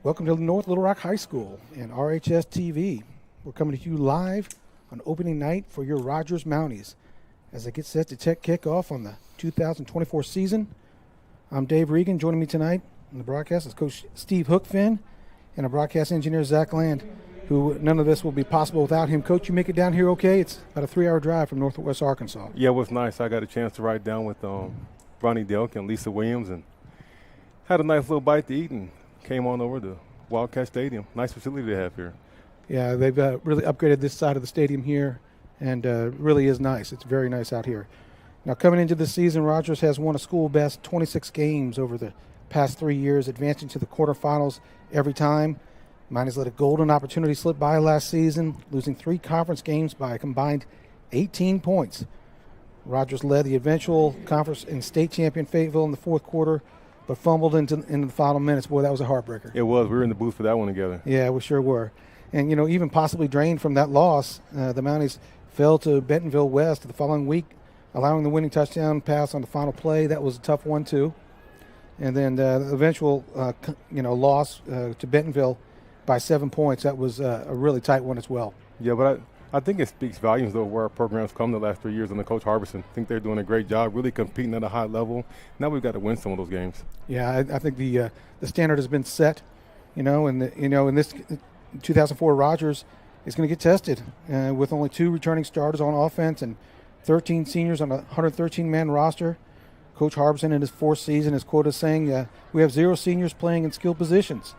Welcome to North Little Rock High School and RHS TV. We're coming to you live on opening night for your Rogers Mounties as they get set to check kickoff on the 2024 season. I'm Dave Regan. Joining me tonight on the broadcast is Coach Steve Hookfin and our broadcast engineer Zach Land, who none of this will be possible without him. Coach, you make it down here okay? It's about a 3-hour drive from Northwest Arkansas. Yeah, it was nice. I got a chance to ride down with Ronnie Delk and Lisa Williams and had a nice little bite to eat and came on over to Wildcat Stadium. Nice facility to have here. Yeah, they've really upgraded this side of the stadium here, and really is nice. It's very nice out here. Now, coming into this season, Rogers has won a school-best 26 games over the past 3 years, advancing to the quarterfinals every time. Mounties let a golden opportunity slip by last season, losing 3 conference games by a combined 18 points. Rogers led the eventual conference and state champion Fayetteville in the fourth quarter, but fumbled into the final minutes. Boy, that was a heartbreaker. It was. We were in the booth for that one together. Yeah, we sure were. And, you know, even possibly drained from that loss, the Mounties fell to Bentonville West the following week, allowing the winning touchdown pass on the final play. That was a tough one, too. And then the eventual, loss to Bentonville by 7 points. That was a really tight one as well. Yeah, but I think it speaks volumes, though, where our program's come the last 3 years under Coach Harbison. I think they're doing a great job, really competing at a high level. Now we've got to win some of those games. Yeah, I think the standard has been set, in this 2004 Rogers is going to get tested with only 2 returning starters on offense and 13 seniors on a 113-man roster. Coach Harbison in his 4th season is quoted as saying, we have 0 seniors playing in skilled positions.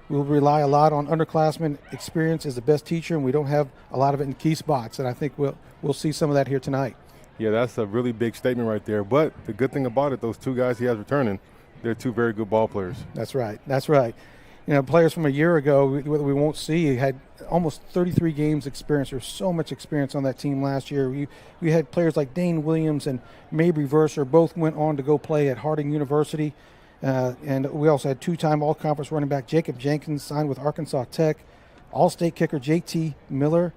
We'll rely a lot on underclassmen. Experience is the best teacher, and we don't have a lot of it in key spots. And I think we'll see some of that here tonight. Yeah, that's a really big statement right there. But the good thing about it, those 2 guys he has returning, they're 2 very good ball players. That's right. That's right. Players from a year ago we won't see had almost 33 games experience. There's so much experience on that team last year. We had players like Dane Williams and Mabry Verser both went on to go play at Harding University. And we also had 2-time all-conference running back Jacob Jenkins signed with Arkansas Tech. All-state kicker J.T. Miller,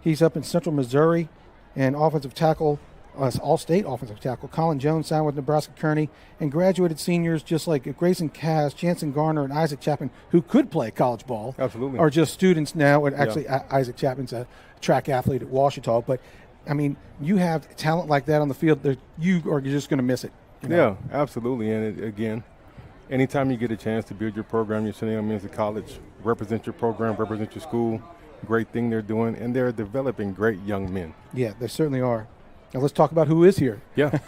he's up in Central Missouri. And offensive tackle, all-state offensive tackle Colin Jones signed with Nebraska Kearney. And graduated seniors just like Grayson Cass, Jansen Garner, and Isaac Chapman, who could play college ball, absolutely, are just students now. And actually, Isaac Chapman's a track athlete at Washita. But, I mean, you have talent like that on the field, you are just going to miss it. Yeah, absolutely. And again, anytime you get a chance to build your program, you're sending them into college, represent your program, represent your school. Great thing they're doing, and they're developing great young men. Yeah, they certainly are. Now let's talk about who is here. Yeah.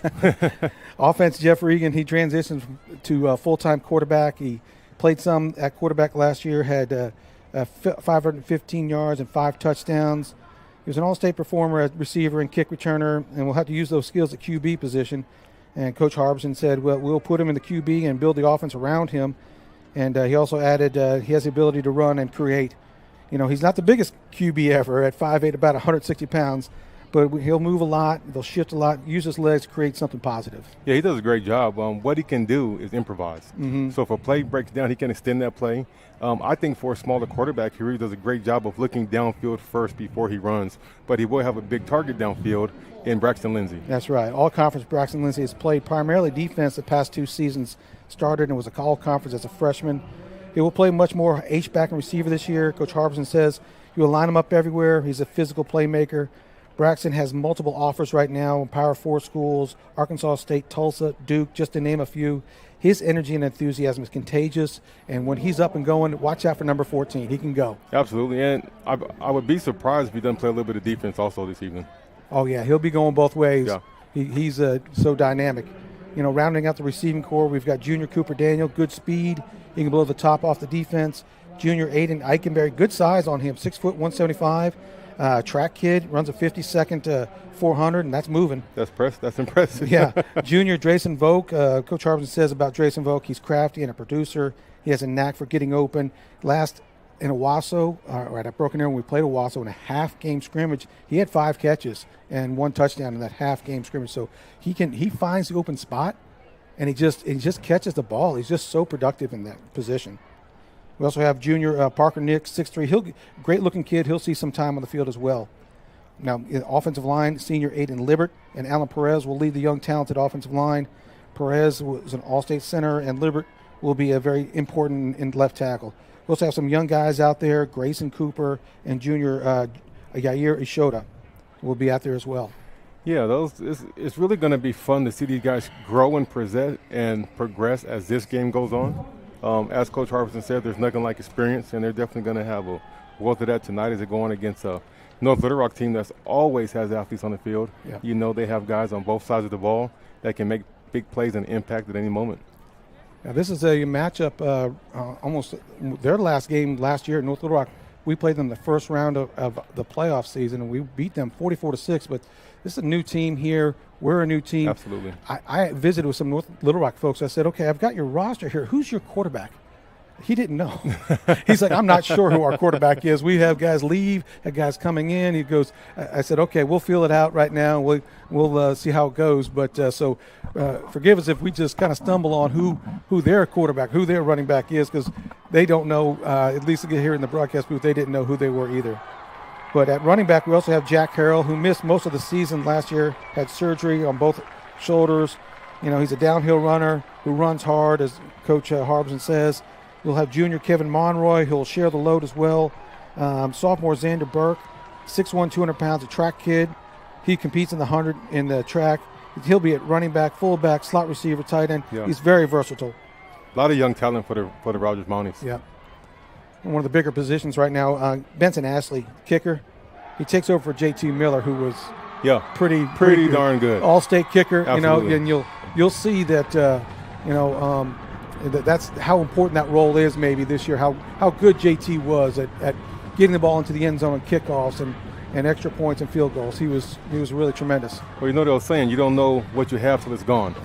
Offense, Jeff Regan, he transitioned to full-time quarterback. He played some at quarterback last year, had 515 yards and 5 touchdowns. He was an all-state performer at receiver and kick returner, and we'll have to use those skills at QB position. And Coach Harbison said, well, we'll put him in the QB and build the offense around him. And he also added he has the ability to run and create. He's not the biggest QB ever at 5'8", about 160 pounds, but he'll move a lot, they'll shift a lot, use his legs to create something positive. Yeah, he does a great job. What he can do is improvise. Mm-hmm. So if a play breaks down, he can extend that play. I think for a smaller quarterback, he really does a great job of looking downfield first before he runs, but he will have a big target downfield in Braxton Lindsey. That's right. All-conference Braxton Lindsey has played primarily defense the past 2 seasons, started and was a all-conference as a freshman. He will play much more H-back and receiver this year. Coach Harbison says he will line him up everywhere. He's a physical playmaker. Braxton has multiple offers right now in Power 4 schools, Arkansas State, Tulsa, Duke, just to name a few. His energy and enthusiasm is contagious, and when he's up and going, watch out for number 14. He can go. Absolutely, and I would be surprised if he doesn't play a little bit of defense also this evening. Oh, yeah, he'll be going both ways. Yeah. He's so dynamic. Rounding out the receiving core, we've got junior Cooper Daniel, good speed. He can blow the top off the defense. Junior Aiden Eichenberry, good size on him, 6 foot, 175. Track kid, runs a 52nd 400, and that's moving. That's impressive. Yeah. Junior Drayson Volk, Coach Harbison says about Drayson Volk, he's crafty and a producer. He has a knack for getting open. Last in Owasso, at Broken Arrow, when we played Owasso in a half-game scrimmage, he had 5 catches and 1 touchdown in that half-game scrimmage. So he finds the open spot, and he just catches the ball. He's just so productive in that position. We also have junior Parker Nix, 6'3". Great-looking kid. He'll see some time on the field as well. Now, in offensive line, senior Aiden Libbert and Alan Perez will lead the young, talented offensive line. Perez was an all-state center, and Libbert will be a very important in left tackle. We also have some young guys out there, Grayson Cooper and junior Yair Ishota will be out there as well. Yeah, it's really going to be fun to see these guys grow and progress as this game goes on. As Coach Harbison said, there's nothing like experience, and they're definitely going to have a wealth of that tonight as they're going against a North Little Rock team that always has athletes on the field. Yeah. You know they have guys on both sides of the ball that can make big plays and impact at any moment. Now, this is a matchup almost their last game last year at North Little Rock. We played them the first round of the playoff season, and we beat them 44-6. But this is a new team here. We're a new team. Absolutely. I visited with some North Little Rock folks. I said, okay, I've got your roster here. Who's your quarterback? He didn't know. He's like, I'm not sure who our quarterback is. We have guys leave, have guys coming in. He goes, I said, okay, we'll feel it out right now. We'll see how it goes. But so forgive us if we just kind of stumble on who their quarterback, who their running back is, because they don't know, at least to get here in the broadcast booth, they didn't know who they were either. But at running back, we also have Jack Harrell, who missed most of the season last year, had surgery on both shoulders. You know, he's a downhill runner who runs hard, as Coach Harbison says. We'll have junior Kevin Monroy, who will share the load as well. Sophomore Xander Burke, 6'1", 200 pounds, a track kid. He competes in the 100 in the track. He'll be at running back, fullback, slot receiver, tight end. Yeah. He's very versatile. A lot of young talent for the Rogers Mounties. Yeah. And one of the bigger positions right now, Benson Ashley, kicker. He takes over for JT Miller, who was pretty darn good. All-state kicker. Absolutely. You know, and you'll see that that's how important that role is maybe this year, how good JT was at getting the ball into the end zone on kickoffs and extra points and field goals. He was really tremendous. Well, you know what I was saying, you don't know what you have till it's gone.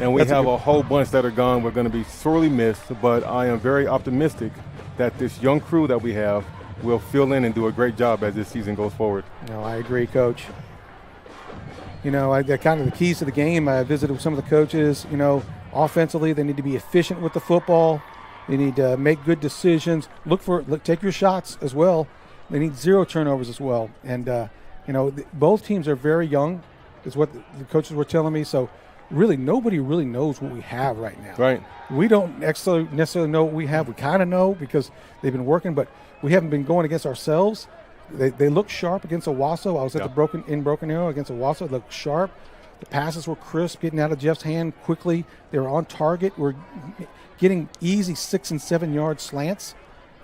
And we have a whole bunch that are gone. We're going to be sorely missed, but I am very optimistic that this young crew that we have will fill in and do a great job as this season goes forward. No, I agree, Coach. You know, kind of the keys to the game. I visited with some of the coaches. You know, offensively, they need to be efficient with the football. They need to make good decisions. Take your shots as well. They need 0 turnovers as well. And both teams are very young, is what the coaches were telling me. So, really, nobody really knows what we have right now. Right. We don't necessarily know what we have. We kind of know because they've been working, but we haven't been going against ourselves. They look sharp against Owasso. I was at the Broken Arrow against Owasso. They looked sharp. The passes were crisp, getting out of Jeff's hand quickly. They were on target. We're getting easy 6 and 7 yard slants.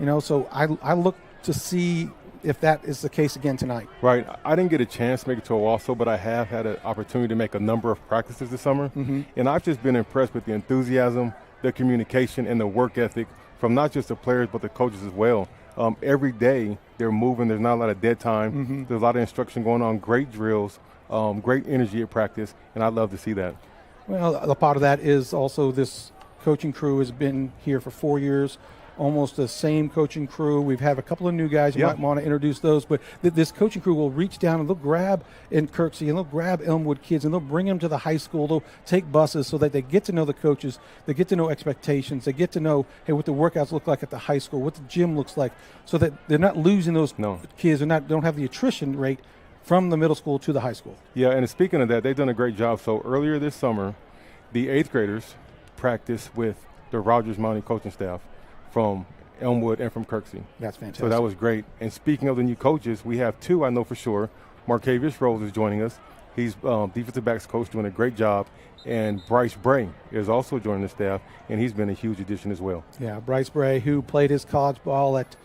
You know, so I look to see if that is the case again tonight. Right. I didn't get a chance to make it to Owasso, but I have had an opportunity to make a number of practices this summer. Mm-hmm. And I've just been impressed with the enthusiasm, the communication, and the work ethic from not just the players but the coaches as well. Every day they're moving. There's not a lot of dead time. Mm-hmm. There's a lot of instruction going on, great drills, great energy at practice, and I love to see that. Well, a part of that is also this coaching crew has been here for 4 years, almost the same coaching crew. We've had a couple of new guys. You might want to introduce those, but this coaching crew will reach down and they'll grab in Kirksey and they'll grab Elmwood kids and they'll bring them to the high school. They'll take buses so that they get to know the coaches. They get to know expectations. They get to know, hey, what the workouts look like at the high school, what the gym looks like, so that they're not losing those kids. They don't have the attrition rate from the middle school to the high school. Yeah, and speaking of that, they've done a great job. So earlier this summer, the 8th graders practiced with the Rogers Mountie coaching staff from Elmwood and from Kirksey. That's fantastic. So that was great. And speaking of the new coaches, we have 2 I know for sure. Marcavius Rose is joining us. He's defensive backs coach, doing a great job. And Bryce Bray is also joining the staff, and he's been a huge addition as well. Yeah, Bryce Bray, who played his college ball at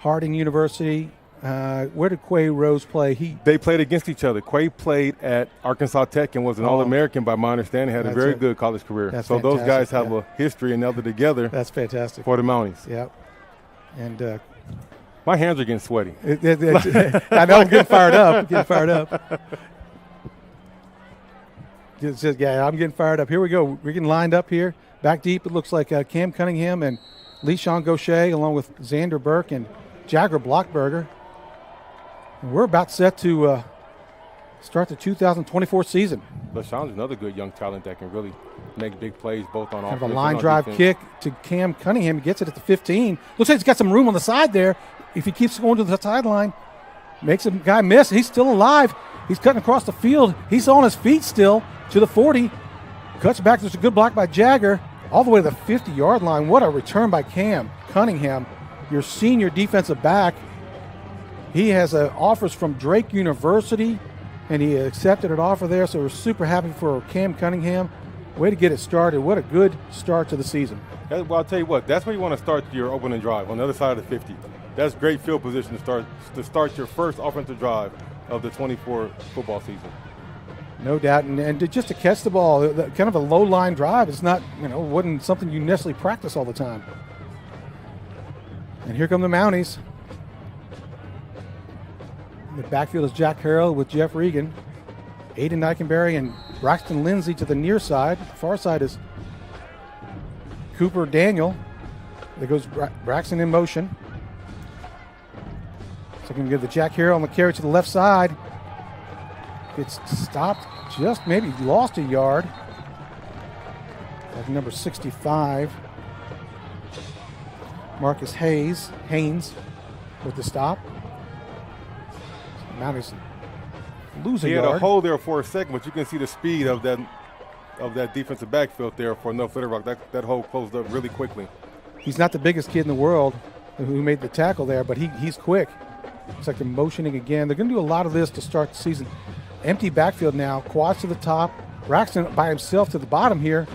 Harding University. Where did Quay Rose play? They played against each other. Quay played at Arkansas Tech and was an All-American by my understanding, had a very good college career. That's so fantastic. Those guys have a history, and now they're together. That's fantastic. For the Mounties. Yeah. And my hands are getting sweaty. I know, I'm getting fired up. I'm getting fired up. Here we go. We're getting lined up here. Back deep, it looks like Cam Cunningham and LeSean Gaucher, along with Xander Burke and Jagger Blockberger. And we're about set to start the 2024 season. LeSean's another good young talent that can really make big plays both on offense and on a line drive defense. kick to Cam Cunningham. He gets it at the 15. Looks like he's got some room on the side there. If he keeps going to the sideline, makes a guy miss. He's still alive. He's cutting across the field. He's on his feet still to the 40. Cuts back. There's a good block by Jagger all the way to the 50-yard line. What a return by Cam Cunningham. your senior defensive back. He has offers from Drake University, and he accepted an offer there, so we're super happy for Cam Cunningham. Way to get it started. What a good start to the season. Well, I'll tell you what, that's where you want to start your opening drive, on the other side of the 50. That's great field position to start your first offensive drive of the 24 football season. No doubt, and just to catch the ball, kind of a low-line drive. It's not, wasn't something you necessarily practice all the time. And here come the Mounties. In the backfield is Jack Harrell with Jeff Regan. Aiden Eikenberry and Braxton Lindsay to the near side. The far side is Cooper Daniel. There goes Braxton in motion. So going to give the Jack Harrell on the carry to the left side. Gets stopped, just maybe lost a yard. That's number 65. Marcus Haynes with the stop. Mounties lose a yard. He had a hole there for a second, but you can see the speed of that defensive backfield there for North Little Rock. That hole closed up really quickly. He's not the biggest kid in the world who made the tackle there, but he's quick. It's like they're motioning again. They're going to do a lot of this to start the season. Empty backfield now, quads to the top. Braxton by himself to the bottom here.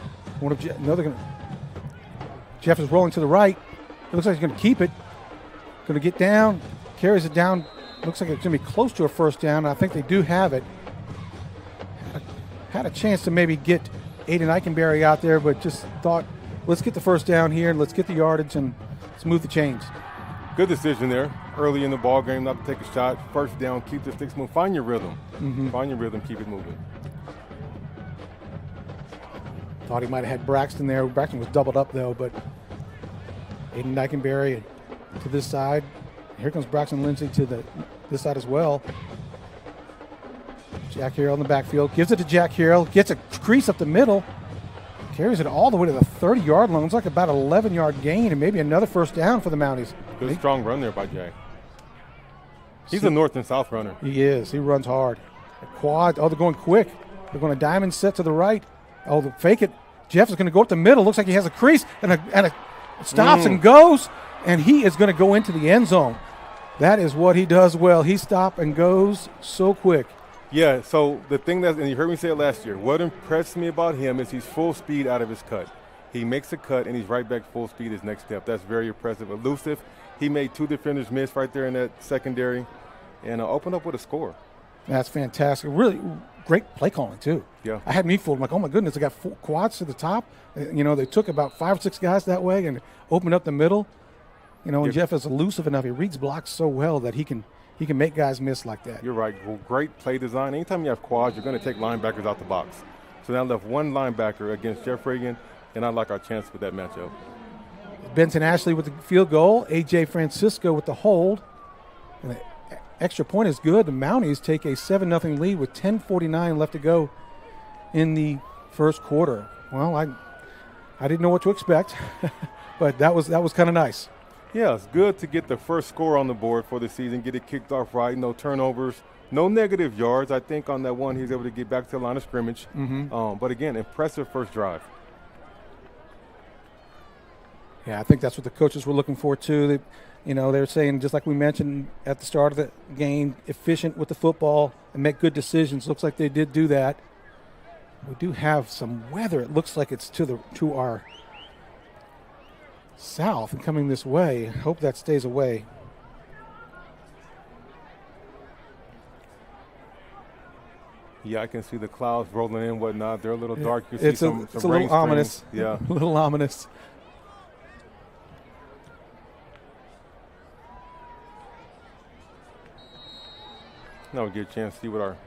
Jeff is rolling to the right. It looks like he's going to keep it. Going to get down, carries it down. Looks like it's going to be close to a first down. I think they do have it. Had a chance to maybe get Aiden Eikenberry out there, but just thought, let's get the first down here and let's get the yardage and let's move the chains. Good decision there early in the ball game not to take a shot. First down, keep the sticks moving. Find your rhythm. Find your rhythm, keep it moving. Thought he might have had Braxton there. Braxton was doubled up though, but Aiden Eikenberry to this side. Here comes Braxton Lindsay to this side as well. Jack Harrell in the backfield. Gives it to Jack Harrell. Gets a crease up the middle. Carries it all the way to the 30-yard line. It's like about an 11-yard gain and maybe another first down for the Mounties. Good strong run there by Jack. He's a north and south runner. He is. He runs hard. Quad. Oh, they're going quick. They're going to diamond set to the right. Oh, the fake it. Jeff is going to go up the middle. Looks like he has a crease and stops and goes. And he is going to go into the end zone. That is what he does well. He stops and goes so quick. Yeah, so the thing and you heard me say it last year, what impressed me about him is he's full speed out of his cut. He makes a cut and he's right back full speed his next step. That's very impressive. Elusive. He made two defenders miss right there in that secondary and opened up with a score. That's fantastic. Really great play calling, too. Yeah. I had me fooled. I'm like, oh, my goodness, they got 4 quads to the top. They took about 5 or 6 guys that way and opened up the middle. And Jeff is elusive enough. He reads blocks so well that he can make guys miss like that. You're right. Well, great play design. Anytime you have quads, you're going to take linebackers out the box. So now left one linebacker against Jeff Regan, and I like our chance with that matchup. Benson Ashley with the field goal. A.J. Francisco with the hold. And the extra point is good. The Mounties take a 7-0 lead with 10:49 left to go in the first quarter. Well, I didn't know what to expect, but that was kind of nice. Yeah, it's good to get the first score on the board for the season, get it kicked off right, no turnovers, no negative yards. I think on that one he was able to get back to the line of scrimmage. But again, impressive first drive. Yeah, I think that's what the coaches were looking for too. They're saying, just like we mentioned at the start of the game, efficient with the football and make good decisions. Looks like they did do that. We do have some weather. It looks like it's to our south and coming this way. Hope that stays away. Yeah, I can see the clouds rolling in, whatnot. They're a little dark. You It's see a some little rain ominous. springs. Yeah. A little ominous. Now we get a chance to see what our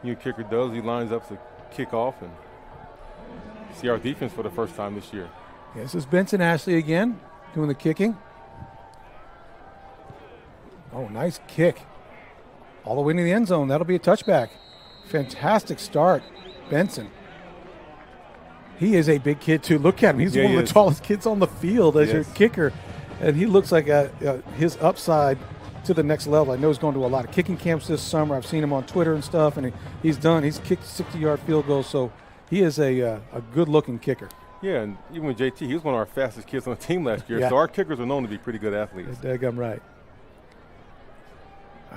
new kicker does. He lines up to kick off and see our defense for the first time this year. Yeah, this is Benson Ashley again doing the kicking. Oh, nice kick. All the way into the end zone. That'll be a touchback. Fantastic start, Benson. He is a big kid, too. Look at him. He's one of the tallest kids on the field as your kicker. And he looks like his upside to the next level. I know he's going to a lot of kicking camps this summer. I've seen him on Twitter and stuff, and he's kicked 60-yard field goals, so he is a good-looking kicker. Yeah, and even with JT, he was one of our fastest kids on the team last year. Yeah. So our kickers are known to be pretty good athletes. Daggum right.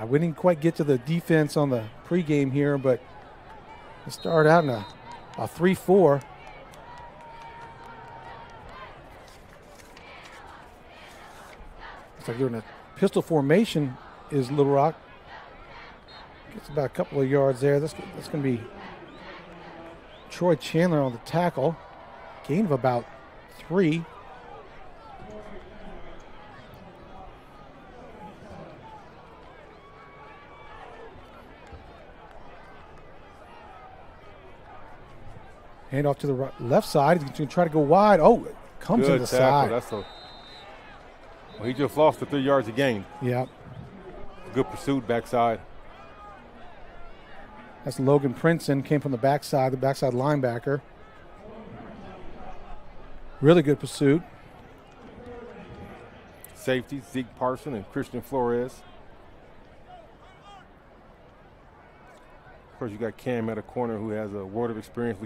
We didn't quite get to the defense on the pregame here, but we started out in a 3-4. Looks like they're in a pistol formation is Little Rock. Gets about a couple of yards there. That's going to be Troy Chandler on the tackle. Gain of about 3. Hand off to the left side. He's going to try to go wide. Oh, it comes Good to the tackle. side. Well, he just lost the 3 yards he gained. Yeah. Good pursuit backside. That's Logan Princeton, came from the backside linebacker. Really good pursuit. Safety, Zeke Parson and Christian Flores. Of course, you got Cam at a corner who has a world of experience.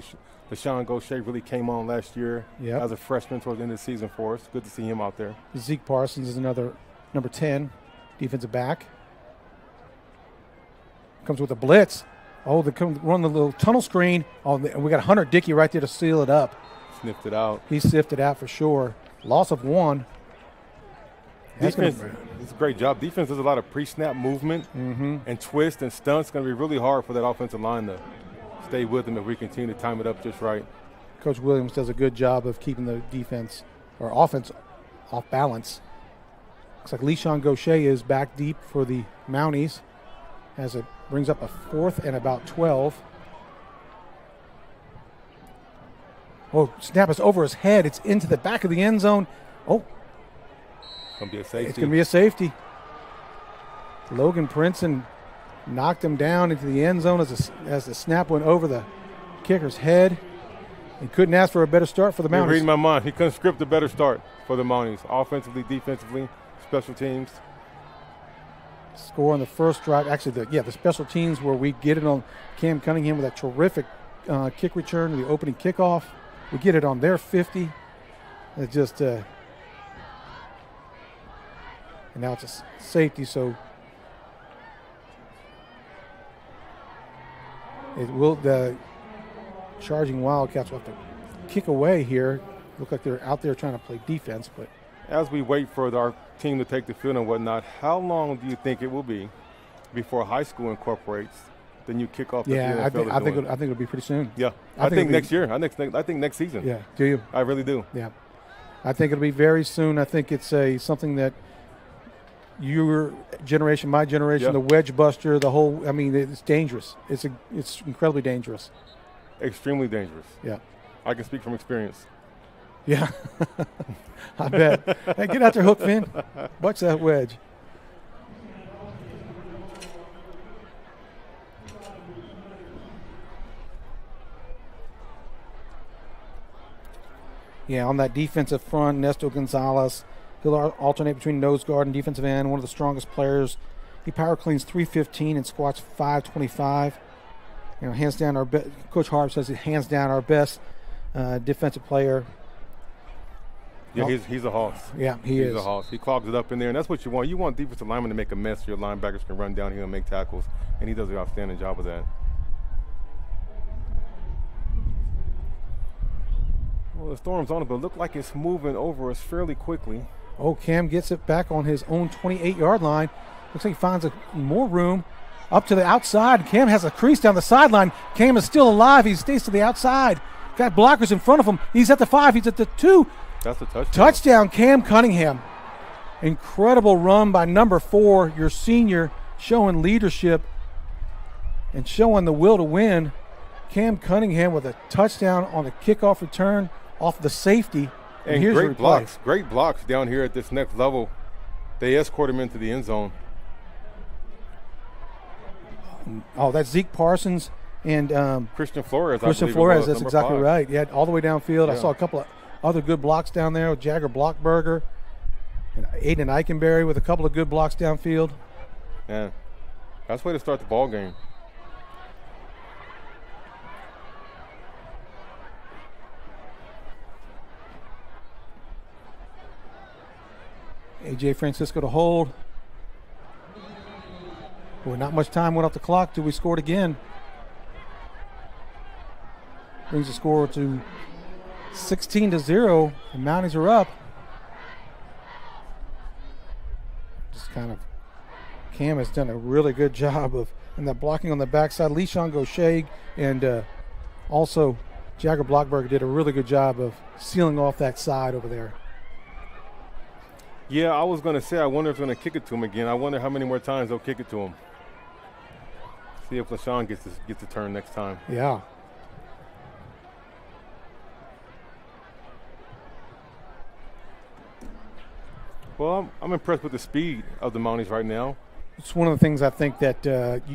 LaShawn Gaucher really came on last year as a freshman towards the end of the season for us. Good to see him out there. Zeke Parsons is another number 10 defensive back. Comes with a blitz. Oh, they come run the little tunnel screen. Oh, and we got Hunter Dickey right there to seal it up. Sniffed it out. He sniffed it out for sure. Loss of 1. Defense, it's a great job. Defense does a lot of pre-snap movement and twist and stunts. It's going to be really hard for that offensive line to stay with them if we continue to time it up just right. Coach Williams does a good job of keeping the defense or offense off balance. Looks like LaShawn Gaucher is back deep for the Mounties as it brings up a 4th and about 12. Oh, snap is over his head. It's into the back of the end zone. Oh. It's going to be a safety. It's going to be a safety. Logan Princeton knocked him down into the end zone as the snap went over the kicker's head. He couldn't ask for a better start for the Mounties. You're reading my mind. He couldn't script a better start for the Mounties. Offensively, defensively, special teams. Score on the first drive. Actually, the special teams where we get it on Cam Cunningham with that terrific kick return to the opening kickoff. We get it on their 50. It just and now it's a safety, so it will. The charging Wildcats will have to kick away here. Look like they're out there trying to play defense, but as we wait for our team to take the field and whatnot, how long do you think it will be before high school incorporates the new kickoff? Yeah, I think it'll be pretty soon. Yeah, I think next year. I think next season. Yeah, do you? I really do. Yeah, I think it'll be very soon. I think it's something that your generation, my generation, the wedge buster, the whole. I mean, it's dangerous. It's incredibly dangerous. Extremely dangerous. Yeah, I can speak from experience. Yeah, I bet. Hey, get out there, hook fin. Watch that wedge. Yeah, on that defensive front, Nesto Gonzalez, he'll alternate between nose guard and defensive end, one of the strongest players. He power cleans 315 and squats 525. Hands down Coach Harp says hands down our best defensive player. Yeah, he's a hoss. Yeah, he's a hoss. He clogs it up in there, and that's what you want. You want defensive linemen to make a mess so your linebackers can run down here and make tackles, and he does an outstanding job of that. Well, the storm's on it, but it looked like it's moving over us fairly quickly. Oh, Cam gets it back on his own 28-yard line. Looks like he finds more room up to the outside. Cam has a crease down the sideline. Cam is still alive. He stays to the outside. Got blockers in front of him. He's at the 5. He's at the 2. That's a touchdown. Touchdown, Cam Cunningham. Incredible run by number 4, your senior, showing leadership and showing the will to win. Cam Cunningham with a touchdown on the kickoff return off the safety. And great blocks down here at this next level. They escort him into the end zone. Oh, that's Zeke Parsons and Christian Flores. Christian Flores, that's exactly 5. right. Yeah, all the way downfield. Yeah. I saw a couple of other good blocks down there with Jagger Blockberger and Aiden Eichenberry with a couple of good blocks downfield. Yeah, that's the way to start the ball game. A.J. Francisco to hold. Boy, not much time went off the clock till we scored again. Brings the score to 16-0. The Mounties are up. Just kind of, Cam has done a really good job of in that blocking on the backside. LeSean Gaucher and also Jagger Blockberger did a really good job of sealing off that side over there. Yeah, I was going to say, I wonder if they're going to kick it to him again. I wonder how many more times they'll kick it to him. See if LeSean gets a turn next time. Yeah. Well, I'm impressed with the speed of the Mounties right now. It's one of the things I think that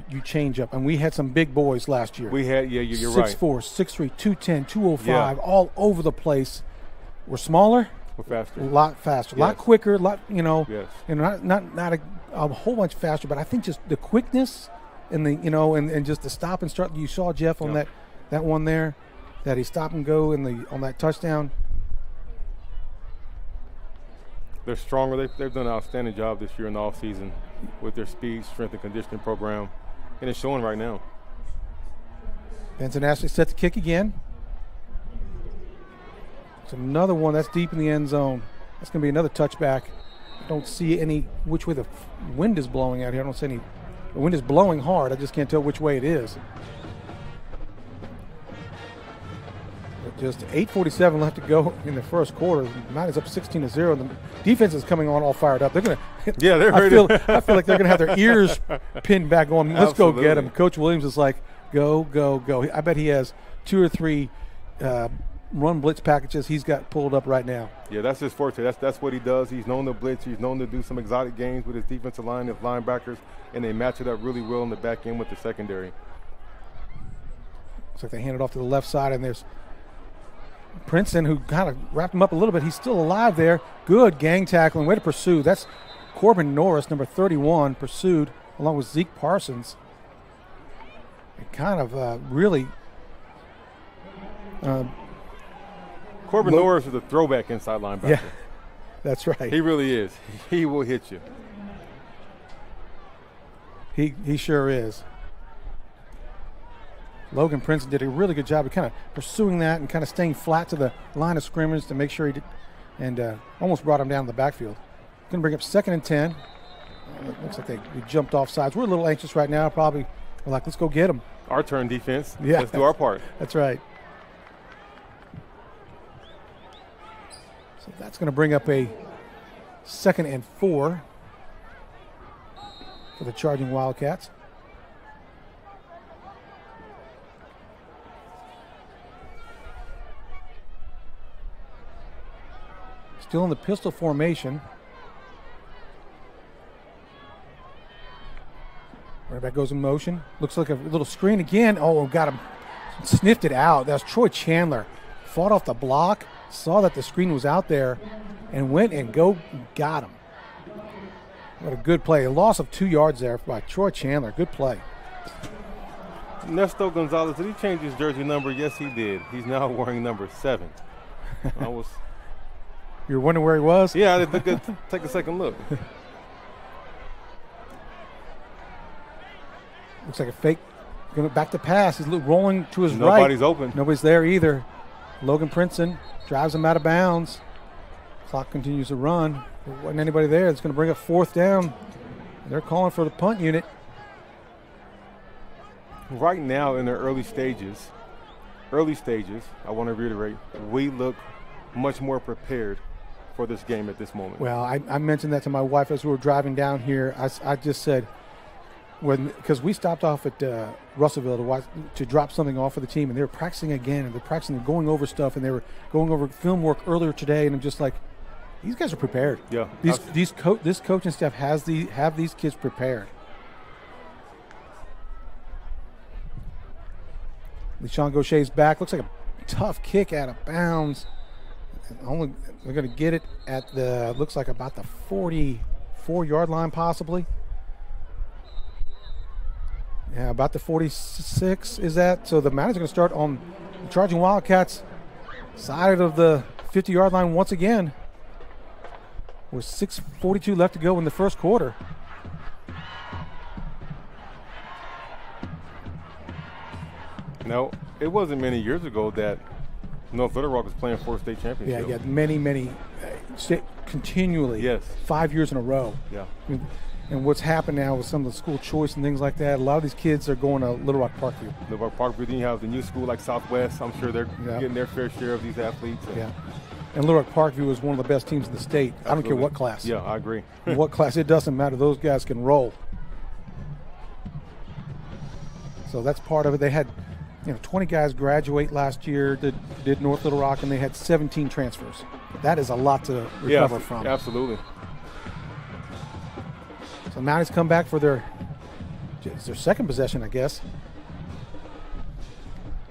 you change up. And we had some big boys last year. We had, you're right. 6'4", 6'3", 210, 205, Yeah. all over the place. We're smaller. We're faster. A lot faster, a Yes. lot quicker, Yes. and not a whole bunch faster, but I think just the quickness and the and just the stop and start. You saw Jeff on that one there, that he stop and go on that touchdown. They're stronger. They've done an outstanding job this year in the offseason with their speed, strength, and conditioning program, and it's showing right now. Benson Ashley set to kick again. It's another one that's deep in the end zone. That's going to be another touchback. I don't see any which way the wind is blowing out here. I don't see any. The wind is blowing hard. I just can't tell which way it is. But just 8:47 left to go in the first quarter. Mounties up 16-0. The defense is coming on all fired up. They're going to. Yeah, they're ready. I feel like they're going to have their ears pinned back on. Let's go get them. Coach Williams is like, go, go, go. I bet he has 2 or 3 run blitz packages he's got pulled up right now. Yeah, that's his forte. That's what he does. He's known to blitz. He's known to do some exotic games with his defensive line, his linebackers, and they match it up really well in the back end with the secondary. Looks like they hand it off to the left side, and there's Princeton, who kind of wrapped him up a little bit. He's still alive there. Good gang tackling. Way to pursue. That's Corbin Norris, number 31, pursued along with Zeke Parsons. It kind of really Corbin Norris is a throwback inside linebacker. Yeah, that's right. He really is. He will hit you. He sure is. Logan Princeton did a really good job of kind of pursuing that and kind of staying flat to the line of scrimmage to make sure he did, and almost brought him down the backfield. Going to bring up 2nd and 10. Looks like we jumped off sides. We're a little anxious right now. Probably we're like, let's go get him. Our turn, defense. Yeah, let's do our part. That's right. So that's going to bring up a 2nd and 4 for the charging Wildcats. Still in the pistol formation. Right back goes in motion. Looks like a little screen again. Oh, got him. Sniffed it out. That's Troy Chandler. Fought off the block. Saw that the screen was out there and went and got him. What a good play. A loss of 2 yards there by Troy Chandler. Good play. Nesto Gonzalez, did he change his jersey number? Yes, he did. He's now wearing number 7. You were wondering where he was? Yeah, I did take a second look. Looks like a fake. Going back to pass. He's rolling to his right. Nobody's open. Nobody's there either. Logan Princeton drives him out of bounds. Clock continues to run. There wasn't anybody there. It's going to bring up 4th down. They're calling for the punt unit. Right now in the early stages, I want to reiterate, we look much more prepared for this game at this moment. Well, I mentioned that to my wife as we were driving down here. I just said, because we stopped off at Russellville to drop something off for the team, and they were practicing again, and they're practicing and going over stuff, and they were going over film work earlier today, and I'm just like, these guys are prepared. Yeah. This coaching staff have these kids prepared. LeSean Gaucher's back. Looks like a tough kick out of bounds. They're going to get it at looks like about the 44-yard line possibly. Yeah, about the 46 is that. So the Mounties are going to start on the charging Wildcats side of the 50-yard line once again. with 6:42 left to go in the first quarter. Now, it wasn't many years ago that North Little Rock was playing for a state championship. Yeah, many, continually. Yes. 5 years in a row. Yeah. And what's happened now with some of the school choice and things like that, a lot of these kids are going to Little Rock Parkview. Little Rock Parkview, then you have the new school like Southwest. I'm sure they're getting their fair share of these athletes. Yeah. And Little Rock Parkview is one of the best teams in the state. Absolutely. I don't care what class. Yeah, I agree. What class, it doesn't matter. Those guys can roll. So that's part of it. They had 20 guys graduate last year that did North Little Rock, and they had 17 transfers. That is a lot to recover from. Absolutely. So Mounties come back for their second possession, I guess.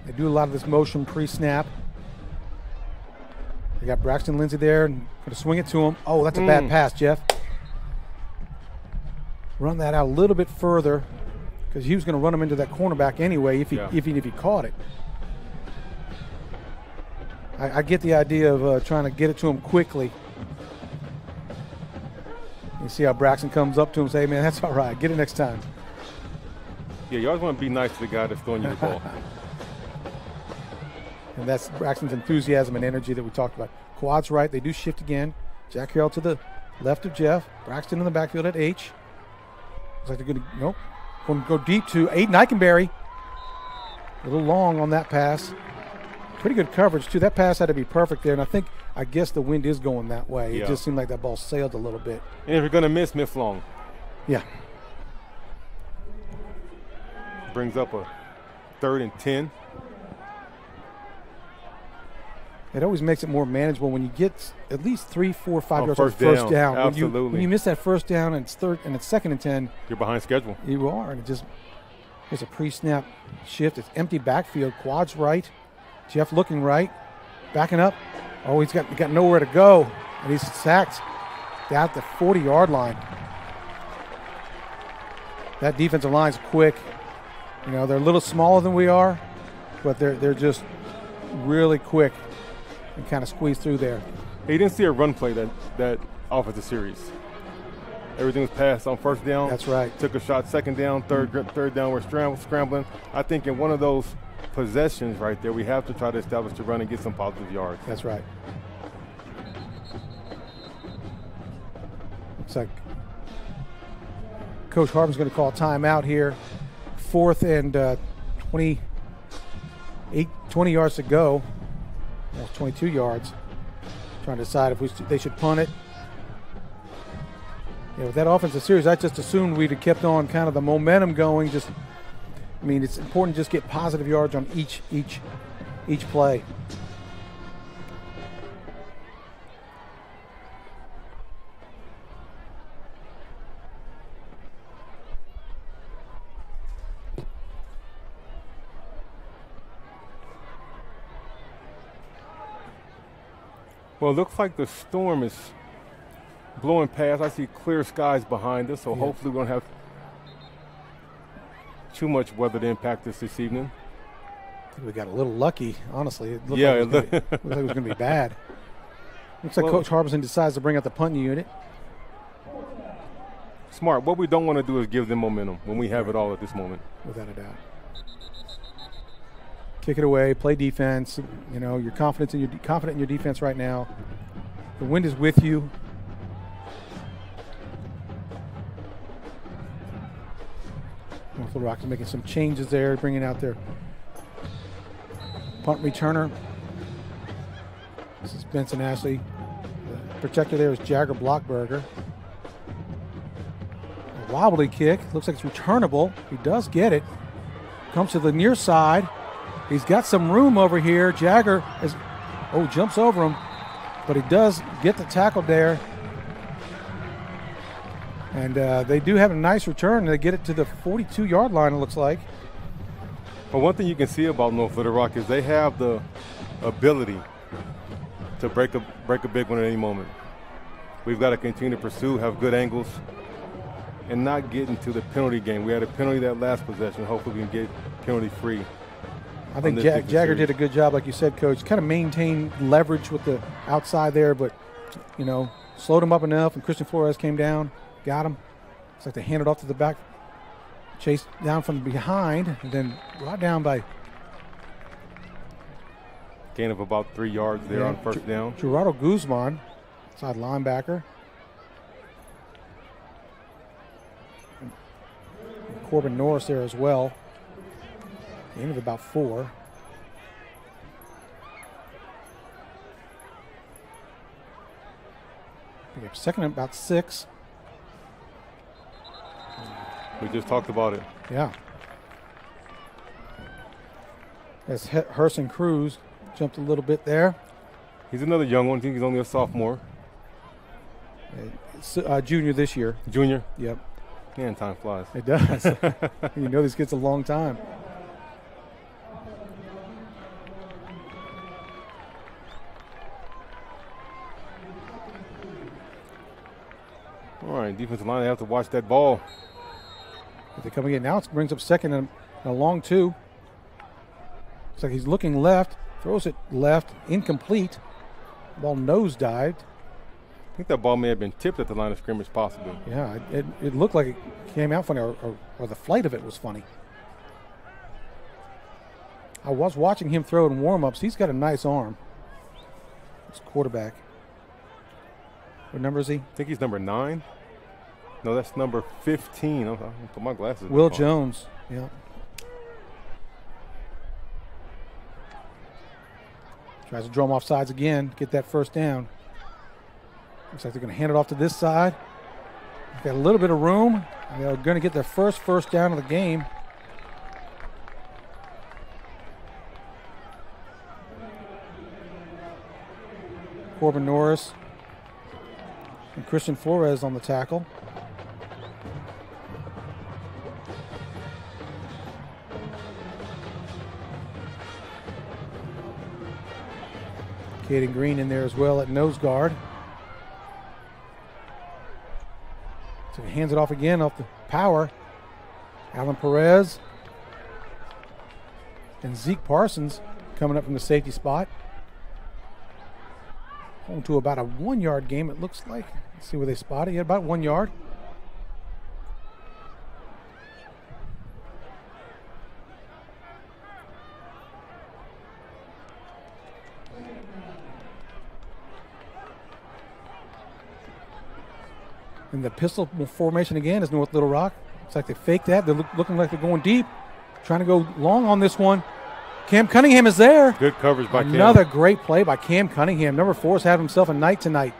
They do a lot of this motion pre-snap. They got Braxton Lindsay there and going to swing it to him. Oh, that's a bad pass, Jeff. Run that out a little bit further because he was going to run him into that cornerback anyway even if he caught it. I get the idea of trying to get it to him quickly. You see how Braxton comes up to him and say, hey, man, that's all right. Get it next time. Yeah, you always want to be nice to the guy that's throwing you the ball. And that's Braxton's enthusiasm and energy that we talked about. Quads right. They do shift again. Jack Harrell to the left of Jeff. Braxton in the backfield at H. Looks like they're going to go deep to Aiden Eikenberry. A little long on that pass. Pretty good coverage, too. That pass had to be perfect there, and I guess the wind is going that way. Yeah. It just seemed like that ball sailed a little bit. And if you're going to miss long. Yeah. Brings up a 3rd and 10. It always makes it more manageable when you get at least 3, 4, 5 yards on first down. Absolutely. When you miss that first down and it's 2nd and 10. You're behind schedule. You are. And it's a pre-snap shift. It's empty backfield. Quads right. Jeff looking right. Backing up. Oh, he's got nowhere to go. And he's sacked down at the 40-yard line. That defensive line's quick. They're a little smaller than we are, but they're just really quick and kind of squeeze through there. He didn't see a run play that offensive series. Everything was passed on first down. That's right. Took a shot, second down, third down. We're scrambling. I think in one of those possessions right there, we have to try to establish the run and get some positive yards. That's right. Looks like Coach Harmon's going to call a timeout here. 4th and 20 yards to go. Almost 22 yards. Trying to decide if they should punt it. With that offensive series, I just assumed we'd have kept on kind of the momentum going. It's important to just get positive yards on each play. Well, it looks like the storm is blowing past. I see clear skies behind us, so hopefully we don't have too much weather to impact us this evening. I think we got a little lucky, honestly. It looked like it was going to be bad. Looks like Coach Harbison decides to bring out the punt unit. Smart. What we don't want to do is give them momentum when we have it all at this moment. Without a doubt. Kick it away, play defense. You're confident in your defense right now. The wind is with you. North Little Rock is making some changes there, bringing out their punt returner. This is Benson Ashley. The protector there is Jagger Blockberger. A wobbly kick. Looks like it's returnable. He does get it. Comes to the near side. He's got some room over here. Jagger jumps over him, but he does get the tackle there. And they do have a nice return. They get it to the 42-yard line, it looks like. Well, one thing you can see about North Little Rock is they have the ability to break a big one at any moment. We've got to continue to pursue, have good angles, and not get into the penalty game. We had a penalty that last possession. Hopefully we can get penalty-free. I think Jagger did a good job, like you said, Coach. Kind of maintain leverage with the outside there, but, slowed him up enough, and Christian Flores came down, got him. Looks like they handed off to the back. Chased down from behind, and then brought down by gain of about 3 yards there on first down. Gerardo Guzman, outside linebacker. And Corbin Norris there as well. Gain of about 4. Pick up second and about 6. We just talked about it. Yeah. As Herson Cruz jumped a little bit there. He's another young one. I think he's only a sophomore. Junior this year. Junior? Yep. Man, time flies. It does. You know this gets a long time. All right, defensive line, they have to watch that ball. If they come again now, it brings up second and a long 2. Looks like he's looking left, throws it left, incomplete. Ball nosedived. I think that ball may have been tipped at the line of scrimmage, possibly. Yeah, it looked like it came out funny, or the flight of it was funny. I was watching him throw in warm-ups. He's got a nice arm. This quarterback. What number is he? I think he's number 9. No, that's number 15. I'll put my glasses on. Will Jones, yeah. Tries to draw him off sides again, get that first down. Looks like they're going to hand it off to this side. They've got a little bit of room, and they're going to get their first down of the game. Corbin Norris and Christian Flores on the tackle. Caden Green in there as well at nose guard. So he hands it off again off the power. Alan Perez and Zeke Parsons coming up from the safety spot. Home to about a 1-yard game, it looks like. Let's see where they spot it. Yeah, about 1 yard. And the pistol formation again is North Little Rock. Looks like they faked that. They're looking like they're going deep. Trying to go long on this one. Cam Cunningham is there. Good coverage by Cam. Another great play by Cam Cunningham. Number 4's had himself a night tonight.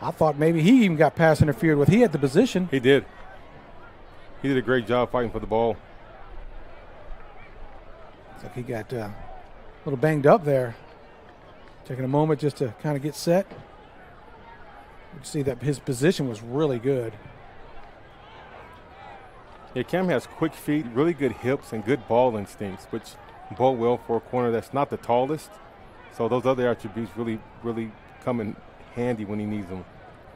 I thought maybe he even got pass interfered with. He had the position. He did. He did a great job fighting for the ball. Looks like he got a little banged up there. Taking a moment just to kind of get set. You can see that his position was really good. Yeah, Cam has quick feet, really good hips, and good ball instincts, which bode well for a corner that's not the tallest. So those other attributes really, really come in handy when he needs them.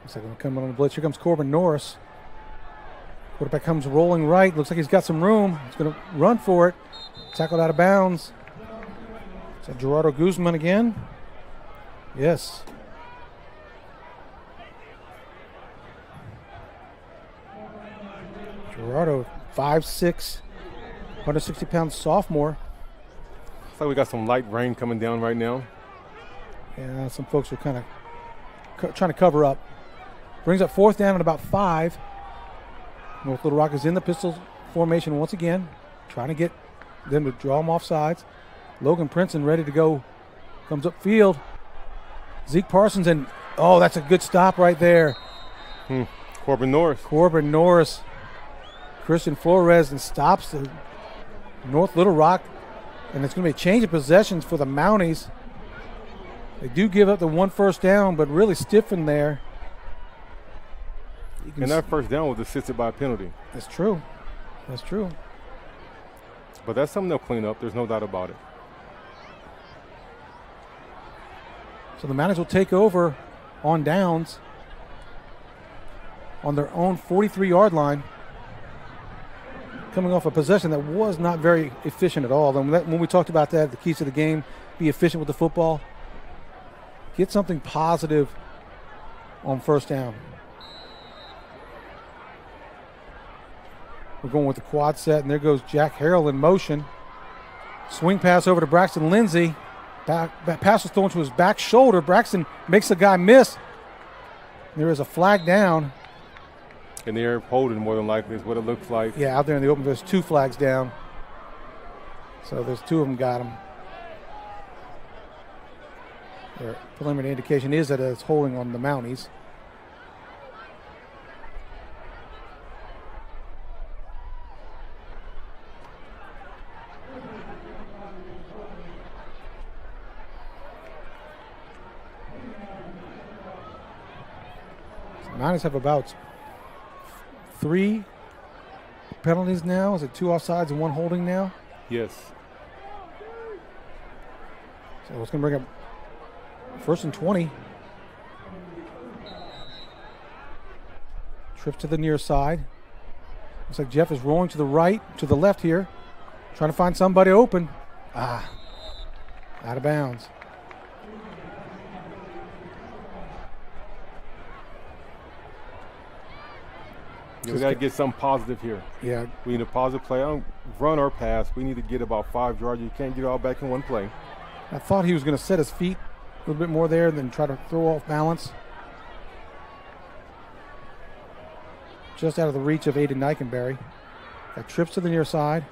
Looks like we're coming on the blitz. Here comes Corbin Norris. Quarterback comes rolling right. Looks like he's got some room. He's going to run for it. Tackled out of bounds. Is that Gerardo Guzman again? Yes. Gerardo, 5'6", 160-pound sophomore. Looks like we got some light rain coming down right now. Yeah, some folks are kind of trying to cover up. Brings up 4th down at about 5. North Little Rock is in the pistol formation once again, trying to get them to draw them off sides. Logan Princeton ready to go. Comes up field. Zeke Parsons, and oh, that's a good stop right there. Corbin Norris. Corbin Norris. Christian Flores, and stops the North Little Rock. And it's going to be a change of possessions for the Mounties. They do give up the 1 first down, but really stiffen there. And that first down was assisted by a penalty. That's true. That's true. But that's something they'll clean up. There's no doubt about it. So the Mounties will take over on downs on their own 43-yard line. Coming off a possession that was not very efficient at all. And when we talked about that, the keys to the game, be efficient with the football. Get something positive on first down. We're going with the quad set, and there goes Jack Harrell in motion. Swing pass over to Braxton Lindsay. Pass was thrown to his back shoulder. Braxton makes the guy miss. There is a flag down. And they're holding more than likely is what it looks like. Yeah, out there in the open, there's 2 flags down. So there's 2 of them got him. Their preliminary indication is that it's holding on the Mounties. Mounties have about 3 penalties now. Is it 2 offsides and 1 holding now? Yes. So it's going to bring up 1st and 20. Trips to the near side. Looks like Jeff is rolling to the right, to the left here. Trying to find somebody open. Out of bounds. We got to get something positive here. Yeah. We need a positive play. I don't run or pass. We need to get about 5 yards. You can't get it all back in one play. I thought he was going to set his feet a little bit more there than try to throw off balance. Just out of the reach of Aiden Nikenberry. Got trips to the near side.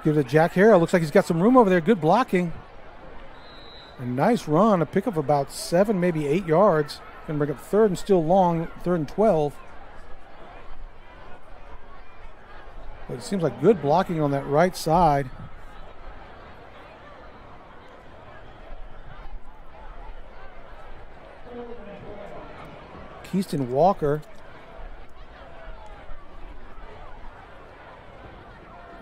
Give it to Jack Harrell. Looks like he's got some room over there. Good blocking. A nice run. A pick of about 7, maybe 8 yards. Going to bring up 3rd and still long, 3rd and 12. But it seems like good blocking on that right side. Keyston Walker.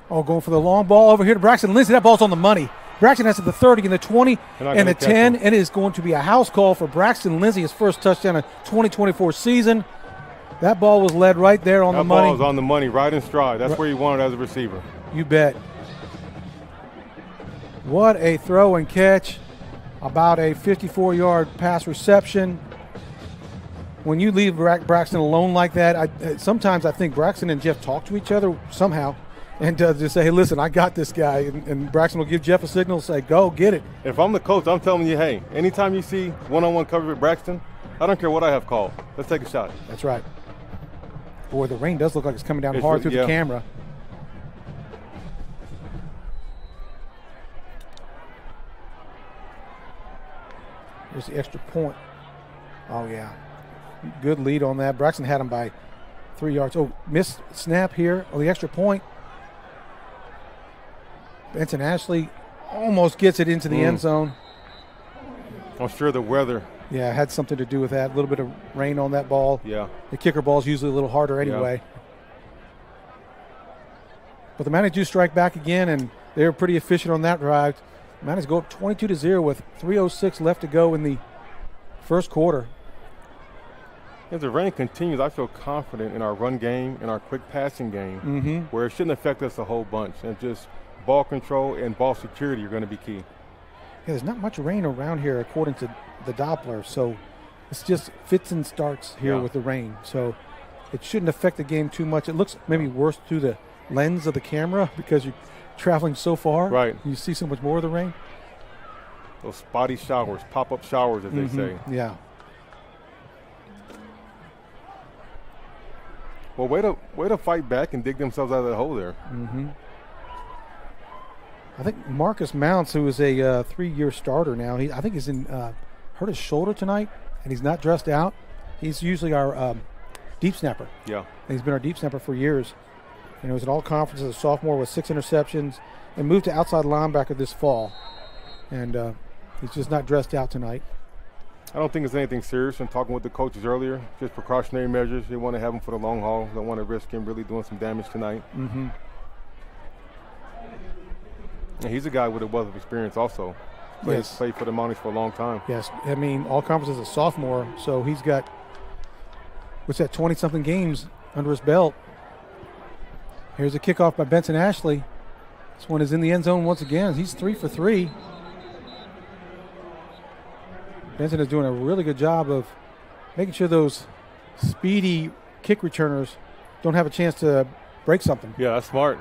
Going for the long ball over here to Braxton Lindsay. That ball's on the money. Braxton has at the 30 and the 20 and the 10. It is going to be a house call for Braxton Lindsay, his first touchdown of 2024 season. That ball was led right there on the money. That ball was on the money, right in stride. That's where you want it as a receiver. You bet. What a throw and catch. About a 54-yard pass reception. When you leave Braxton alone like that, sometimes I think Braxton and Jeff talk to each other somehow. And just say, hey, listen, I got this guy. And Braxton will give Jeff a signal, say, go, get it. If I'm the coach, I'm telling you, hey, anytime you see one-on-one coverage with Braxton, I don't care what I have called. Let's take a shot. That's right. Boy, the rain does look like it's coming down hard through the camera. Here's the extra point. Oh, yeah. Good lead on that. Braxton had him by 3 yards. Missed snap here on the extra point. Benson Ashley almost gets it into the end zone. I'm sure the weather. Yeah, had something to do with that. A little bit of rain on that ball. Yeah. The kicker ball is usually a little harder anyway. Yeah. But the Mounties do strike back again, and they were pretty efficient on that drive. The Mounties go up 22-0 with 3:06 left to go in the first quarter. As the rain continues, I feel confident in our run game and our quick passing game, where it shouldn't affect us a whole bunch. And just ball control and ball security are going to be key. Yeah, there's not much rain around here according to the Doppler, so it's just fits and starts here with the rain. So it shouldn't affect the game too much. It looks maybe worse through the lens of the camera because you're traveling so far. Right. You see so much more of the rain. Those spotty showers, pop-up showers, as they say. Yeah. Well, way to fight back and dig themselves out of that hole there. I think Marcus Mounts, who is a 3-year starter now, I think he's hurt his shoulder tonight, and he's not dressed out. He's usually our deep snapper. Yeah. And he's been our deep snapper for years. And he was at all conferences as a sophomore with 6 interceptions and moved to outside linebacker this fall. And he's just not dressed out tonight. I don't think it's anything serious. I'm talking with the coaches earlier, just precautionary measures. They want to have him for the long haul. Don't want to risk him really doing some damage tonight. And he's a guy with a wealth of experience also. Played for the Mounties for a long time. Yes, I mean, all conferences as a sophomore, so he's got, 20-something games under his belt. Here's a kickoff by Benson Ashley. This one is in the end zone once again. He's 3 for 3. Benson is doing a really good job of making sure those speedy kick returners don't have a chance to break something. Yeah, that's smart.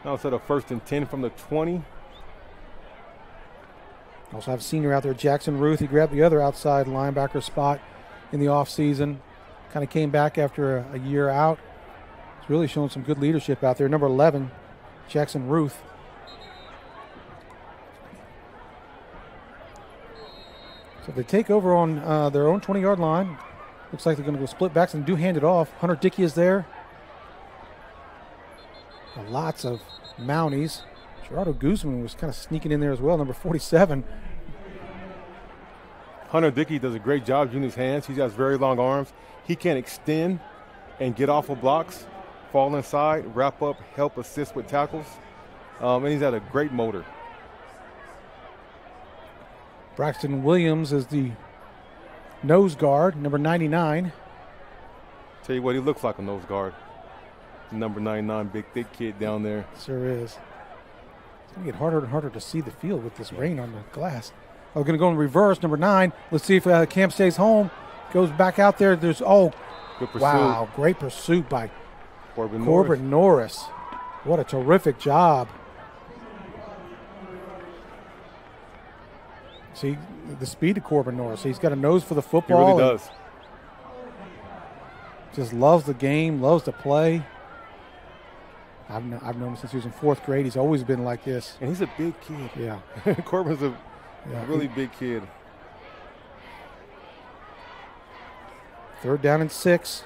Now instead of 1st and 10 from the 20. Also have a senior out there, Jackson Ruth. He grabbed the other outside linebacker spot in the offseason. Kind of came back after a year out. He's really showing some good leadership out there. Number 11, Jackson Ruth. So they take over on their own 20-yard line. Looks like they're going to go split backs and do hand it off. Hunter Dickey is there. Lots of Mounties. Gerardo Guzman was kind of sneaking in there as well, number 47. Hunter Dickey does a great job using his hands. He has very long arms. He can extend and get off of blocks, fall inside, wrap up, help assist with tackles. And he's had a great motor. Braxton Williams is the nose guard, number 99. Tell you what, he looks like a nose guard. Number 99, big, thick kid down there. Sure is. It's going to get harder and harder to see the field with this rain on the glass. We're going to go in reverse, number 9. Let's see if Cam stays home. Goes back out there. There's, good pursuit. Wow, great pursuit by Corbin Norris. What a terrific job. See the speed of Corbin Norris. He's got a nose for the football. He really does. Just loves the game, loves to play. I've known him since he was in 4th grade. He's always been like this. And he's a big kid. Yeah. Corbin's a really big kid. 3rd down and 6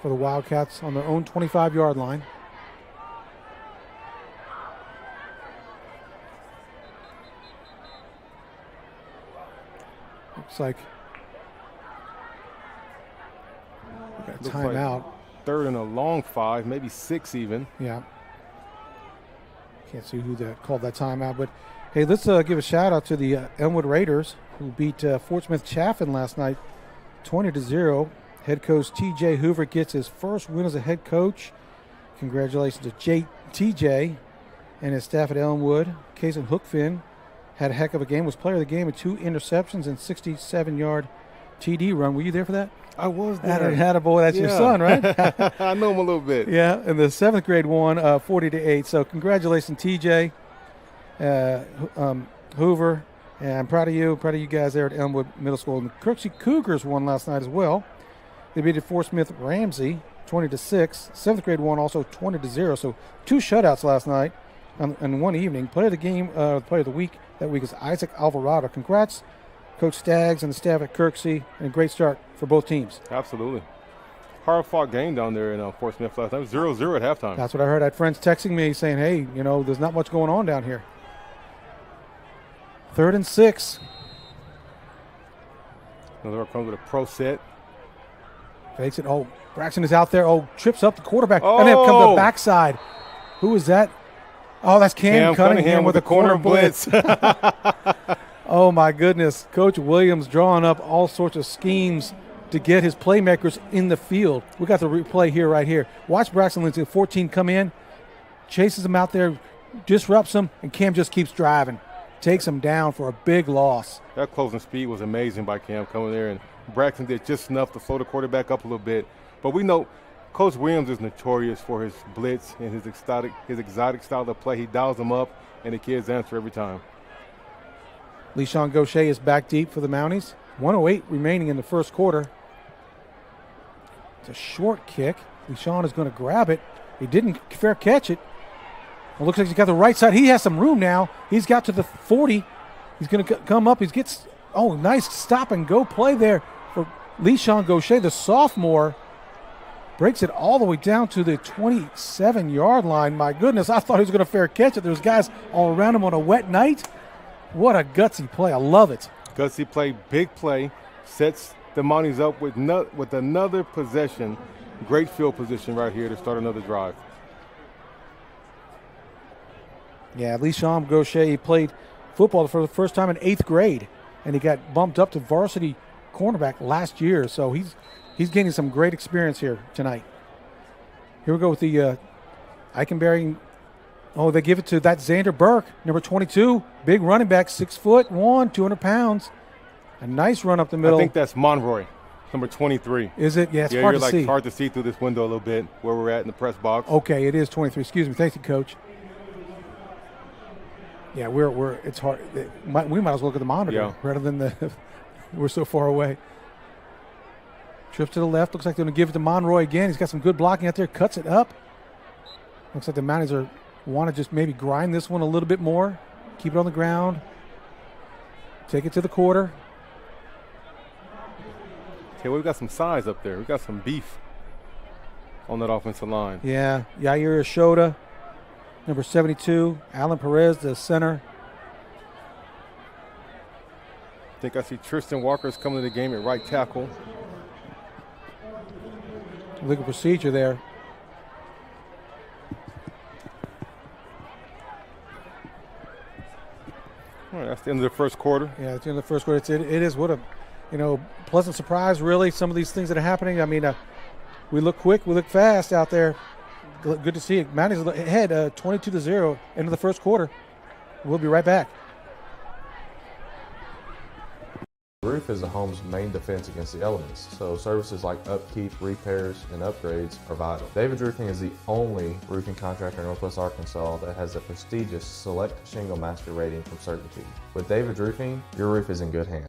for the Wildcats on their own 25-yard line. Looks like we got a timeout. Like 3rd and a long 5, maybe 6 even. Yeah. Can't see who called that timeout, but hey, let's give a shout out to the Elmwood Raiders who beat Fort Smith Chaffin last night, 20-0. Head coach T.J. Hoover gets his first win as a head coach. Congratulations to T.J. and his staff at Elmwood. Kaysen Hookfin had a heck of a game. Was player of the game with 2 interceptions and 67-yard TD run. Were you there for that? I was there. Attaboy, that's your son, right? I know him a little bit. Yeah, and the 7th grade won 40-8. So congratulations, TJ, Hoover, and I'm proud of you. Proud of you guys there at Elmwood Middle School. And the Kirksey Cougars won last night as well. They beat Fort Smith Ramsey 20-6. 7th grade won also 20-0. So 2 shutouts last night in one evening. Player of the game, player of the week that week is Isaac Alvarado. Congrats, Coach Staggs and the staff at Kirksey, and a great start for both teams. Absolutely. Hard-fought game down there in Fort Smith last night. It was 0-0 at halftime. That's what I heard. I had friends texting me saying, hey, there's not much going on down here. 3rd and 6. Another comes with a pro set. Fakes it. Braxton is out there. Trips up the quarterback. And then comes the backside. Who is that? Oh, that's Cam Cunningham with a corner blitz. Oh, my goodness. Coach Williams drawing up all sorts of schemes to get his playmakers in the field. We got the replay here, right here. Watch Braxton Lindsay, 14, come in, chases him out there, disrupts him, and Cam just keeps driving. Takes him down for a big loss. That closing speed was amazing by Cam coming there, and Braxton did just enough to slow the quarterback up a little bit. But we know Coach Williams is notorious for his blitz and his exotic style of play. He dials them up, and the kids answer every time. LeSean Gaucher is back deep for the Mounties. 1:08 remaining in the first quarter. It's a short kick. LeSean is going to grab it. He didn't fair catch it. It looks like he's got the right side. He has some room now. He's got to the 40. He's going to come up. Nice stop and go play there for LeSean Gaucher, the sophomore. Breaks it all the way down to the 27-yard line. My goodness, I thought he was going to fair catch it. There's guys all around him on a wet night. What a gutsy play. I love it. Gutsy play, big play, sets the Mounties up with another possession. Great field position right here to start another drive. Yeah, LeSean Gaucher, he played football for the first time in 8th grade, and he got bumped up to varsity cornerback last year. So he's gaining some great experience here tonight. Here we go with the Eichenberry Oh, they give it to that Xander Burke, number 22, big running back, 6'1", 200 pounds. A nice run up the middle. I think that's Monroy, number 23. Is it? Yeah, it's yeah, hard you're to see. It's hard to see through this window a little bit where we're at in the press box. Okay, it is 23. Excuse me. Thank you, Coach. Yeah, it's hard. We might as well look at the monitor rather than we're so far away. Trips to the left. Looks like they're going to give it to Monroy again. He's got some good blocking out there. Cuts it up. Looks like the Mounties want to just maybe grind this one a little bit more. Keep it on the ground. Take it to the quarter. Okay, we've got some size up there. We've got some beef on that offensive line. Yeah, Yair Ashoda, number 72. Alan Perez, the center. I think I see Tristan Walker's coming to the game at right tackle. Legal procedure there. All right, that's the end of the first quarter. Yeah, it's the end of the first quarter. It is what a, pleasant surprise, really, some of these things that are happening. I mean, we look quick, we look fast out there. Good to see it. Mounties ahead 22-0, end of the first quarter. We'll be right back. The roof is a home's main defense against the elements, so services like upkeep, repairs, and upgrades are vital. David's Roofing is the only roofing contractor in Northwest Arkansas that has the prestigious Select Shingle Master rating from Certainty. With David's Roofing, your roof is in good hands.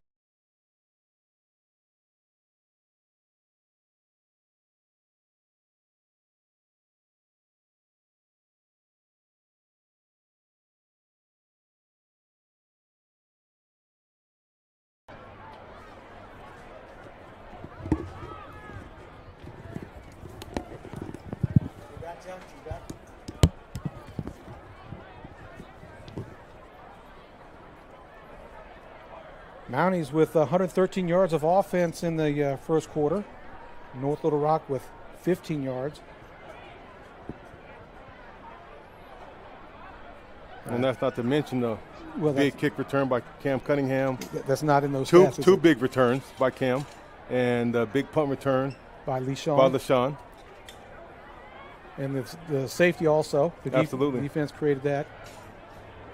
Mounties with 113 yards of offense in the first quarter. North Little Rock with 15 yards. And that's not to mention the big kick return by Cam Cunningham. That's not in those stats. Two big returns by Cam, and a big punt return by LeSean. And the safety also. Absolutely. Defense created that.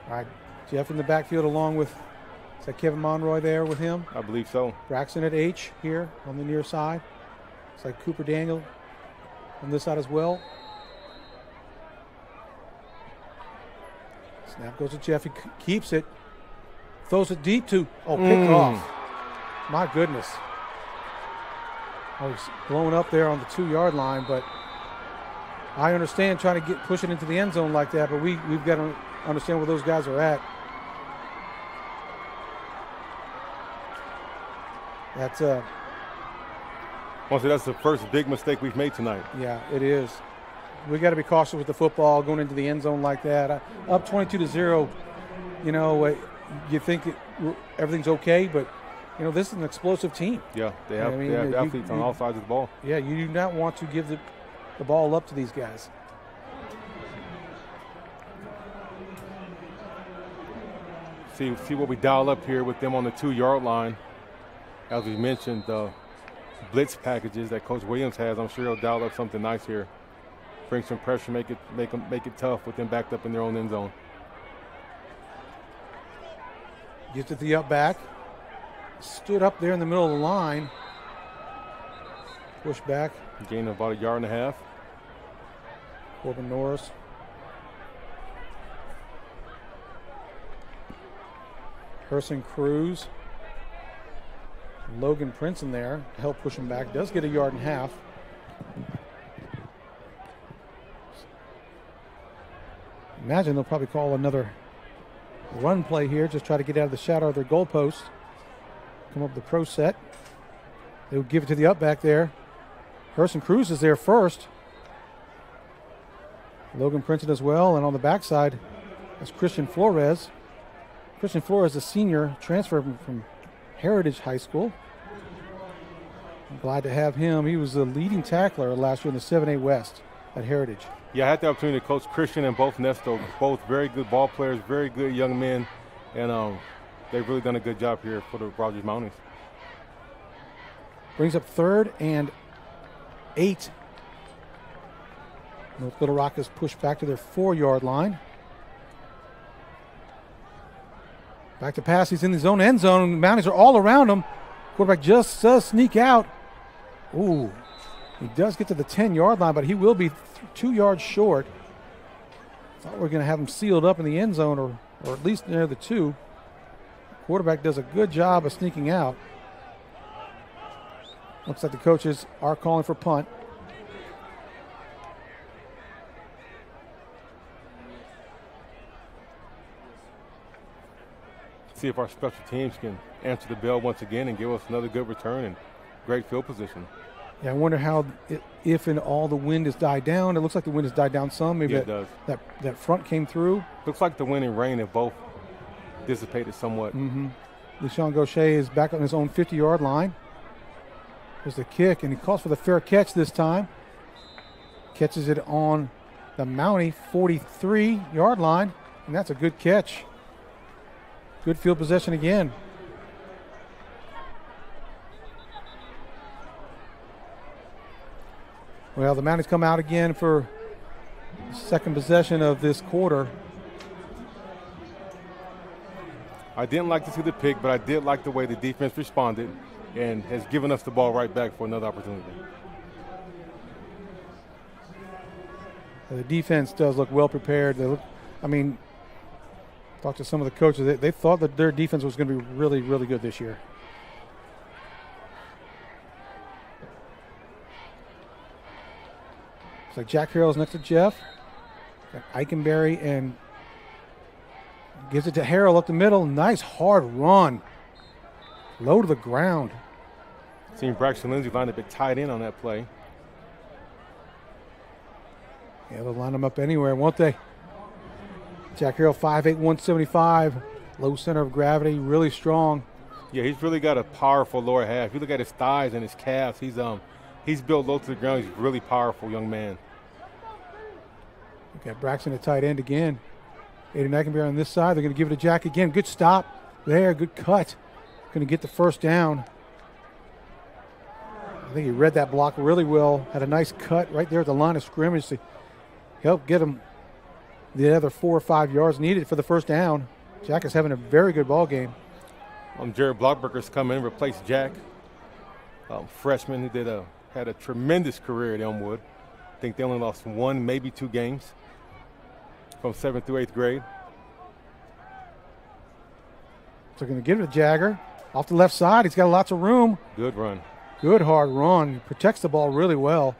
All right, Jeff in the backfield along with, is that Kevin Monroy there with him? I believe so. Braxton at H here on the near side. It's like Cooper Daniel on this side as well. Snap goes to Jeff. He keeps it. Throws it deep to, pick off. My goodness. I was blown up there on the 2-yard line, but I understand trying to push it into the end zone like that, but we've got to understand where those guys are at. That's Honestly, that's the first big mistake we've made tonight. Yeah, it is. We got to be cautious with the football going into the end zone like that. Up 22-0, you think everything's okay, but this is an explosive team. Yeah, they have athletes on all sides of the ball. Yeah, you do not want to give the ball up to these guys. See what we dial up here with them on the 2-yard line. As we mentioned, the blitz packages that Coach Williams has, I'm sure he'll dial up something nice here. Bring some pressure, make it tough with them backed up in their own end zone. Gets it the up back. Stood up there in the middle of the line. Push back. Gain about 1.5 yards. Corbin Norris. Herson Cruz. Logan Prince in there to help push him back. Does get 1.5 yards. Imagine they'll probably call another run play here. Just try to get out of the shadow of their goalpost. Come up with the pro set. They would give it to the up back there. Herson Cruz is there first. Logan Princeton as well. And on the backside, that's Christian Flores. Christian Flores, a senior, transfer from Heritage High School. I'm glad to have him. He was the leading tackler last year in the 7A West at Heritage. Yeah, I had the opportunity to coach Christian and both Nesto, both very good ball players, very good young men, and they've really done a good job here for the Rogers Mounties. Brings up 3rd and 8. North Little Rock is pushed back to their 4-yard line. Back to pass. He's in his own end zone. Mounties are all around him. Quarterback just does sneak out. Ooh. He does get to the 10-yard line, but he will be 2 yards short. Thought we were going to have him sealed up in the end zone or at least near the 2. Quarterback does a good job of sneaking out. Looks like the coaches are calling for punt. See if our special teams can answer the bell once again and give us another good return and great field position. Yeah, I wonder how, if and all the wind has died down. It looks like the wind has died down some. Maybe yeah, it does. That front came through. Looks like the wind and rain have both dissipated somewhat. LeSean Gaucher is back on his own 50-yard line. There's the kick, and he calls for the fair catch this time. Catches it on the Mountie 43-yard line, and that's a good catch. Good field possession again. Well, the Mounties come out again for the second possession of this quarter. I didn't like to see the pick, but I did like the way the defense responded and has given us the ball right back for another opportunity. The defense does look well prepared. Talked to some of the coaches. They thought that their defense was going to be really, really good this year. It's like Jack Harrell's next to Jeff. Got Eikenberry and gives it to Harrell up the middle. Nice hard run. Low to the ground. Seeing Braxton Lindsey lined up at tight end on that play. Yeah, they'll line them up anywhere, won't they? Jack Harrell, 5'8", 175. Low center of gravity, really strong. Yeah, he's really got a powerful lower half. If you look at his thighs and his calves, he's built low to the ground. He's a really powerful young man. Okay, Braxton at tight end again. Aiden Eikenberry on this side. They're going to give it to Jack again. Good stop there. Good cut. Going to get the first down. I think he read that block really well. Had a nice cut right there at the line of scrimmage to help get him the other 4 or 5 yards needed for the first down. Jack is having a very good ball game. Jared Blockberger's come in, replaced Jack. Freshman who had a tremendous career at Elmwood. I think they only lost 1, maybe 2 games from 7th through 8th grade. So going to give it to Jagger. Off the left side, he's got lots of room. Good run. Good hard run. He protects the ball really well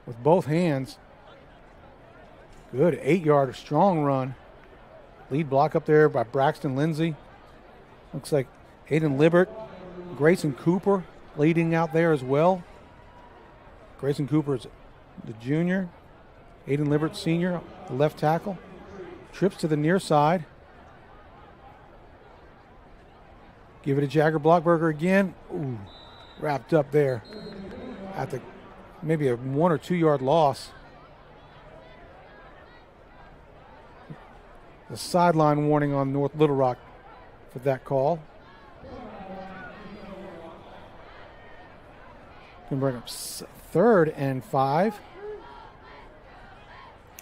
with both hands. Good 8-yard strong run. Lead block up there by Braxton Lindsey. Looks like Aiden Libert, Grayson Cooper leading out there as well. Grayson Cooper is the junior. Aiden Libert, senior, the left tackle. Trips to the near side. Give it to Jagger Blockberger again. Ooh, wrapped up there at maybe a 1 or 2 yard loss. The sideline warning on North Little Rock for that call. Can bring up 3rd and 5.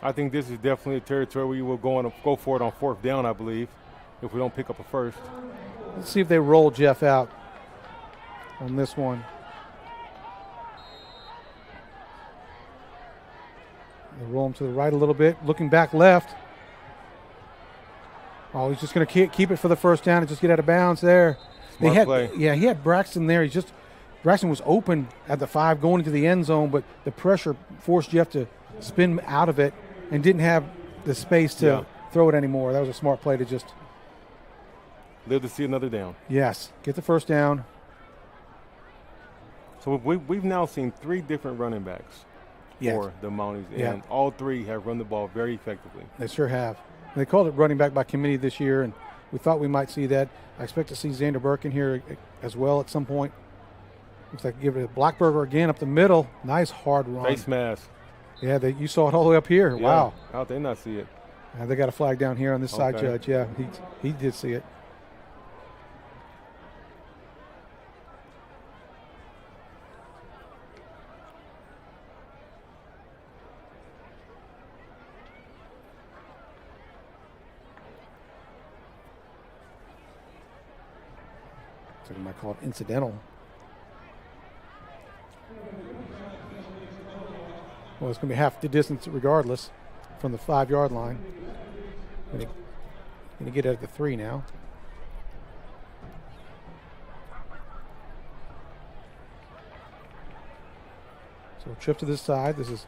I think this is definitely a territory where you will go for it on 4th down, I believe, if we don't pick up a first. Let's see if they roll Jeff out on this one. They roll him to the right a little bit, looking back left. Oh, he's just going to keep it for the first down and just get out of bounds there. Smart play. Yeah, he had Braxton there. Braxton was open at the 5 going into the end zone, but the pressure forced Jeff to spin out of it and didn't have the space to throw it anymore. That was a smart play to just live to see another down. Yes, get the first down. So we've now seen 3 different running backs for the Mounties, and all 3 have run the ball very effectively. They sure have. They called it running back by committee this year, and we thought we might see that. I expect to see Xander Birkin here as well at some point. Looks like give it to Blockberger again up the middle. Nice hard run. Face mask. Yeah, you saw it all the way up here. Yeah. Wow. How'd they not see it? They got a flag down here on this side, Judge. Yeah, he did see it. So you might call it incidental. Well, it's going to be half the distance regardless from the 5-yard line. Going to get it at the 3 now. So trip to this side. This is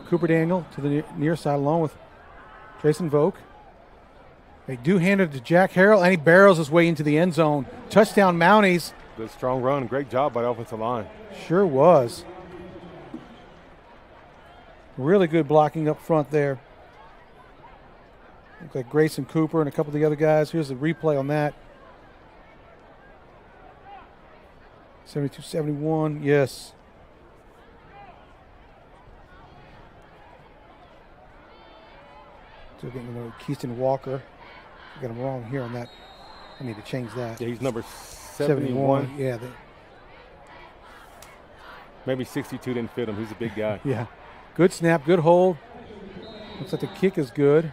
Cooper Daniel to the near side along with Jason Volk. They do hand it to Jack Harrell, and he barrels his way into the end zone. Touchdown, Mounties. Good strong run. Great job by the offensive line. Sure was. Really good blocking up front there. Looks like Grayson Cooper and a couple of the other guys. Here's the replay on that. 72-71, yes. So getting Keyston Walker. I got him wrong here on that. I need to change that. Yeah, he's number 71. Yeah. Maybe 62 didn't fit him. He's a big guy. Yeah. Good snap, good hold. Looks like the kick is good.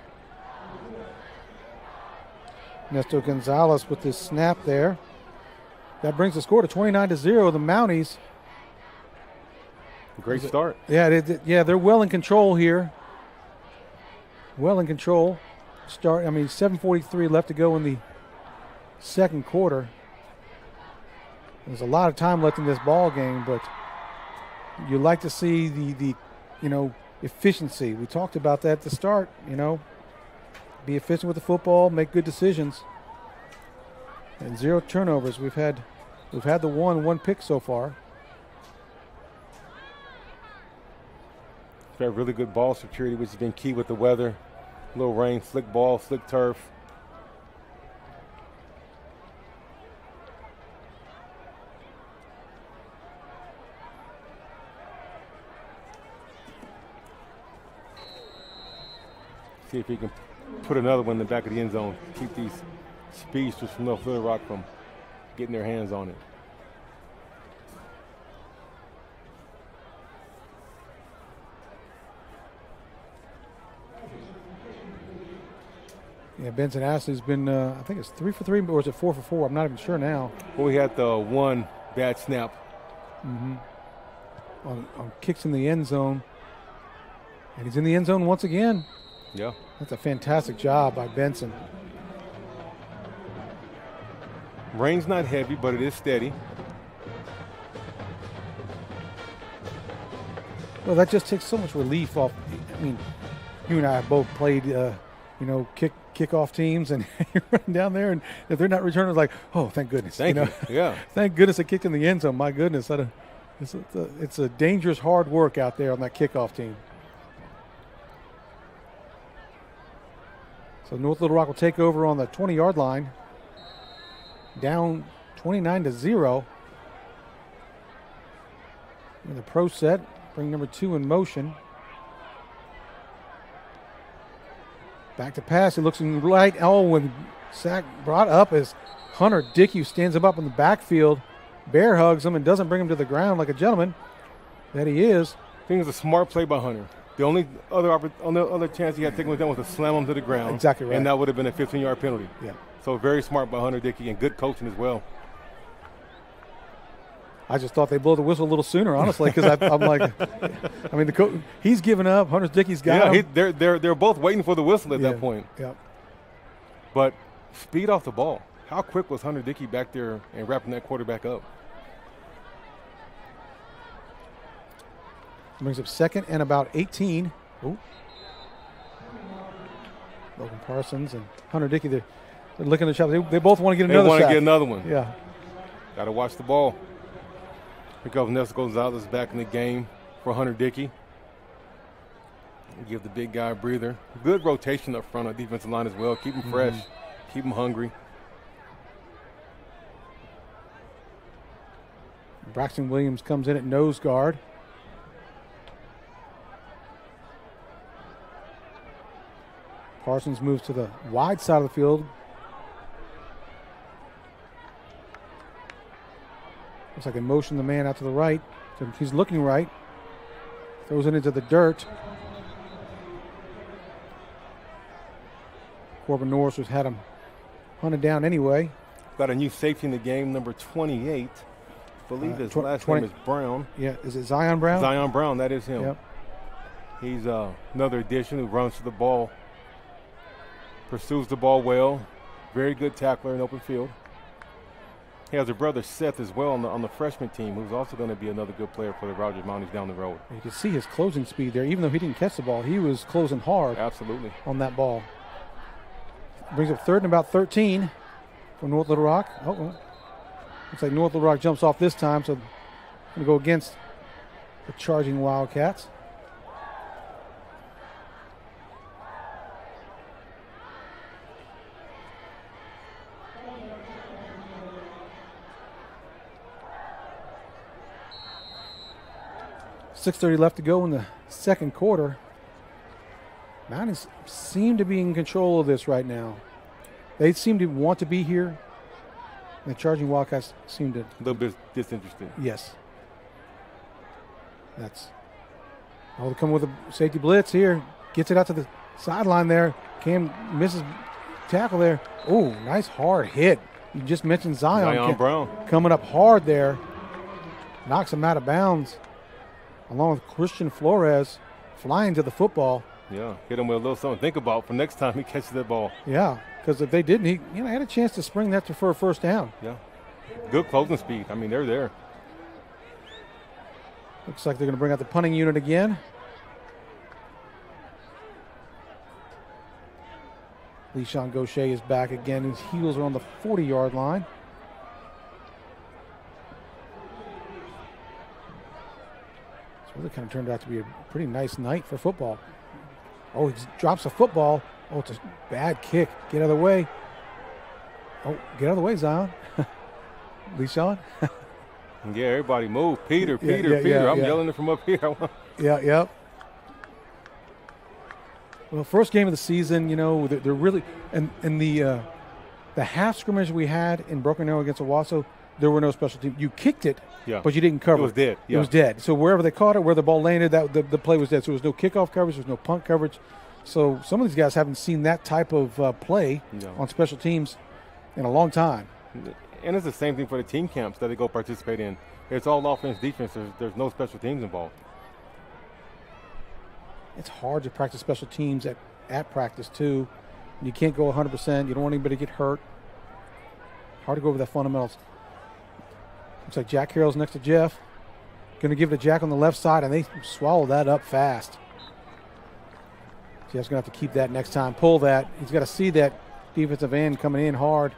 Ernesto Gonzalez with this snap there. That brings the score to 29-0. The Mounties. Great start. Yeah, they're well in control here. Well in control. 7:43 left to go in the second quarter. There's a lot of time left in this ball game, but you like to see the efficiency. We talked about that at the start, Be efficient with the football, make good decisions. And 0 turnovers. We've had the one pick so far. Got really good ball security, which has been key with the weather. Little rain, slick ball, slick turf. See if he can put another one in the back of the end zone. Keep these speedsters from North Little Rock from getting their hands on it. Yeah, Benson Ashley's been, I think it's 3 for 3, or is it 4 for 4? I'm not even sure now. Well, we had the one bad snap. On kicks in the end zone. And he's in the end zone once again. Yeah. That's a fantastic job by Benson. Rain's not heavy, but it is steady. Well, that just takes so much relief off. I mean, you and I have both played, kickoff teams, and you run down there, and if they're not returning, it's like, oh, thank goodness. Thank you. Yeah. Thank goodness a kick in the end zone. My goodness. It's a dangerous, hard work out there on that kickoff team. So North Little Rock will take over on the 20-yard line. Down 29-0. In the pro set, bring number 2 in motion. Back to pass. It looks right. When sack brought up as Hunter Dickey, who stands him up in the backfield, bear hugs him and doesn't bring him to the ground like a gentleman that he is. I think it was a smart play by Hunter. The only other chance he had taken with them was to slam him to the ground. Exactly right. And that would have been a 15-yard penalty. Yeah. So very smart by Hunter Dickey and good coaching as well. I just thought they'd blow the whistle a little sooner, honestly, because I'm like, the coach, he's given up. Hunter Dickey's got him. They're both waiting for the whistle at that point. Yeah. But speed off the ball. How quick was Hunter Dickey back there and wrapping that quarterback up? Brings up second and about 18. Ooh. Logan Parsons and Hunter Dickey, they're looking at each other. They both want to get another sack. They want to get another one. Yeah. Got to watch the ball. Here comes Ernesto Gonzalez back in the game for Hunter Dickey. Give the big guy a breather. Good rotation up front on the defensive line as well. Keep him fresh. Keep him hungry. Braxton Williams comes in at nose guard. Parsons moves to the wide side of the field. Looks like they motion the man out to the right. So he's looking right. Throws it into the dirt. Corbin Norris has had him hunted down anyway. Got a new safety in the game, number 28. I believe his last name is Brown. Yeah, is it Zion Brown? Zion Brown, that is him. Yep. He's another addition who runs to the ball, pursues the ball well, very good tackler in open field. He has a brother, Seth, as well on the freshman team, who's also going to be another good player for the Rogers Mounties down the road. You can see his closing speed there. Even though he didn't catch the ball, he was closing hard. Absolutely. On that ball. Brings up 3rd and about 13 for North Little Rock. Oh, looks like North Little Rock jumps off this time, so going to go against the charging Wildcats. .6:30 left to go in the second quarter. Mounties seem to be in control of this right now. They seem to want to be here. And the charging Wildcats seem to... A little bit disinterested. Yes. That's... Oh, they come with a safety blitz here. Gets it out to the sideline there. Cam misses tackle there. Oh, nice hard hit. You just mentioned Zion Brown. Coming up hard there. Knocks him out of bounds. Along with Christian Flores flying to the football. Yeah, hit him with a little something to think about for next time he catches that ball. Yeah, because if they didn't, he had a chance to spring that for a first down. Yeah, good closing speed. I mean, they're there. Looks like they're going to bring out the punting unit again. LeSean Gaucher is back again. His heels are on the 40-yard line. Really kind of turned out to be a pretty nice night for football. Oh, he drops a football. Oh, it's a bad kick. Get out of the way. Oh, get out of the way, Zion. LeSean. Yeah, everybody move. Peter. I'm yelling it from up here. Yep. Well, first game of the season, they're really – and the half scrimmage we had in Broken Arrow against Owasso, there were no special teams. You kicked it, but you didn't cover it. It was dead. Yeah. It was dead. So wherever they caught it, where the ball landed, the play was dead. So there was no kickoff coverage. There was no punt coverage. So some of these guys haven't seen that type of play on special teams in a long time. And it's the same thing for the team camps that they go participate in. It's all offense, defense. There's no special teams involved. It's hard to practice special teams at practice, too. You can't go 100%. You don't want anybody to get hurt. Hard to go over the fundamentals. Looks like Jack Carroll's next to Jeff. Going to give it to Jack on the left side, and they swallow that up fast. Jeff's going to have to keep that next time. Pull that. He's got to see that defensive end coming in hard.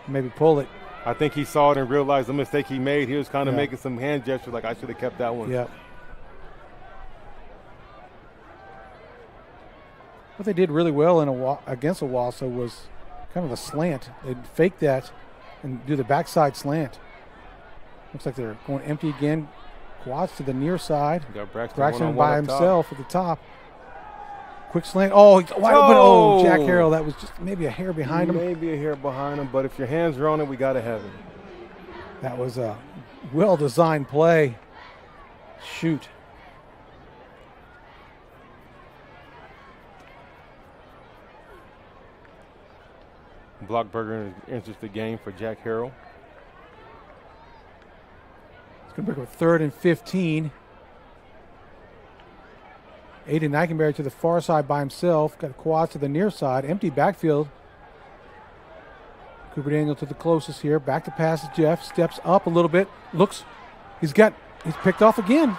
Maybe pull it. I think he saw it and realized the mistake he made. He was kind of making some hand gestures like, I should have kept that one. Yeah. What they did really well against Owasso was kind of a slant. They'd fake that and do the backside slant. Looks like they're going empty again. Quads to the near side. Braxton by himself at the top. Quick slant. Oh, he's wide open. Oh, Jack Harrell. That was just maybe a hair behind him. Maybe a hair behind him, but if your hands are on it, we got to have it. That was a well-designed play. Shoot. Blockberger enters the game for Jack Harrell. It's going to bring up 3rd and 15. Aiden Eikenberry to the far side by himself. Got quads to the near side. Empty backfield. Cooper Daniel to the closest here. Back to pass is Jeff. Steps up a little bit. Looks. He's picked off again.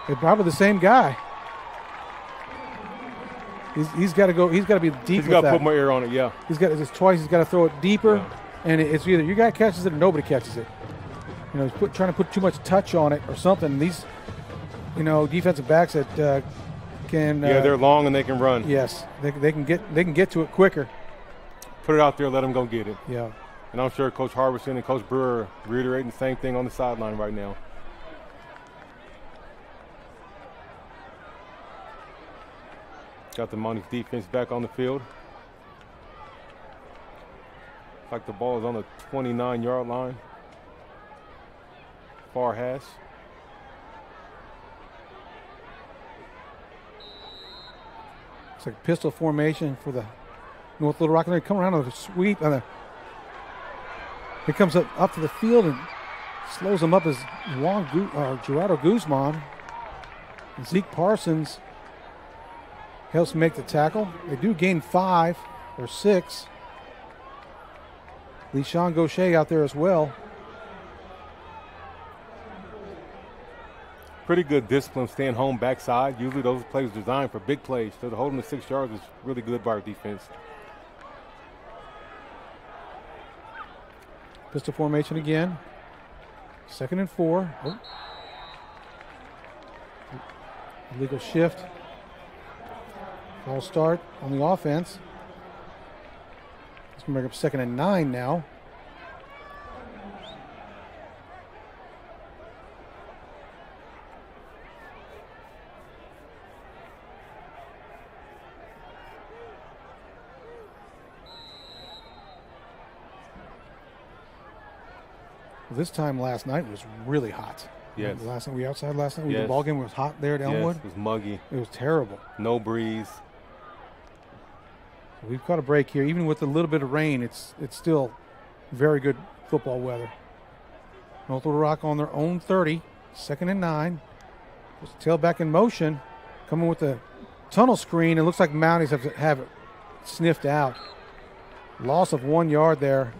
They're probably the same guy. He's got to go. He's got to be deep. He's got to put more air on it. Yeah. He's got this twice. He's got to throw it deeper, and it's either your guy catches it or nobody catches it. He's trying to put too much touch on it or something. These, defensive backs that can. They're long and they can run. Yes, they can get to it quicker. Put it out there. Let them go get it. Yeah. And I'm sure Coach Harbison and Coach Brewer are reiterating the same thing on the sideline right now. Got the Mounties defense back on the field. Like the ball is on the 29-yard line. Far hash. It's like pistol formation for the North Little Rock. They come around on a sweep on a Here comes up to the field and slows him up is Gerardo Guzman. And Zeke Parsons helps make the tackle. They do gain 5 or 6. LeSean Gaucher out there as well. Pretty good discipline, staying home backside. Usually those plays are designed for big plays. So holding the 6 yards is really good by our defense. Pistol formation again. 2nd and 4. Oh. Illegal shift. False start on the offense. It's going to bring up 2nd and 9 now. This time last night was really hot. Yes. Last night we outside last night. Yes. The ball game was hot there at Elmwood. Yes, it was muggy. It was terrible. No breeze. We've caught a break here. Even with a little bit of rain, it's still very good football weather. North Little Rock on their own 30. 2nd and 9. Just tailback in motion. Coming with the tunnel screen. It looks like Mounties have it sniffed out. Loss of 1 yard there.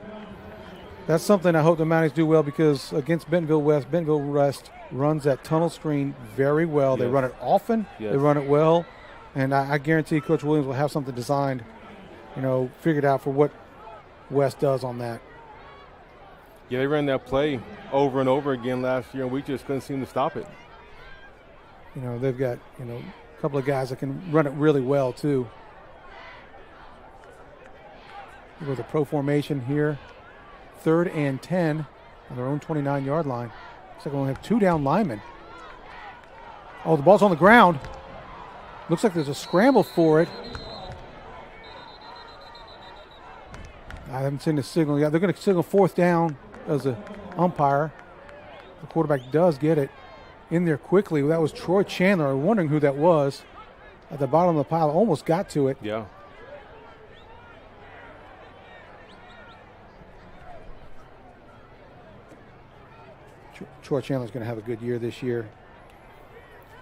That's something I hope the Mounties do well because against Bentonville West runs that tunnel screen very well. Yes. They run it often. Yes. They run it well. And I guarantee Coach Williams will have something designed, figured out for what West does on that. Yeah, they ran that play over and over again last year, and we just couldn't seem to stop it. They've got, a couple of guys that can run it really well, too. With a pro formation here. 3rd and 10 on their own 29-yard line. Looks like we only have 2 down linemen. Oh, the ball's on the ground. Looks like there's a scramble for it. I haven't seen the signal yet. They're going to signal 4th down as an umpire. The quarterback does get it in there quickly. That was Troy Chandler. I'm wondering who that was. At the bottom of the pile, almost got to it. Yeah. Troy Chandler's going to have a good year this year.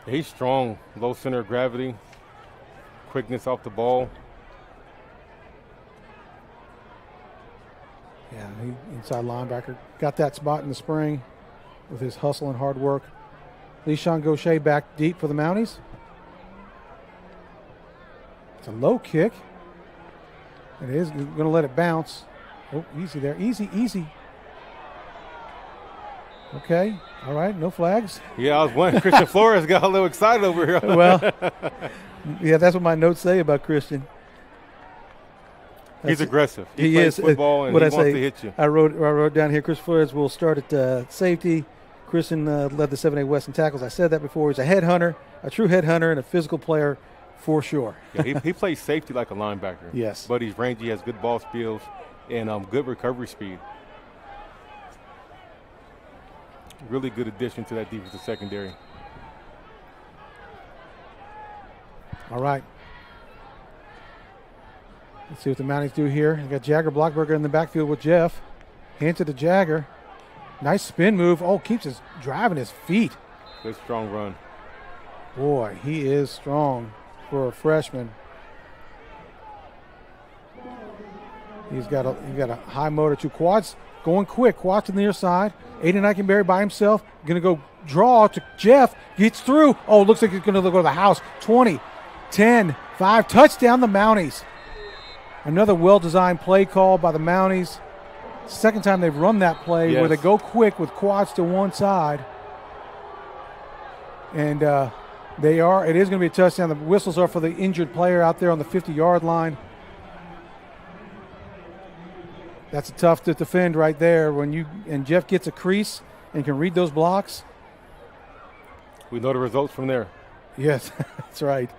He's strong, low center of gravity, quickness off the ball. Yeah, he inside linebacker. Got that spot in the spring with his hustle and hard work. LeSean Gaucher back deep for the Mounties. It's a low kick. It is going to let it bounce. Oh, easy there. Easy. Okay. All right. No flags. Yeah, I was wondering. Christian Flores got a little excited over here. Well, yeah, that's what my notes say about Christian. He's aggressive. He plays is. Football and he wants to hit you. I wrote down here, Chris Flores will start at safety. Christian led the 7A West in tackles. I said that before. He's a headhunter, a true headhunter, and a physical player for sure. Yeah, he plays safety like a linebacker. Yes. But he's rangy, has good ball skills, and good recovery speed. Really good addition to that defensive secondary. All right. Let's see what the Mounties do here. You got Jagger Blockberger in the backfield with Jeff. Hand to the Jagger. Nice spin move. Oh, keeps his driving his feet. Good strong run. Boy, he is strong for a freshman. He's got a high motor. 2 quads going quick. Quads to the near side. Aiden Eichenberry by himself. Going to go draw to Jeff. Gets through. Oh, looks like he's going to go to the house. 20, 10, 5. Touchdown the Mounties. Another well-designed play call by the Mounties. Second time they've run that play where they go quick with quads to one side. And it is going to be a touchdown. The whistles are for the injured player out there on the 50-yard line. That's tough to defend right there and Jeff gets a crease and can read those blocks. We know the results from there. Yes, that's right.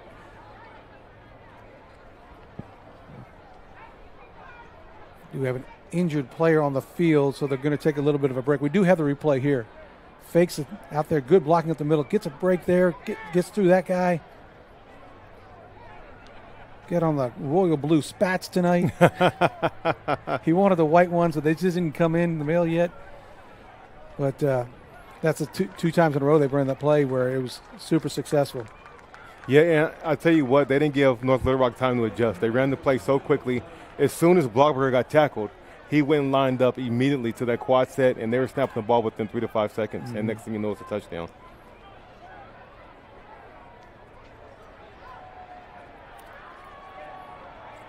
We have an injured player on the field, so they're going to take a little bit of a break. We do have the replay here. Fakes it out there, good blocking up the middle, gets a break there, gets through that guy. get on the royal blue spats tonight. He wanted the white ones, but they just didn't come in the mail yet. But that's the two times in a row they've run that play where it was super successful. Yeah, and I tell you what, they didn't give North Little Rock time to adjust. They ran the play so quickly. As soon as Blockberger got tackled, he went and lined up immediately to that quad set, and they were snapping the ball within 3 to 5 seconds. And next thing you know, it's a touchdown.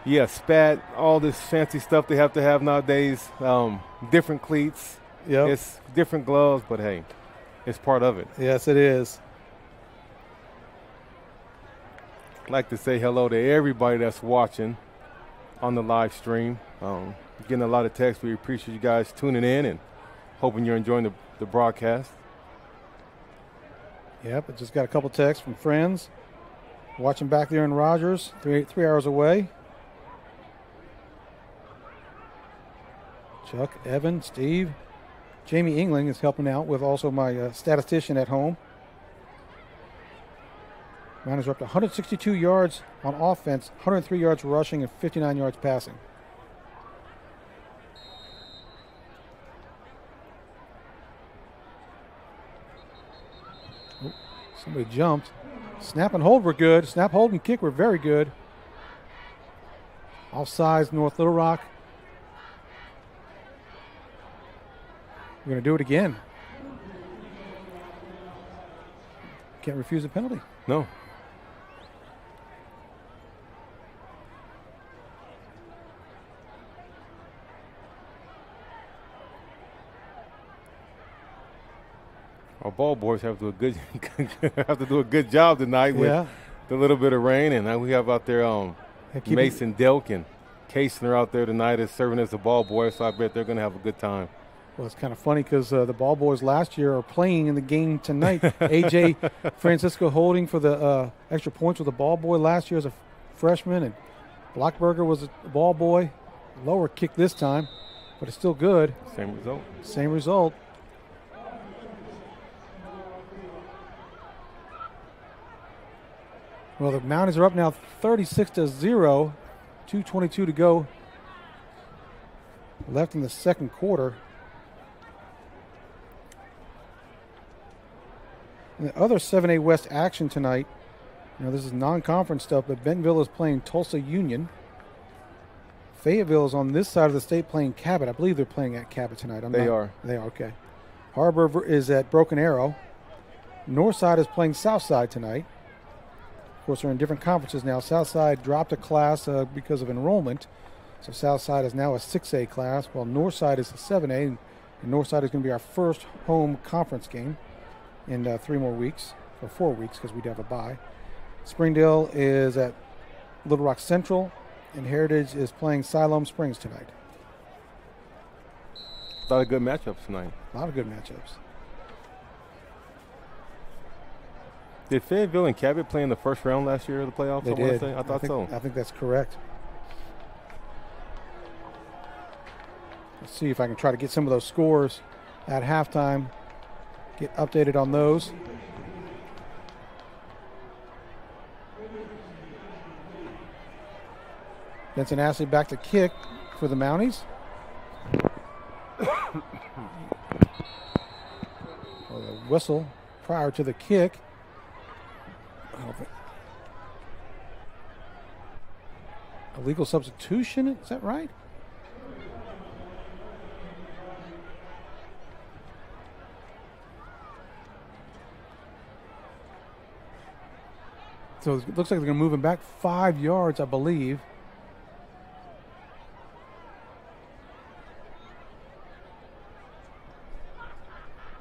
Yeah, spat, all this fancy stuff they have to have nowadays. Different cleats. Yep. It's different gloves, but hey, it's part of it. Yes, it is. I'd like to say hello to everybody that's watching on the live stream. Getting a lot of texts. We appreciate you guys tuning in and hoping you're enjoying the broadcast. Yep, I just got a couple texts from friends watching back there in Rogers, 3 hours away. Chuck, Evan, Steve. Jamie Engling is helping out with also my statistician at home. Mounties are up to 162 yards on offense, 103 yards rushing, and 59 yards passing. Oh, somebody jumped. Snap and hold were good. Snap, hold, and kick were very good. Offsides, North Little Rock. We're going to do it again. Can't refuse a penalty. No. Our ball boys have to do a good job tonight with the little bit of rain, and now we have out there Mason Delk and Kaysen are out there tonight as serving as the ball boys, so I bet they're going to have a good time. Well, it's kind of funny because the ball boys last year are playing in the game tonight. A.J. Francisco holding for the extra points with the ball boy last year as a freshman, and Blockberger was a ball boy. Lower kick this time, but it's still good. Same result. Same result. Well, the Mounties are up now 36-0. 2:22 to go. Left in the second quarter. And the other 7A West action tonight, this is non-conference stuff, but Bentonville is playing Tulsa Union. Fayetteville is on this side of the state playing Cabot. I believe they're playing at Cabot tonight. They are, okay. Harbor is at Broken Arrow. Northside is playing Southside tonight. Of course, they're in different conferences now. Southside dropped a class because of enrollment. So Southside is now a 6A class, while Northside is a 7A. And Northside is going to be our first home conference game in 3 more weeks, or 4 weeks because we do have a bye. Springdale is at Little Rock Central, and Heritage is playing Siloam Springs tonight. A lot of good matchups tonight. A lot of good matchups. Did Fayetteville and Cabot play in the first round last year of the playoffs? They did. I thought so. I think that's correct. Let's see if I can try to get some of those scores at halftime. Get updated on those. Benson Ashley back to kick for the Mounties. Well, the whistle prior to the kick. Illegal substitution, is that right? So it looks like they're going to move him back 5 yards, I believe.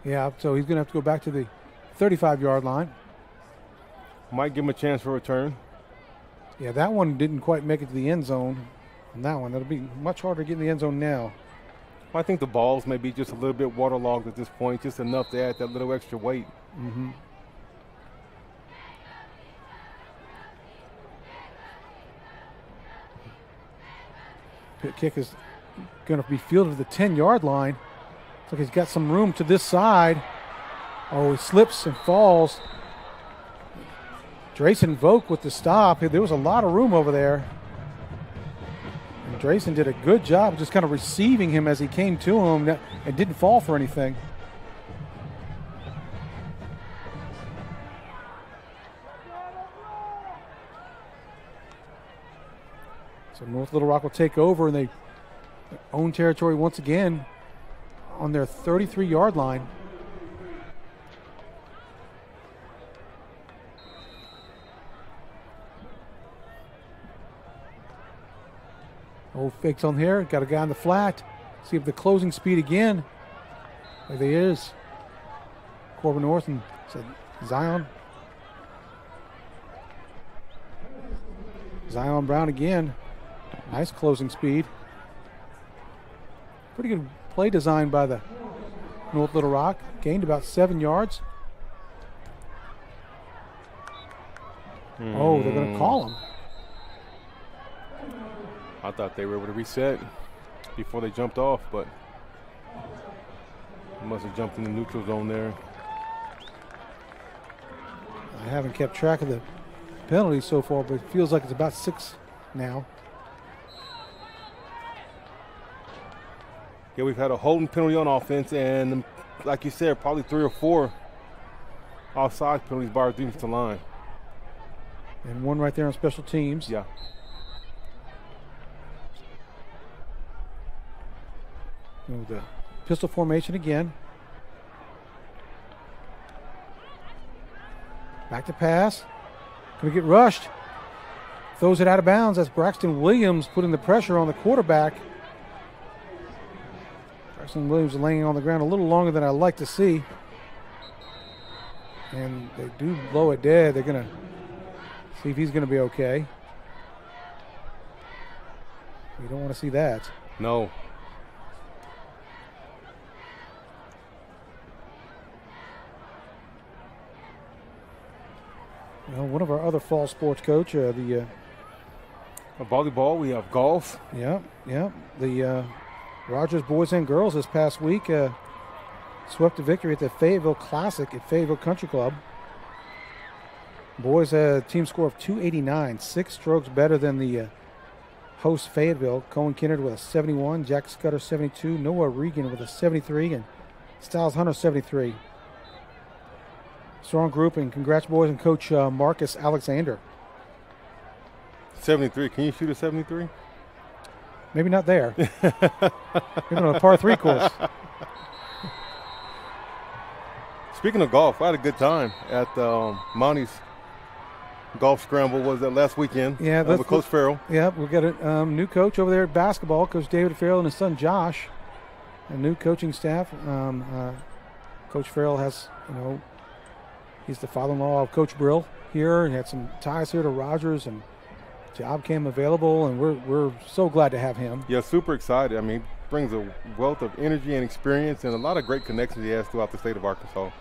Yeah, so he's going to have to go back to the 35-yard line. Might give him a chance for a return. Yeah, that one didn't quite make it to the end zone. On that one, it'll be much harder to get in the end zone now. Well, I think the balls may be just a little bit waterlogged at this point, just enough to add that little extra weight. Mm-hmm. Kick is going to be fielded to the 10-yard line. Looks like he's got some room to this side. Oh, he slips and falls. Drayson Volk with the stop. There was a lot of room over there. And Drayson did a good job just kind of receiving him as he came to him and didn't fall for anything. So North Little Rock will take over, and they own territory once again on their 33-yard line. Oh, fakes on here. Got a guy on the flat. See if the closing speed again. There he is. Corbin North and Zion. Zion Brown again. Nice closing speed. Pretty good play design by the North Little Rock. Gained about 7 yards. Oh, they're going to call him. I thought they were able to reset before they jumped off, but they must have jumped in the neutral zone there. I haven't kept track of the penalties so far, but it feels like it's about 6 now. Yeah, we've had a holding penalty on offense, and like you said, probably 3 or 4 offside penalties by our defensive line. And one right there on special teams. Yeah. The pistol formation again. Back to pass. Going to get rushed. Throws it out of bounds. That's Braxton Williams putting the pressure on the quarterback. Braxton Williams laying on the ground a little longer than I'd like to see. And they do blow it dead. They're going to see if he's going to be okay. You don't want to see that. No. Well, one of our other fall sports coach, Volleyball, we have golf. Yeah. The Rogers boys and girls this past week swept a victory at the Fayetteville Classic at Fayetteville Country Club. Boys team score of 289, 6 strokes better than the host Fayetteville. Cohen Kennard with a 71, Jack Scudder 72, Noah Regan with a 73, and Styles Hunter 73. Strong group, and congrats, boys, and Coach Marcus Alexander. 73. Can you shoot a 73? Maybe not there. Maybe on a par 3 course. Speaking of golf, I had a good time at Mounties Golf Scramble. Was that last weekend? Yeah, with Coach Farrell. Yeah, we've got a new coach over there at basketball, Coach David Farrell and his son Josh. A new coaching staff. Coach Farrell has, he's the father-in-law of Coach Brill here, and had some ties here to Rogers, and job came available, and we're so glad to have him. Yeah, super excited. I mean, he brings a wealth of energy and experience, and a lot of great connections he has throughout the state of Arkansas.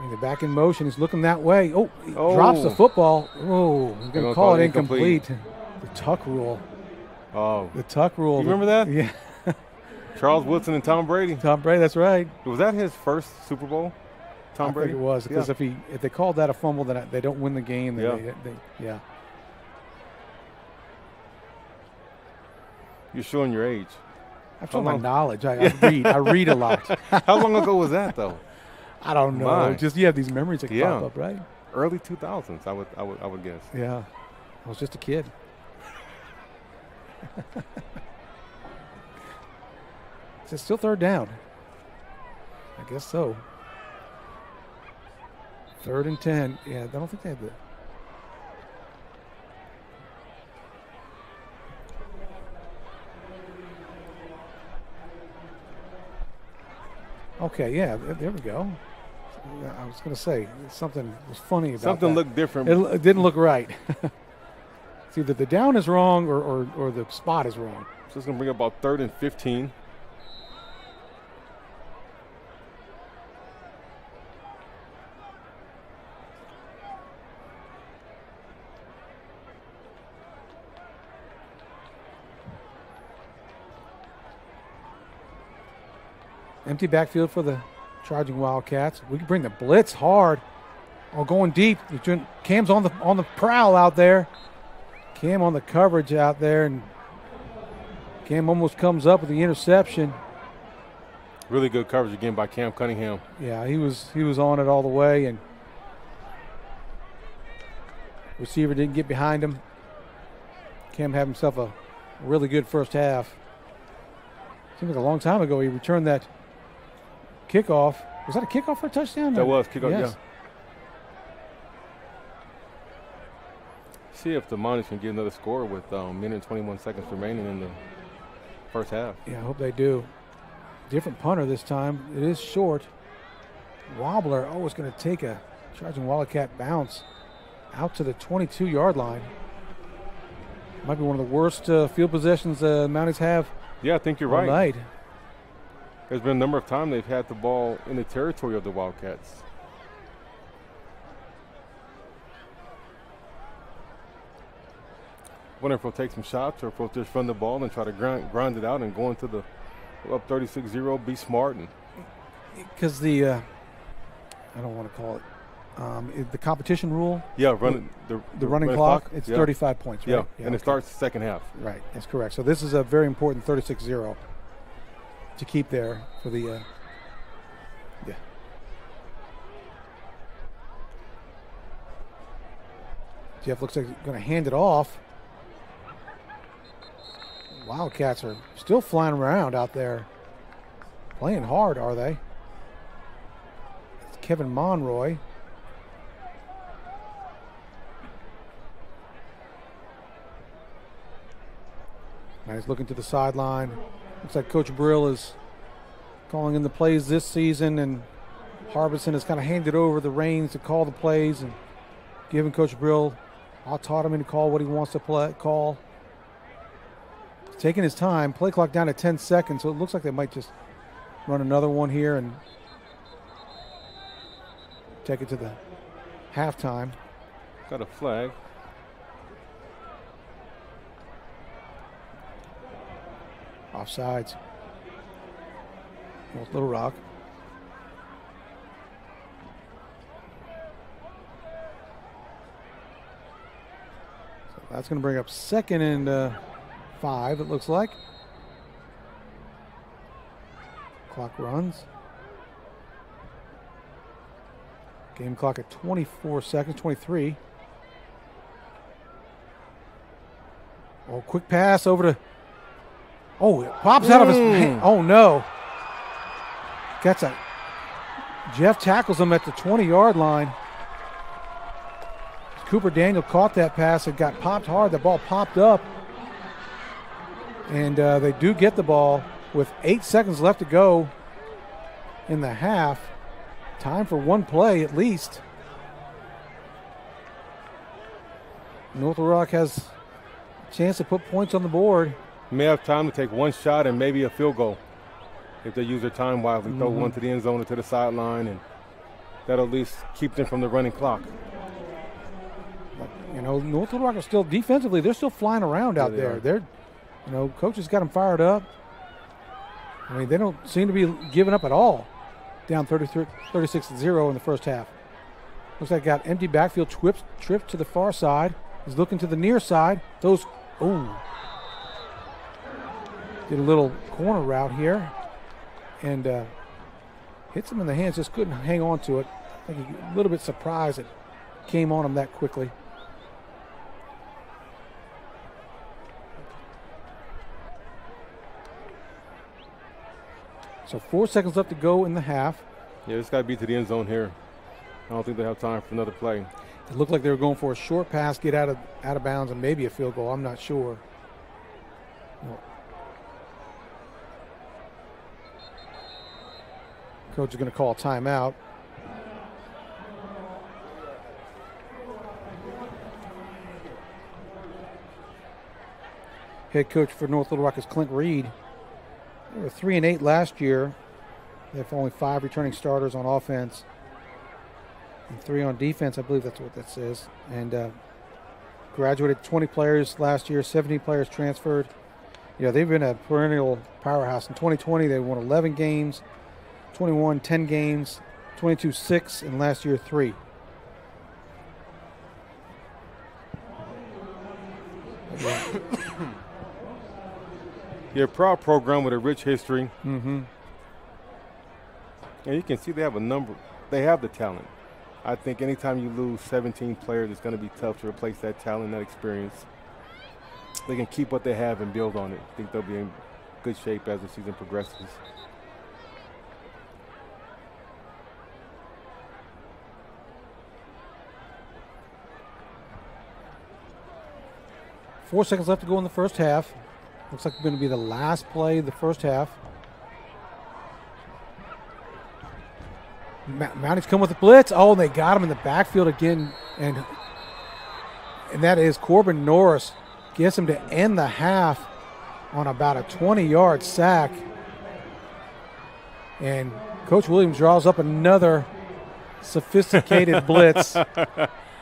They're back in motion. He's looking that way. Oh, he drops the football. Oh, he's going to call it incomplete. The tuck rule. Oh. The tuck rule. You remember that? Yeah. Charles Woodson and Tom Brady. Tom Brady, that's right. Was that his first Super Bowl? Tom Brady? I think it was, because if they called that a fumble, then they don't win the game. Then yeah. You're showing your age. I'm showing my knowledge. I read a lot. How long ago was that, though? I don't know. Just you have these memories that pop up, right? Early 2000s, I would guess. Yeah, I was just a kid. Is it still third down? I guess so. 3rd and 10. Yeah, I don't think they have the. Okay, yeah, there we go. I was going to say something was funny about something that. Looked different. It didn't look right. It's either the down is wrong or the spot is wrong. So it's going to bring up about 3rd and 15. Empty backfield for the Charging Wildcats. We can bring the blitz hard. Going deep. Cam's on the prowl out there. Cam on the coverage out there, and Cam almost comes up with the interception. Really good coverage again by Cam Cunningham. Yeah, he was on it all the way, and receiver didn't get behind him. Cam had himself a really good first half. Seems like a long time ago he returned that kickoff. Was that a kickoff for a touchdown? That was kickoff, yes. Yeah. See if the Mounties can get another score with minute and 21 seconds remaining in the first half. Yeah, I hope they do. Different punter this time. It is short. Wobbler, it's going to take a charging Wildcat bounce out to the 22-yard line. Might be one of the worst field possessions Mounties have. Yeah, I think you're right. Night. There's been a number of times they've had the ball in the territory of the Wildcats. Wonder if we'll take some shots or if we'll just run the ball and try to grind it out and go into the up 36-0, be smart. Because the, I don't want to call it, the competition rule. Yeah, the running clock, it's 35 points, right? Yeah, and it starts the second half. Right, that's correct. So this is a very important 36-0 to keep there for the, Jeff looks like he's going to hand it off. Wildcats are still flying around out there. Playing hard, are they? It's Kevin Monroy. Now he's looking to the sideline. Looks like Coach Brill is calling in the plays this season, and Harbison has kind of handed over the reins to call the plays and giving Coach Brill, taught him to call what he wants to call. Taking his time, play clock down to 10 seconds, so it looks like they might just run another one here and take it to the halftime. Got a flag. Offsides. North Little Rock. So that's going to bring up 2nd and 5, it looks like. Clock runs. Game clock at 24 seconds, 23. Quick pass over to. It pops out of his hand. Oh, no. Jeff tackles him at the 20-yard line. Cooper Daniel caught that pass. It got popped hard. The ball popped up. And they do get the ball with 8 seconds left to go in the half. Time for one play at least. North Little Rock has a chance to put points on the board. May have time to take one shot and maybe a field goal if they use their time wisely. Throw one to the end zone or to the sideline, and that'll at least keep them from the running clock. North Little Rock is still defensively, they're still flying around out there. They're coach has got them fired up. I mean, they don't seem to be giving up at all. Down 36-0 in the first half. Looks like got empty backfield, tripped to the far side. He's looking to the near side. Did a little corner route here. And hits him in the hands, just couldn't hang on to it. I think he's a little bit surprised it came on him that quickly. So 4 seconds left to go in the half. Yeah, it's got to be to the end zone here. I don't think they have time for another play. It looked like they were going for a short pass, get out of bounds, and maybe a field goal. I'm not sure. No. Coach is going to call a timeout. Head coach for North Little Rock is Clint Reed. They were 3-8 last year. They have only 5 returning starters on offense and 3 on defense. I believe that's what that says. And graduated 20 players last year, 17 players transferred. They've been a perennial powerhouse. In 2020, they won 11 games. 21, 10 games, 22, 6, and last year 3. Yeah, proud program with a rich history. Mm-hmm. And you can see they have the talent. I think anytime you lose 17 players, it's going to be tough to replace that talent, that experience. They can keep what they have and build on it. I think they'll be in good shape as the season progresses. Four seconds left to go in the first half. Looks like it's going to be the last play of the first half. Mounties come with the blitz. Oh, and they got him in the backfield again. And that is Corbin Norris. Gets him to end the half on about a 20-yard sack. And Coach Williams draws up another sophisticated blitz.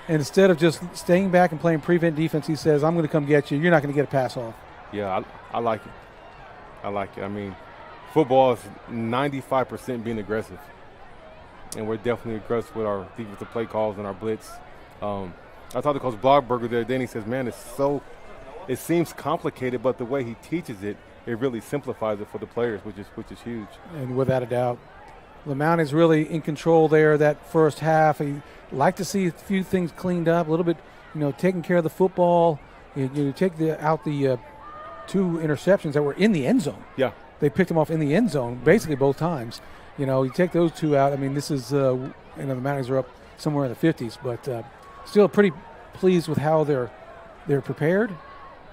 Instead of just staying back and playing prevent defense, he says, I'm going to come get you. You're not going to get a pass off. Yeah, I like it. I like it. I mean, football is 95% being aggressive. And we're definitely aggressive with our defensive play calls and our blitz. I talked to Coach Blogberger there. Then he says, man, it seems complicated, but the way he teaches it, it really simplifies it for the players, which is huge. And without a doubt, the Mounties really in control there that first half. He like to see a few things cleaned up, a little bit, taking care of the football. You take out the 2 interceptions that were in the end zone. Yeah. They picked them off in the end zone basically both times. You take those 2 out. I mean, this is, the Mounties are up somewhere in the 50s, but still pretty pleased with how they're prepared,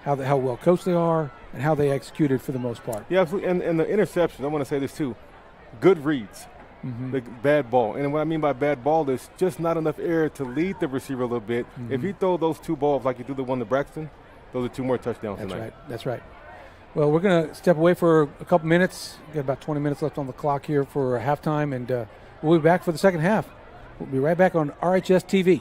how well coached they are, and how they executed for the most part. Yeah, absolutely. And the interceptions, I want to say this too, good reads. Mm-hmm. The bad ball. And what I mean by bad ball is just not enough air to lead the receiver a little bit. Mm-hmm. If you throw those 2 balls like you do the one to Braxton, those are 2 more touchdowns tonight. That's right. Well, we're going to step away for a couple minutes. We've got about 20 minutes left on the clock here for halftime, and we'll be back for the second half. We'll be right back on RHS TV.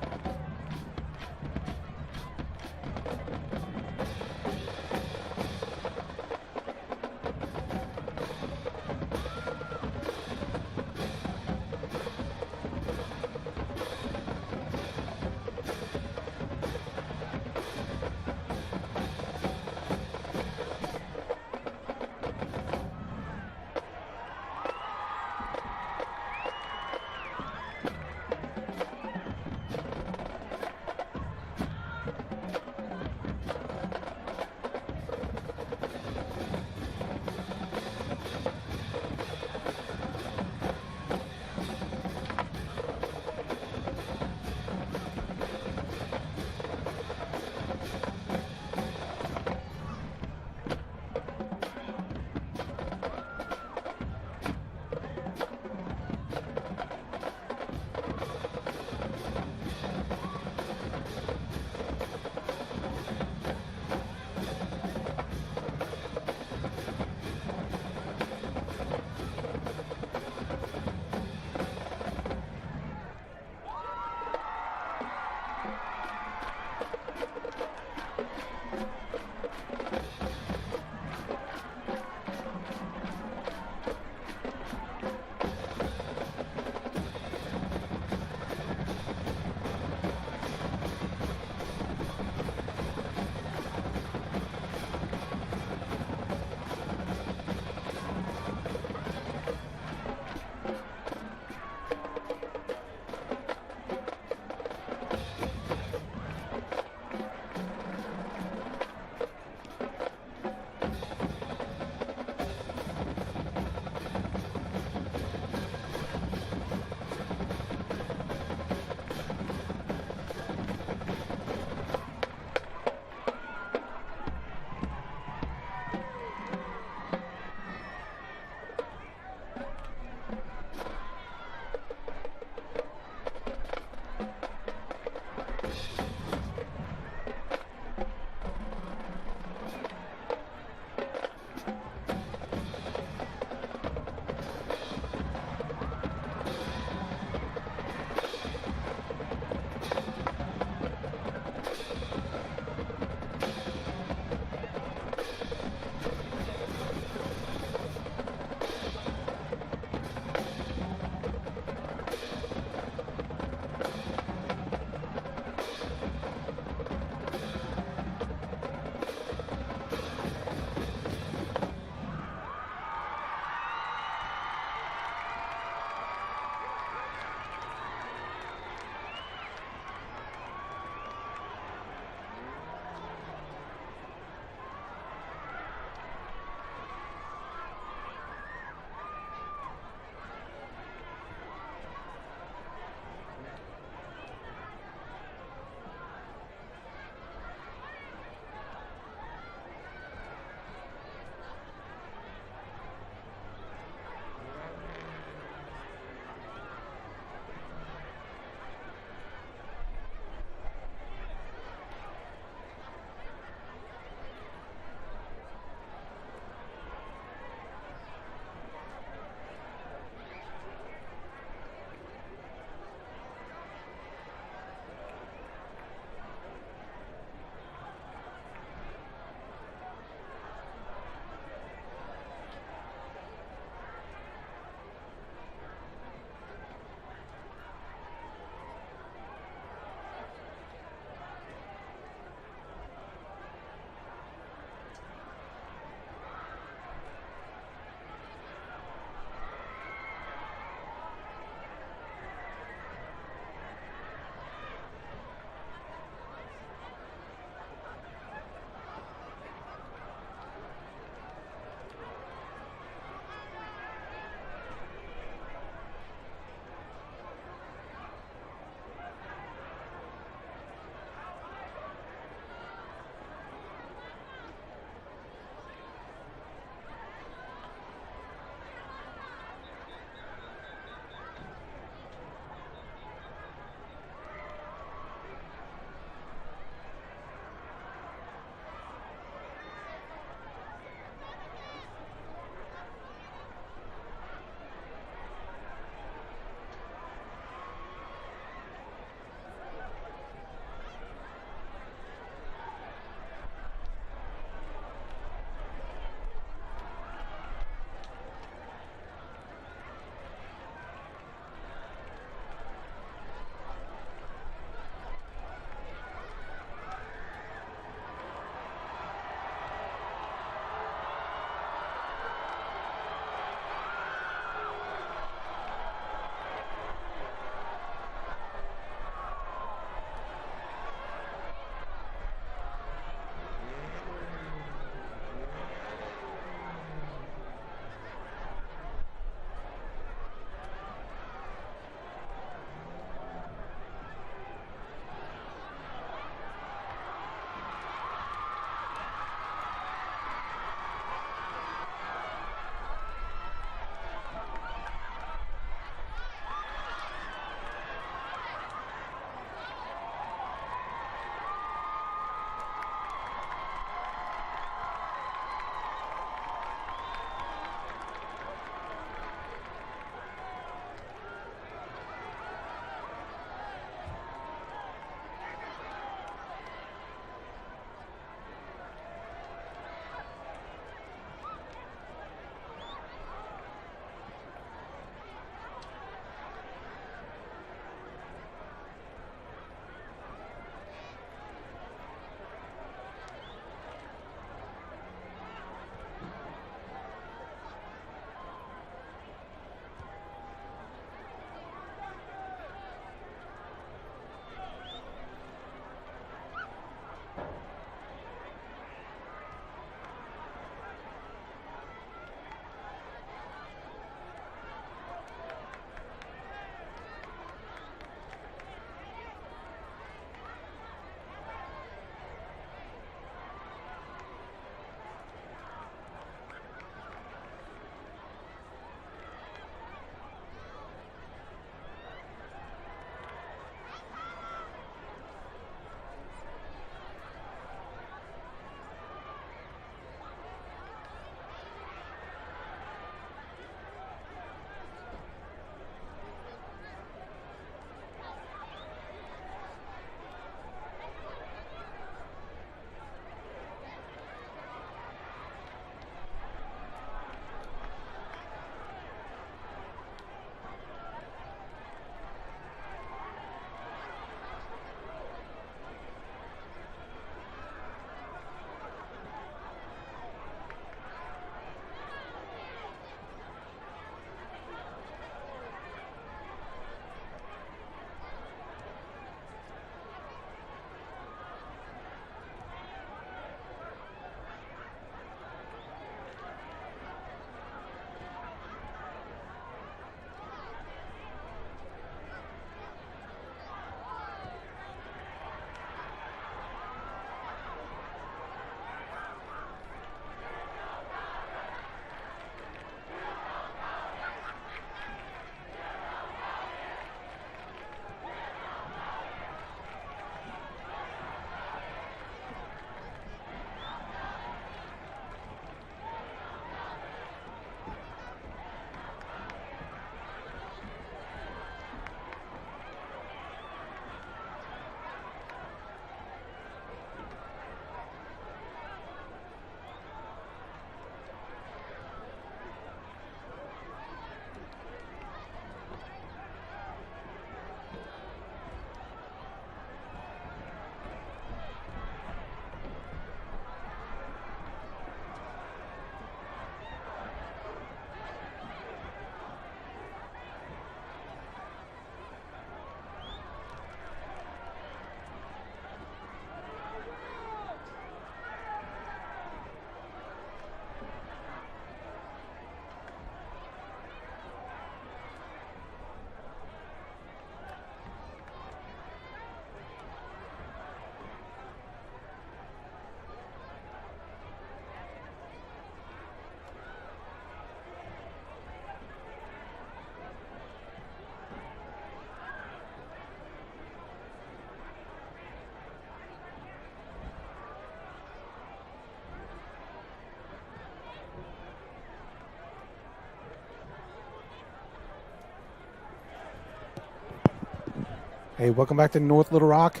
Hey, welcome back to North Little Rock.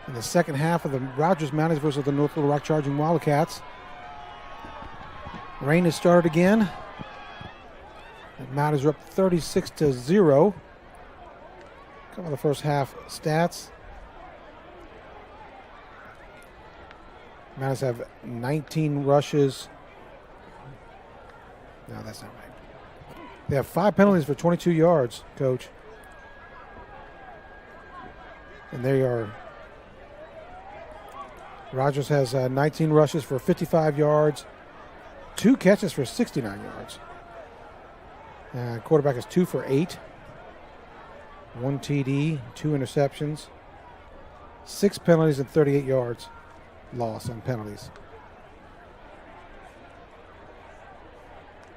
In the second half of the Rogers Mounties versus the North Little Rock Charging Wildcats. Rain has started again. The Mounties are up 36-0. Some of the first half stats. Mounties have 19 rushes. No, that's not right. They have 5 penalties for 22 yards, Coach. And they are. Rogers has 19 rushes for 55 yards, 2 catches for 69 yards. Quarterback is 2 for 8, 1 TD, 2 interceptions, 6 penalties and 38 yards lost on penalties.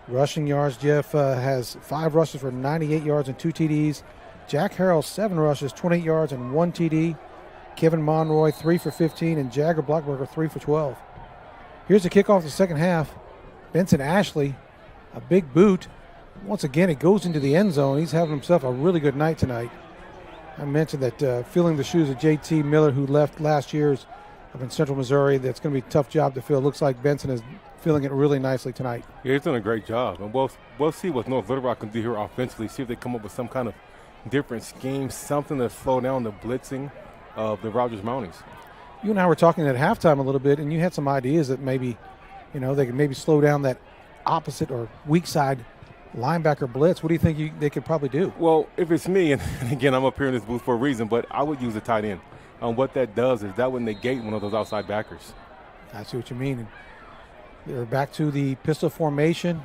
Rushing yards, Jeff has 5 rushes for 98 yards and 2 TDs. Jack Harrell, 7 rushes, 28 yards and 1 TD. Kevin Monroy, 3 for 15, and Jagger Blockberger, 3 for 12. Here's the kickoff of the second half. Benson Ashley, a big boot. Once again, it goes into the end zone. He's having himself a really good night tonight. I mentioned that filling the shoes of J.T. Miller, who left last year's up in Central Missouri, that's going to be a tough job to fill. Looks like Benson is filling it really nicely tonight. Yeah, he's done a great job. And we'll see what North Little Rock can do here offensively, see if they come up with some kind of different scheme, something to slow down the blitzing of the Rogers Mounties. You and I were talking at halftime a little bit, and you had some ideas that maybe, they could maybe slow down that opposite or weak side linebacker blitz. What do you think they could probably do? Well, if it's me, and again, I'm up here in this booth for a reason, but I would use a tight end. What that does is that would negate one of those outside backers. I see what you mean. They're back to the pistol formation,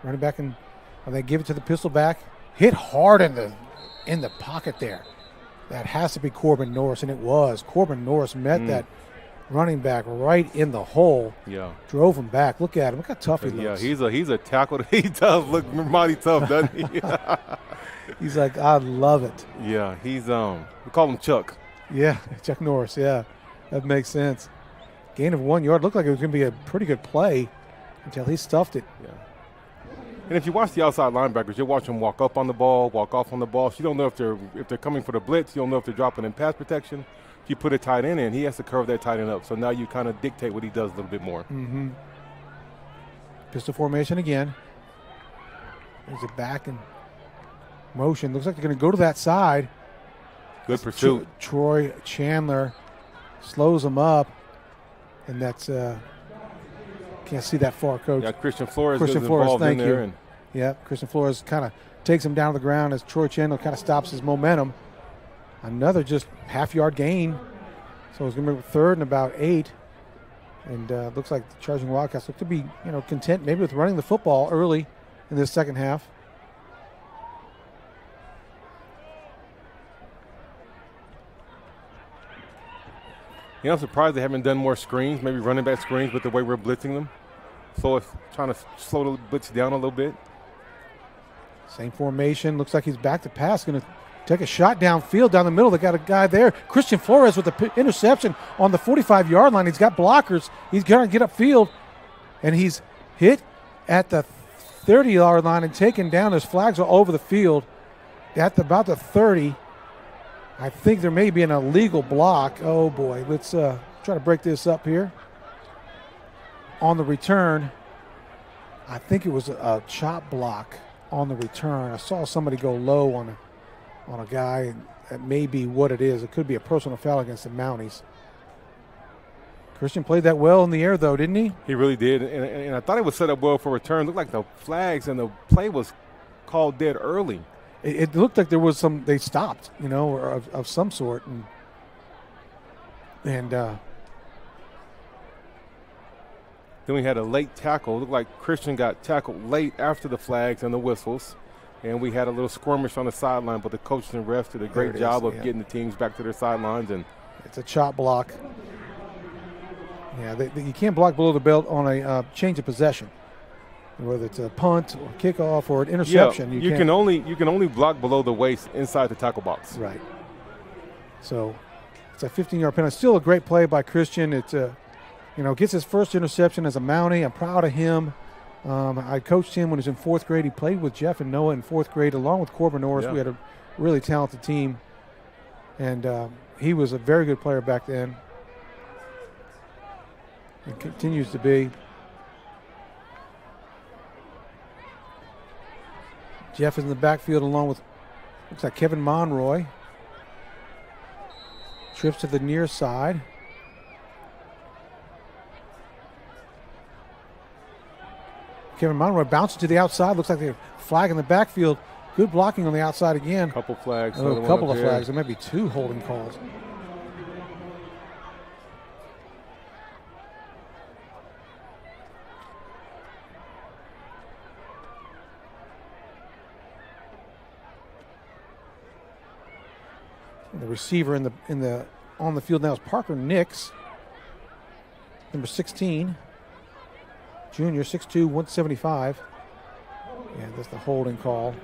running back, and they give it to the pistol back. Hit hard in the pocket there. That has to be Corbin Norris, and it was. Corbin Norris met that running back right in the hole. Yeah. Drove him back. Look at him. Look how tough he looks. Yeah, he's a tackle. He does look mighty tough, doesn't he? He's like, I love it. Yeah, he's we call him Chuck. Yeah, Chuck Norris, yeah. That makes sense. Gain of 1 yard. Looked like it was going to be a pretty good play until he stuffed it. Yeah. And if you watch the outside linebackers, you'll watch them walk up on the ball, walk off on the ball. So you don't know if they're coming for the blitz. You don't know if they're dropping in pass protection. If you put a tight end in, he has to curve that tight end up. So now you kind of dictate what he does a little bit more. Mm-hmm. Pistol formation again. There's it back in motion. Looks like they're going to go to that side. Good pursuit. Troy Chandler slows him up. And that's can't see that far, Coach. Yeah, Christian Flores, thank you. Yeah, Christian Flores kind of takes him down to the ground as Troy Chandler kind of stops his momentum. Another just half-yard gain. So it's going to be 3rd and about 8. And looks like the Charging Wildcats look to be, content maybe with running the football early in this second half. I'm surprised they haven't done more screens, maybe running back screens with the way we're blitzing them. So it's trying to slow the blitz down a little bit. Same formation. Looks like he's back to pass. Going to take a shot downfield down the middle. They got a guy there. Christian Flores with the interception on the 45-yard line. He's got blockers. He's going to get upfield. And he's hit at the 30-yard line and taken down. There's flags all over the field at about the 30. I think there may be an illegal block. Oh, boy. Let's try to break this up here. On the return, I think it was a chop block on the return. I saw somebody go low on a guy, and that may be what it is. It could be a personal foul against the Mounties. Christian played that well in the air, though, didn't he? He really did, and I thought it was set up well for return. It looked like the flags and the play was called dead early. It looked like there was they stopped, or of some sort. And then we had a late tackle. It looked like Christian got tackled late after the flags and the whistles. And we had a little skirmish on the sideline, but the coaches and refs did a great job of getting the teams back to their sidelines. And it's a chop block. Yeah, you can't block below the belt on a change of possession, whether it's a punt or kickoff or an interception. Yeah, you can only block below the waist inside the tackle box. Right. So it's a 15-yard penalty. Still a great play by Christian. It's gets his first interception as a Mountie. I'm proud of him. I coached him when he was in 4th grade. He played with Jeff and Noah in 4th grade along with Corbin Norris. Yeah. We had a really talented team. And he was a very good player back then and continues to be. Jeff is in the backfield along with, looks like Kevin Monroy. Trips to the near side. Kevin Monroy bounces to the outside. Looks like they're flag in the backfield. Good blocking on the outside again. Couple flags. A couple of flags. There might be 2 holding calls. The receiver on the field now is Parker Nix, number 16, junior, 6'2", 175. Yeah, that's the holding call.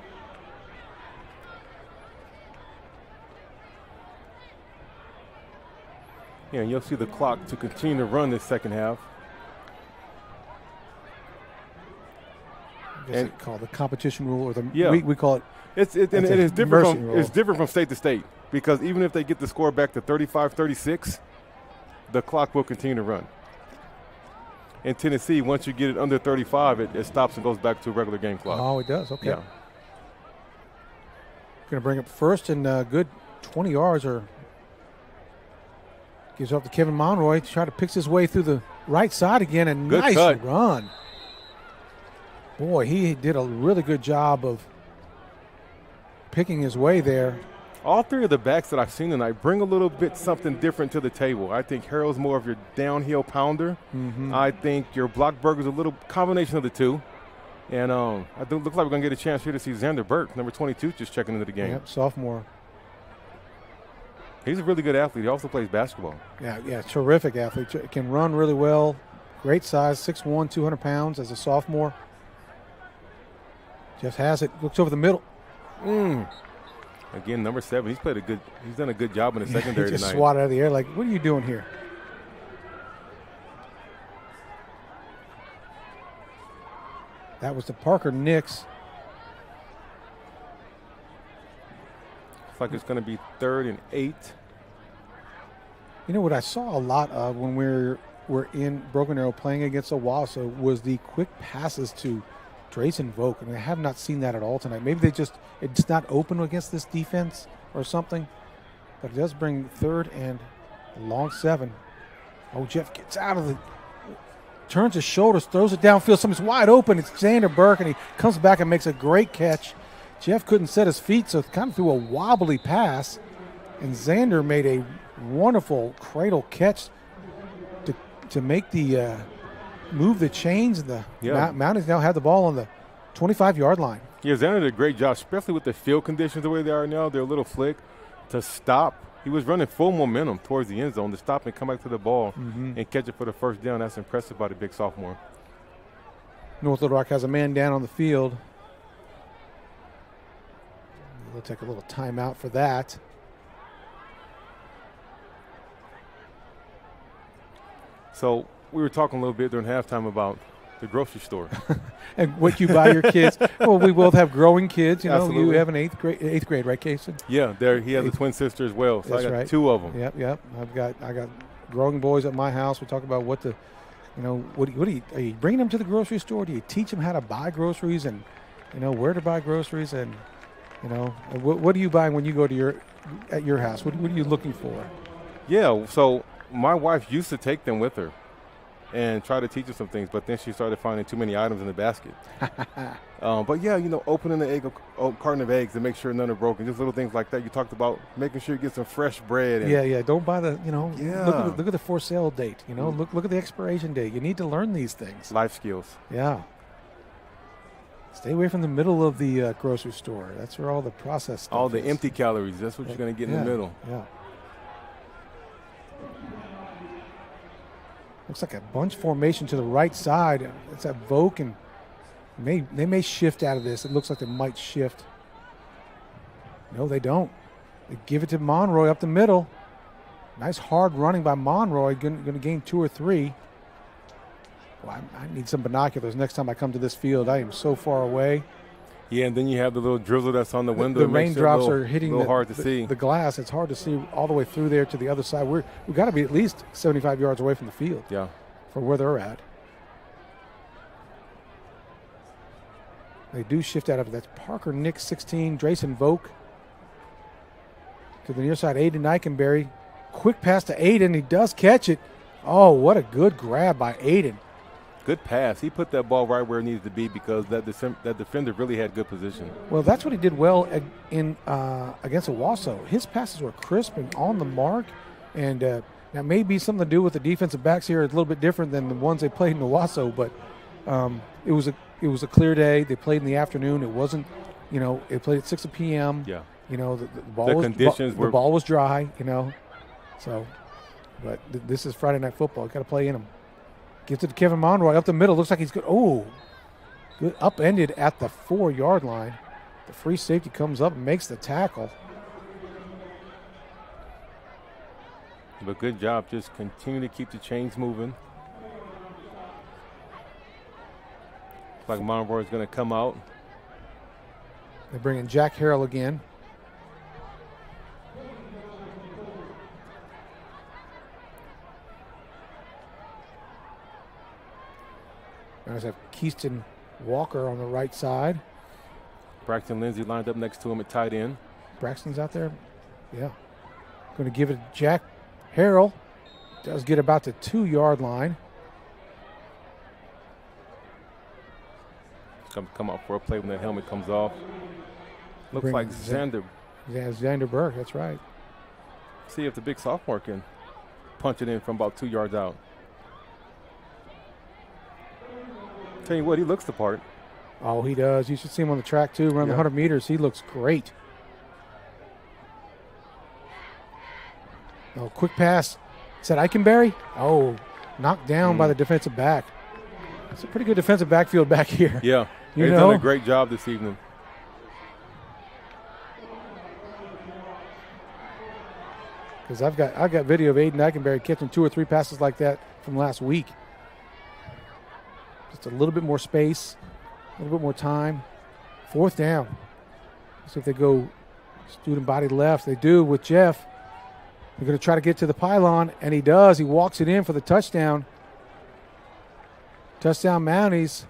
Yeah, you'll see the clock to continue to run this second half. I guess they call it the competition rule, or we call it. It is different. It's different from state to state, because even if they get the score back to 35-36, the clock will continue to run. In Tennessee, once you get it under 35, it stops and goes back to a regular game clock. Oh, it does. Okay. Yeah. Going to bring up first and good 20 yards, or gives off to Kevin Monroy to try to pick his way through the right side again, and good nice cut. Run. Boy, he did a really good job of picking his way there. All 3 of the backs that I've seen tonight bring a little bit something different to the table. I think Harold's more of your downhill pounder. Mm-hmm. I think your Blockberger's a little combination of the 2. And I think looks like we're going to get a chance here to see Xander Burke, number 22, just checking into the game. Yep, sophomore. He's a really good athlete. He also plays basketball. Yeah, terrific athlete. Can run really well. Great size, 6'1", 200 pounds as a sophomore. Jeff has it, looks over the middle. Again, number 7. He's done a good job in the secondary he just tonight. swatted out of the air like, what are you doing here? That was the Parker Nix. Looks like it's going to be 3rd and 8. You know what I saw a lot of when we're in Broken Arrow playing against Owasso was the quick passes to Drayson Vogt, and I have not seen that at all tonight. Maybe it's not open against this defense or something, but it does bring 3rd and long 7. Oh, Jeff gets out of turns his shoulders, throws it downfield. Somebody's wide open. It's Xander Burke, and he comes back and makes a great catch. Jeff couldn't set his feet, so kind of threw a wobbly pass, and Xander made a wonderful cradle catch to make the move the chains. The Mounties now have the ball on the 25-yard line. Yeah, Xander did a great job, especially with the field conditions the way they are now. They're a little flick to stop. He was running full momentum towards the end zone to stop and come back to the ball and catch it for the first down. That's impressive by the big sophomore. North Little Rock has a man down on the field. We'll take a little timeout for that. So we were talking a little bit during halftime about the grocery store. And what you buy your kids. Well, we both have growing kids. You know, Absolutely. You have an eighth grade, right, Casey? Yeah, he has a twin sister as well. So That's I got right. 2 of them. Yep. I got growing boys at my house. We talk about what are you bringing them to the grocery store? Do you teach them how to buy groceries and, where to buy groceries? And, what are you buying when you go to at your house? What are you looking for? Yeah, so my wife used to take them with her and try to teach her some things, but then she started finding too many items in the basket. But yeah, opening the carton of eggs to make sure none are broken, just little things like that. You talked about making sure you get some fresh bread. And Don't buy the, look at the for sale date. Look at the expiration date. You need to learn these things. Life skills. Yeah. Stay away from the middle of the grocery store. That's where all the processed stuff all the is. empty calories. That's what you're going to get in the middle. Yeah. Looks like a bunch formation to the right side. It's at Vogue, and they may shift out of this. It looks like they might shift. No, they don't. They give it to Monroy up the middle. Nice hard running by Monroy. Going to gain 2 or 3. Well, I need some binoculars next time I come to this field. I am so far away. Yeah, and then you have the little drizzle that's on the window. The raindrops are hitting hard to see. The glass. It's hard to see all the way through there to the other side. We've got to be at least 75 yards away from the field. Yeah. For where they're at. They do shift out of it. That's Parker Nick, 16. Drayson Voke to the near side. Aiden Eikenberry. Quick pass to Aiden. He does catch it. Oh, what a good grab by Aiden. Good pass. He put that ball right where it needed to be because that defender really had good position. Well, that's what he did well in against Owasso. His passes were crisp and on the mark. And that may be something to do with the defensive backs here. It's a little bit different than the ones they played in Owasso, but it was a clear day. They played in the afternoon. It wasn't, it played at 6 p.m. Yeah. The ball was dry, So, but this is Friday Night Football. Got to play in them. Gets it to Kevin Monroy up the middle. Looks like he's good. Oh, good upended at the 4-yard line. The free safety comes up and makes the tackle. But good job. Just continue to keep the chains moving. Looks like Monroy is going to come out. They bring in Jack Harrell again. Now have Keyston Walker on the right side. Braxton Lindsay lined up next to him at tight end. Braxton's out there. Yeah. Going to give it to Jack Harrell. Does get about the 2-yard line. Come out for a play when that helmet comes off. Looks like Xander. Yeah, Xander Burke, that's right. See if the big sophomore can punch it in from about 2 yards out. Tell you what, he looks the part. Oh, he does. You should see him on the track, too. Run the 100 meters. He looks great. Oh, quick pass. Is that Eikenberry? Oh, knocked down by the defensive back. It's a pretty good defensive backfield back here. Yeah, they've done a great job this evening. Because I've got video of Aiden Eikenberry catching 2 or 3 passes like that from last week. Just a little bit more space, a little bit more time. 4th down. Let's see if they go student body left. They do with Jeff. They're going to try to get to the pylon, and he does. He walks it in for the touchdown. Touchdown Mounties.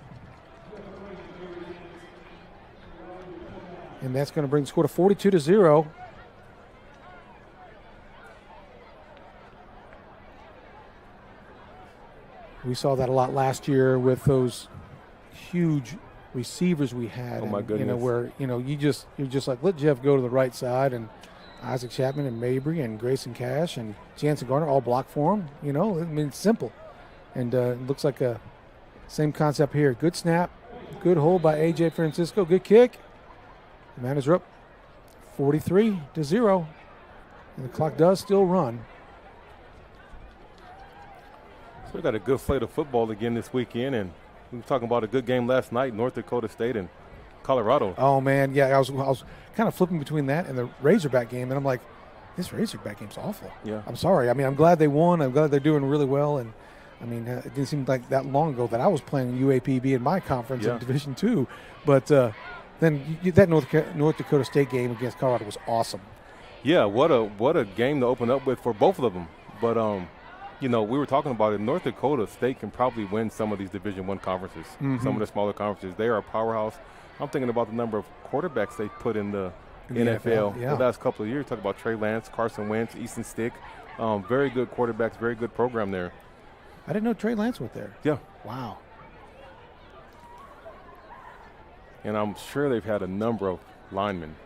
And that's going to bring the score to 42-0. We saw that a lot last year with those huge receivers we had. Oh, my goodness. Where, you're just like, let Jeff go to the right side, and Isaac Chapman and Mabry and Grayson Cash and Jansen Garner all block for him. It's simple. And it looks like a same concept here. Good snap, good hold by A.J. Francisco, good kick. The Mariners are up 43-0, and the clock does still run. So we got a good slate of football again this weekend, and we were talking about a good game last night, North Dakota State and Colorado. Oh, man, yeah, I was kind of flipping between that and the Razorback game, and I'm like, this Razorback game's awful. Yeah. I'm sorry. I mean, I'm glad they won. I'm glad they're doing really well, and it didn't seem like that long ago that I was playing UAPB in my conference in Division II, but then that North Dakota State game against Colorado was awesome. Yeah, what a game to open up with for both of them. But we were talking about it. North Dakota State can probably win some of these Division I conferences, some of the smaller conferences. They are a powerhouse. I'm thinking about the number of quarterbacks they put in the NFL the last couple of years. Talk about Trey Lance, Carson Wentz, Easton Stick. Very good quarterbacks, very good program there. I didn't know Trey Lance went there. Yeah. Wow. And I'm sure they've had a number of linemen.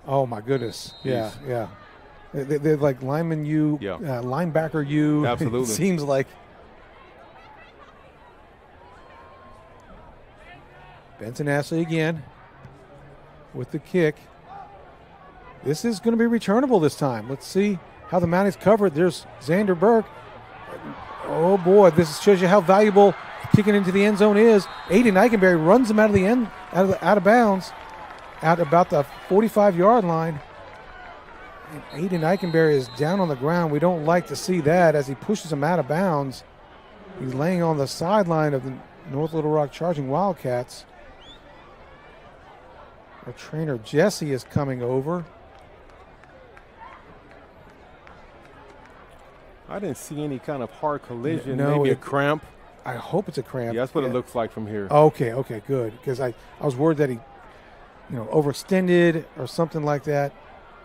Oh, my goodness. Yeah. They're like lineman U, linebacker U. Absolutely. It seems like. Benson Ashley again with the kick. This is going to be returnable this time. Let's see how the Mounties cover it. There's Xander Burke. Oh, boy. This shows you how valuable kicking into the end zone is. Aiden Eikenberry runs him out of bounds at about the 45-yard line. And Aiden Eikenberry is down on the ground. We don't like to see that as he pushes him out of bounds. He's laying on the sideline of the North Little Rock Charging Wildcats. Our trainer Jesse is coming over. I didn't see any kind of hard collision, No, maybe a cramp. I hope it's a cramp. Yeah, that's what it looks like from here. Okay, good. Because I was worried that he, overextended or something like that,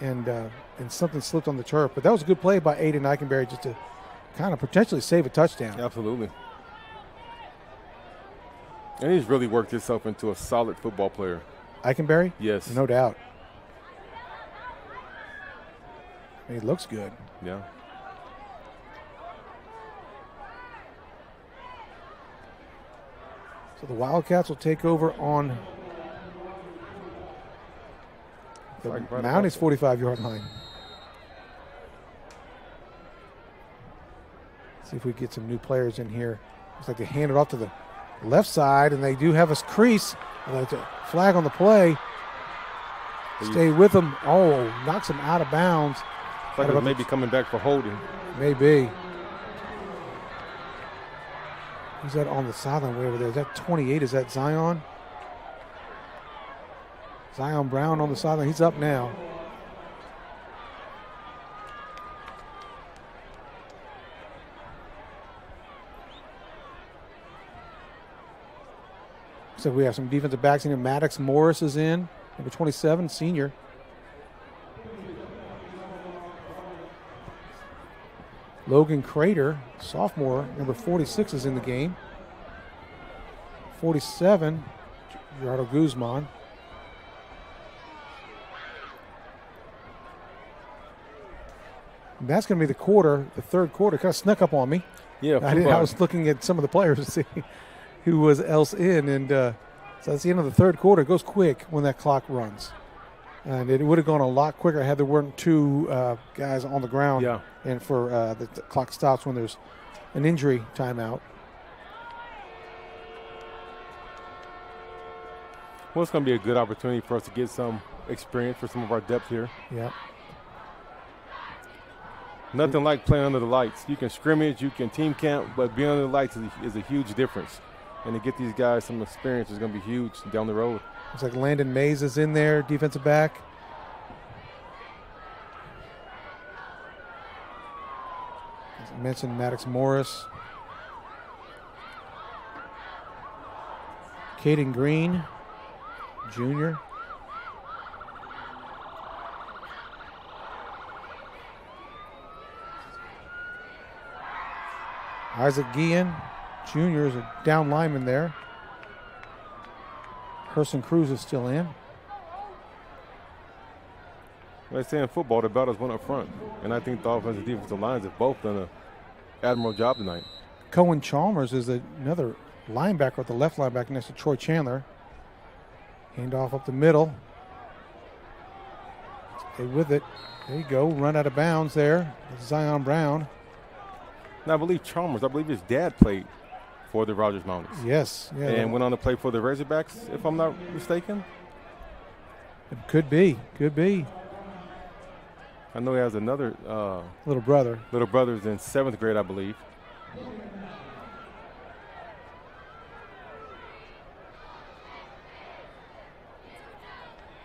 and something slipped on the turf. But that was a good play by Aiden Eikenberry just to kind of potentially save a touchdown. Absolutely. And he's really worked himself into a solid football player. Eikenberry? Yes. No doubt. He looks good. Yeah. So the Wildcats will take over on the Mounties 45-yard line. See if we get some new players in here. Looks like they hand it off to the left side, and they do have a crease. And that's a flag on the play. Stay with them. Oh, knocks him out of bounds. It's like maybe coming back for holding. Maybe. Who's that on the sideline way over there? Is that 28? Is that Zion? Zion Brown on the sideline. He's up now. So we have some defensive backs in here. Maddox Morris is in, number 27, senior. Logan Crater, sophomore, number 46 is in the game. 47, Gerardo Guzman. And that's going to be the third quarter. Kind of snuck up on me. Yeah, I was looking at some of the players to see who was else in. And so that's the end of the third quarter. It goes quick when that clock runs. And it would have gone a lot quicker had there weren't two guys on the ground. Yeah. And for the clock stops when there's an injury timeout. Well, it's going to be a good opportunity for us to get some experience for some of our depth here. Yeah. Nothing like playing under the lights. You can scrimmage, you can team camp, but being under the lights is a huge difference. And to get these guys some experience is going to be huge down the road. Looks like Landon Mays is in there, defensive back. As I mentioned, Maddox Morris. Caden Green, junior. Isaac Guillen, junior, is a down lineman there. Herson Cruz is still in. Like I say in football, the battles went up front. And I think the offensive and defensive lines have both done an admirable job tonight. Cohen Chalmers is another linebacker at the left linebacker next to Troy Chandler. Handoff up the middle. Stay with it. There you go. Run out of bounds there. Zion Brown. Now, I believe his dad played for the Rogers Mounties. Yes. Yeah, and went on to play for the Razorbacks, if I'm not mistaken. It could be. I know he has another little brother. Little brother's in 7th grade, I believe.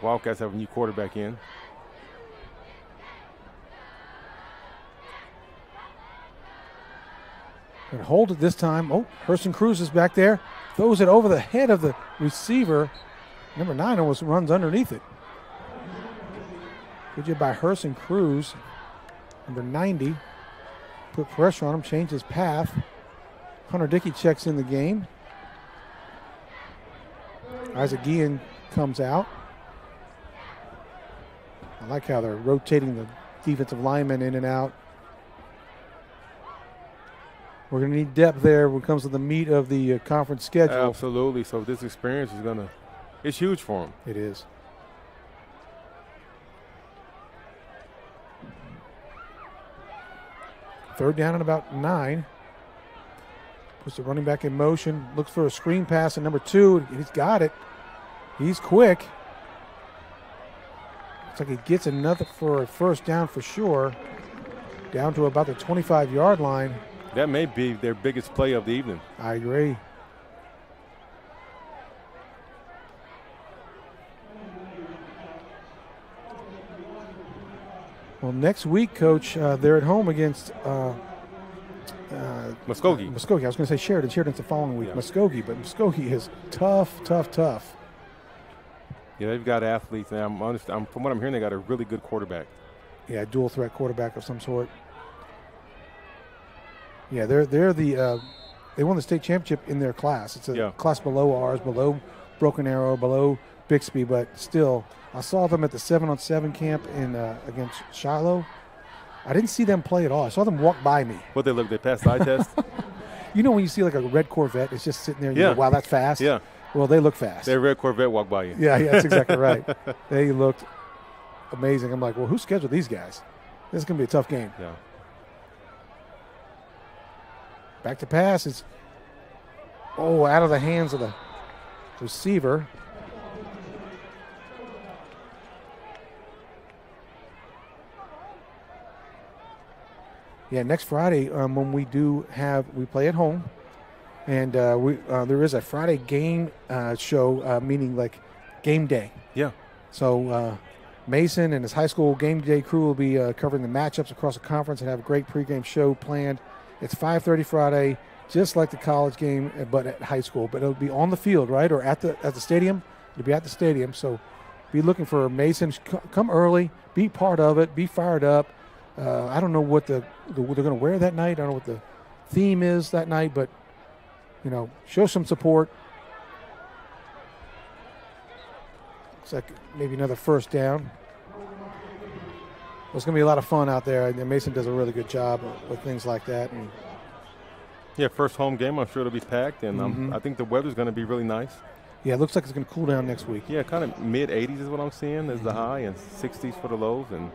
Wildcats have a new quarterback in. And hold it this time. Oh, Herson Cruz is back there. Throws it over the head of the receiver. Number 9 almost runs underneath it. Good job by Herson Cruz. Number 90. Put pressure on him, changed his path. Hunter Dickey checks in the game. Isaac Guillen comes out. I like how they're rotating the defensive linemen in and out. We're going to need depth there when it comes to the meat of the conference schedule. Absolutely. So this experience is it's huge for them. It is. Third down and about 9. Puts the running back in motion. Looks for a screen pass at number 2. He's got it. He's quick. Looks like he gets another for a first down for sure. Down to about the 25-yard line. That may be their biggest play of the evening. I agree. Well, next week, Coach, they're at home against Muskogee. Muskogee. I was going to say Sheridan. Sheridan's the following week. Yeah. Muskogee, but Muskogee is tough. Yeah, they've got athletes, and from what I'm hearing, they got a really good quarterback. Yeah, dual threat quarterback of some sort. Yeah, they're the they won the state championship in their class. It's a class below ours, below Broken Arrow, below Bixby, but still, I saw them at the 7-on-7 camp in against Shiloh. I didn't see them play at all. I saw them walk by me. What they passed the eye test? You know when you see like a red Corvette, it's just sitting there. You go, wow, that's fast. Yeah. Well, they look fast. Their red Corvette walked by you. Yeah, that's exactly right. They looked amazing. I'm like, well, who scheduled these guys? This is going to be a tough game. Yeah. Back to pass. It's, out of the hands of the receiver. Yeah, next Friday when we play at home, and there is a Friday game show, meaning like game day. Yeah. So Mason and his high school game day crew will be covering the matchups across the conference and have a great pregame show planned. It's 5:30 Friday, just like the college game, but at high school. But it'll be on the field, right, or at the stadium. It'll be at the stadium. So be looking for Mason. Come early, be part of it, be fired up. I don't know what they're going to wear that night. I don't know what the theme is that night, but show some support. Looks like maybe another first down. It's going to be a lot of fun out there. And Mason does a really good job with things like that. And yeah, first home game. I'm sure it'll be packed, and I think the weather's going to be really nice. Yeah, it looks like it's going to cool down next week. Yeah, kind of mid-80s is what I'm seeing is the high, and 60s for the lows. And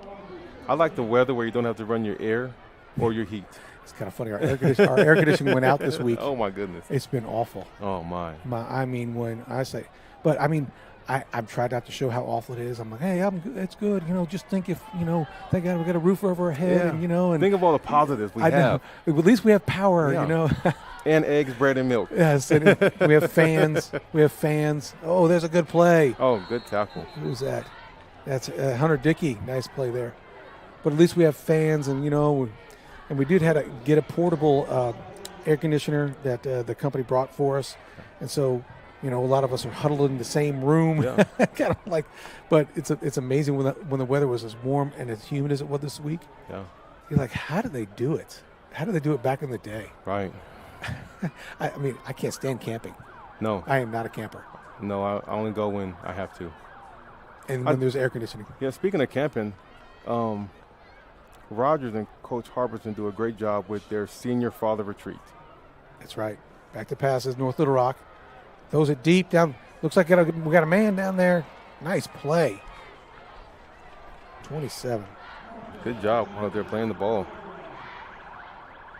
I like the weather where you don't have to run your air or your heat. It's kind of funny. Our air conditioning went out this week. Oh, my goodness. It's been awful. Oh, my. I mean, when I say – but, I mean, I've tried not to show how awful it is. I'm like, hey, it's good. Just think if, thank God we got a roof over our head. Yeah. And think of all the positives we have. At least we have power, And eggs, bread, and milk. Yes, and we have fans. Oh, there's a good play. Oh, good tackle. Who's that? That's Hunter Dickey. Nice play there. But at least we have fans, and and we did have to get a portable air conditioner that the company brought for us, and so a lot of us are huddled in the same room. Yeah. Kind of like, but it's amazing when the weather was as warm and as humid as it was this week. Yeah, you're like, how did they do it? How did they do it back in the day? Right. I mean, I can't stand camping. No, I am not a camper. No, I only go when I have to. And when there's air conditioning. Yeah, speaking of camping, Rogers and Coach Harberson do a great job with their senior father retreat. That's right. Back to passes, North Little Rock. Throws it deep down. Looks like we got a man down there. Nice play. 27. Good job while they're playing the ball.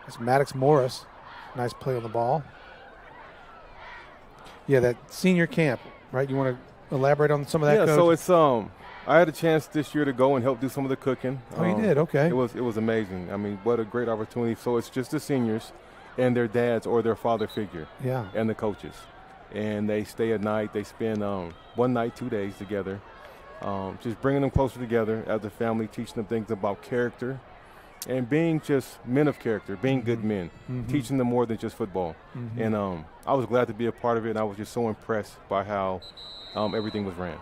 That's Maddox Morris. Nice play on the ball. Yeah, that senior camp, right? You want to elaborate on some of that, Coach? So it's I had a chance this year to go and help do some of the cooking. Oh, you did? Okay. It was amazing. I mean, what a great opportunity. So it's just the seniors and their dads or their father figure. Yeah. And the coaches. And they stay at night. They spend 1 night, 2 days together. Just bringing them closer together as a family, teaching them things about character and being just men of character, being good men, teaching them more than just football. And I was glad to be a part of it, and I was just so impressed by how everything was ran.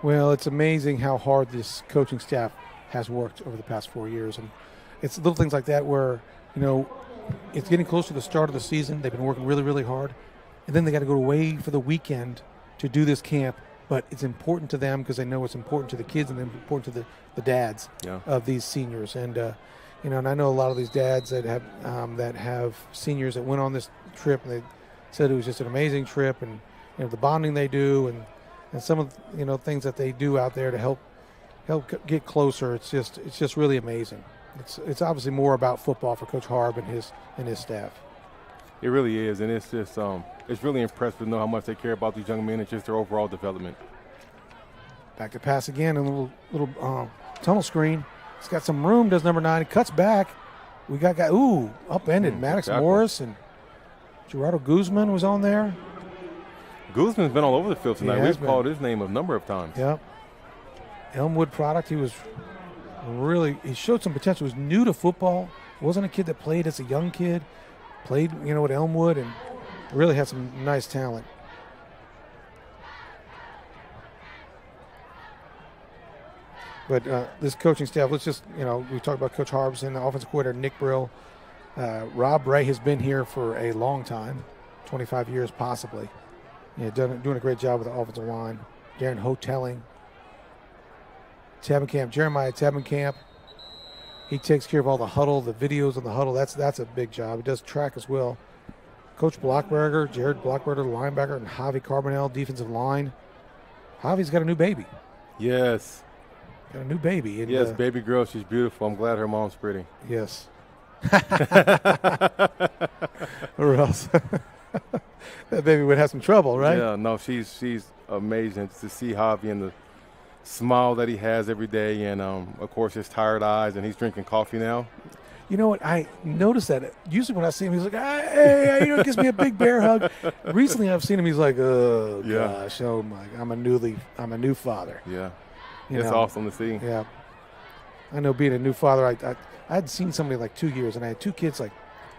Well, it's amazing how hard this coaching staff has worked over the past 4 years. And it's little things like that where, it's getting close to the start of the season. They've been working really, really hard. And then they got to go away for the weekend to do this camp. But it's important to them because they know it's important to the kids and important to the dads of these seniors. And, and I know a lot of these dads that have seniors that went on this trip, and they said it was just an amazing trip, and the bonding they do, and some of things that they do out there to help get closer. It's just really amazing. It's obviously more about football for Coach Harb and his staff. It really is, and it's just it's really impressive to know how much they care about these young men and just their overall development. Back to pass again, and a little tunnel screen. He's got some room, does number 9. He cuts back. We got upended. Maddox Morris and Gerardo Guzman was on there. Guzman's been all over the field tonight. We've called his name a number of times. Yep. Elmwood product. He was Really, he showed some potential. He was new to football. Wasn't a kid that played as a young kid. Played, at Elmwood, and really had some nice talent. But this coaching staff, let's just, we talked about Coach Harbison, the offensive coordinator, Nick Brill. Rob Ray has been here for a long time, 25 years possibly. Doing a great job with the offensive line. Darren Hotelling. Jeremiah Tabenkamp. He takes care of all the huddle, the videos of the huddle. That's a big job. He does track as well. Coach Blockberger, Jared Blockberger, the linebacker, and Javi Carbonell, defensive line. Javi's got a new baby. Yes. Got a new baby. And, yes, baby girl. She's beautiful. I'm glad her mom's pretty. Yes. Or else that baby would have some trouble, right? Yeah, no, she's amazing to see Javi and the smile that he has every day, and of course his tired eyes, and he's drinking coffee now. You know what? I noticed that. Usually when I see him, he's like, hey, gives me a big bear hug. Recently I've seen him, he's like, oh, gosh, oh, my, I'm a new father. Yeah, it's awesome to see. Yeah. I know being a new father, I had seen somebody like 2 years, and I had two kids like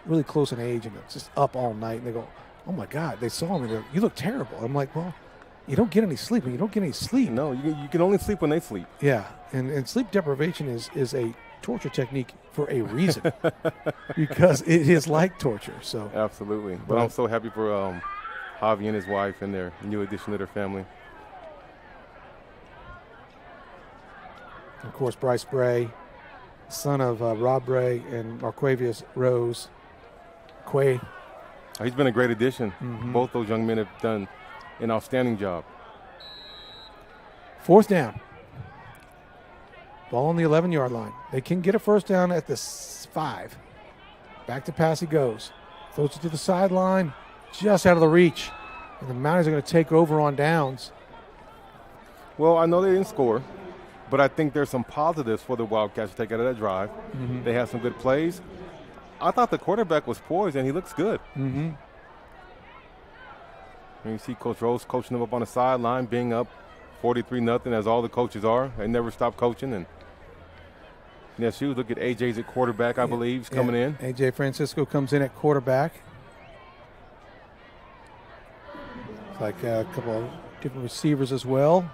really close in age, and just up all night, and they go, oh, my God, they saw me. You look terrible. I'm like, well, you don't get any sleep. When you don't get any sleep. No, you can only sleep when they sleep. Yeah, and sleep deprivation is a torture technique for a reason because it is like torture. So absolutely. But I'm so happy for Javi and his wife and their new addition to their family. Of course, Bryce Bray, son of Rob Bray and Marquavius Rose. Quay. He's been a great addition. Mm-hmm. Both those young men have done an outstanding job. 4th down. Ball on the 11-yard line. They can get a first down at the 5. Back to pass he goes. Throws it to the sideline, just out of the reach. And the Mounties are going to take over on downs. Well, I know they didn't score, but I think there's some positives for the Wildcats to take out of that drive. Mm-hmm. They have some good plays. I thought the quarterback was poised, and he looks good. Mm-hmm. And you see Coach Rose coaching them up on the sideline, being up 43-0, as all the coaches are. They never stop coaching. And yes, you look at AJ's at quarterback, I believe, is coming in. AJ Francisco comes in at quarterback. It's like a couple of different receivers as well.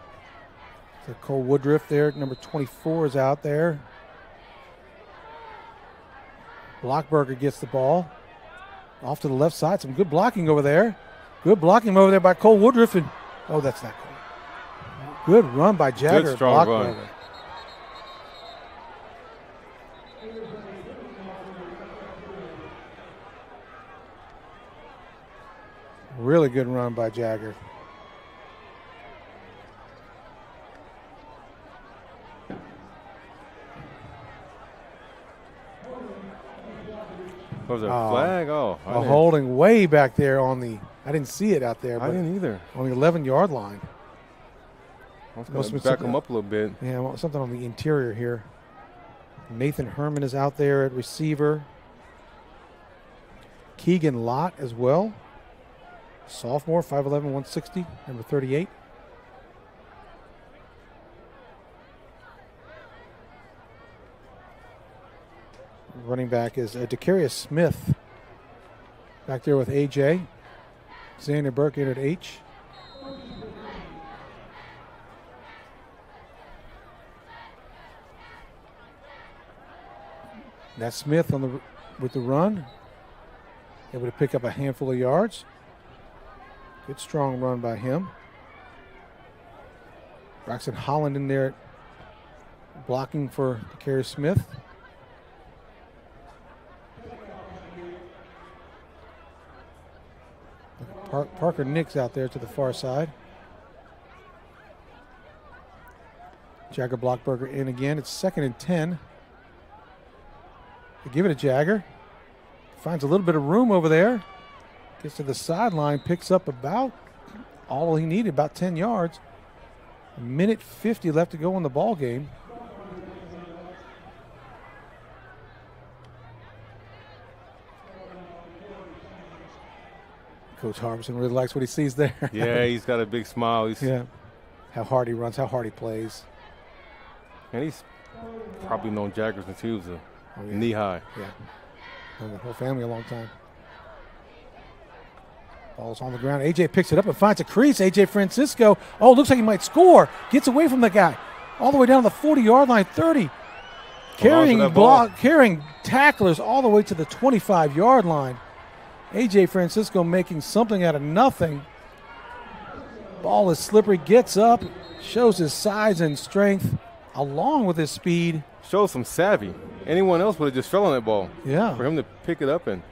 So Cole Woodruff there, number 24 is out there. Blockberger gets the ball. Off to the left side, some good blocking over there. Good blocking over there by Cole Woodruff. And, that's not good. Good run by Jagger. Good strong Blockberger. run. Really good run by Jagger. Was there a flag? A holding way back there on the – I didn't see it out there. But I didn't either. On the 11-yard line. I was going to back him up a little bit. Yeah, something on the interior here. Nathan Herman is out there at receiver. Keegan Lott as well. Sophomore, 5'11", 160, number 38. Running back is Decarius Smith. Back there with AJ. Xander Burke in at H. That's Smith with the run. Able to pick up a handful of yards. Good strong run by him. Braxton Holland in there blocking for Decarius Smith. Parker Nix out there to the far side. Jagger Blockberger in again. It's 2nd and 10. They give it to Jagger. Finds a little bit of room over there. Gets to the sideline, picks up about all he needed, about 10 yards. 1:50 left to go in the ball game. Coach Harbison really likes what he sees there. Yeah, he's got a big smile. Yeah. How hard he runs, how hard he plays. And he's Probably known Jaggers since he was knee high. Yeah. Known the whole family a long time. Ball's on the ground. AJ picks it up and finds a crease. AJ Francisco. Oh, looks like he might score. Gets away from the guy. All the way down to the 40-yard line, 30. Carrying tacklers all the way to the 25-yard line. AJ Francisco making something out of nothing. Ball is slippery. Gets up. Shows his size and strength along with his speed. Shows some savvy. Anyone else would have just fell on that ball. Yeah. For him to pick it up and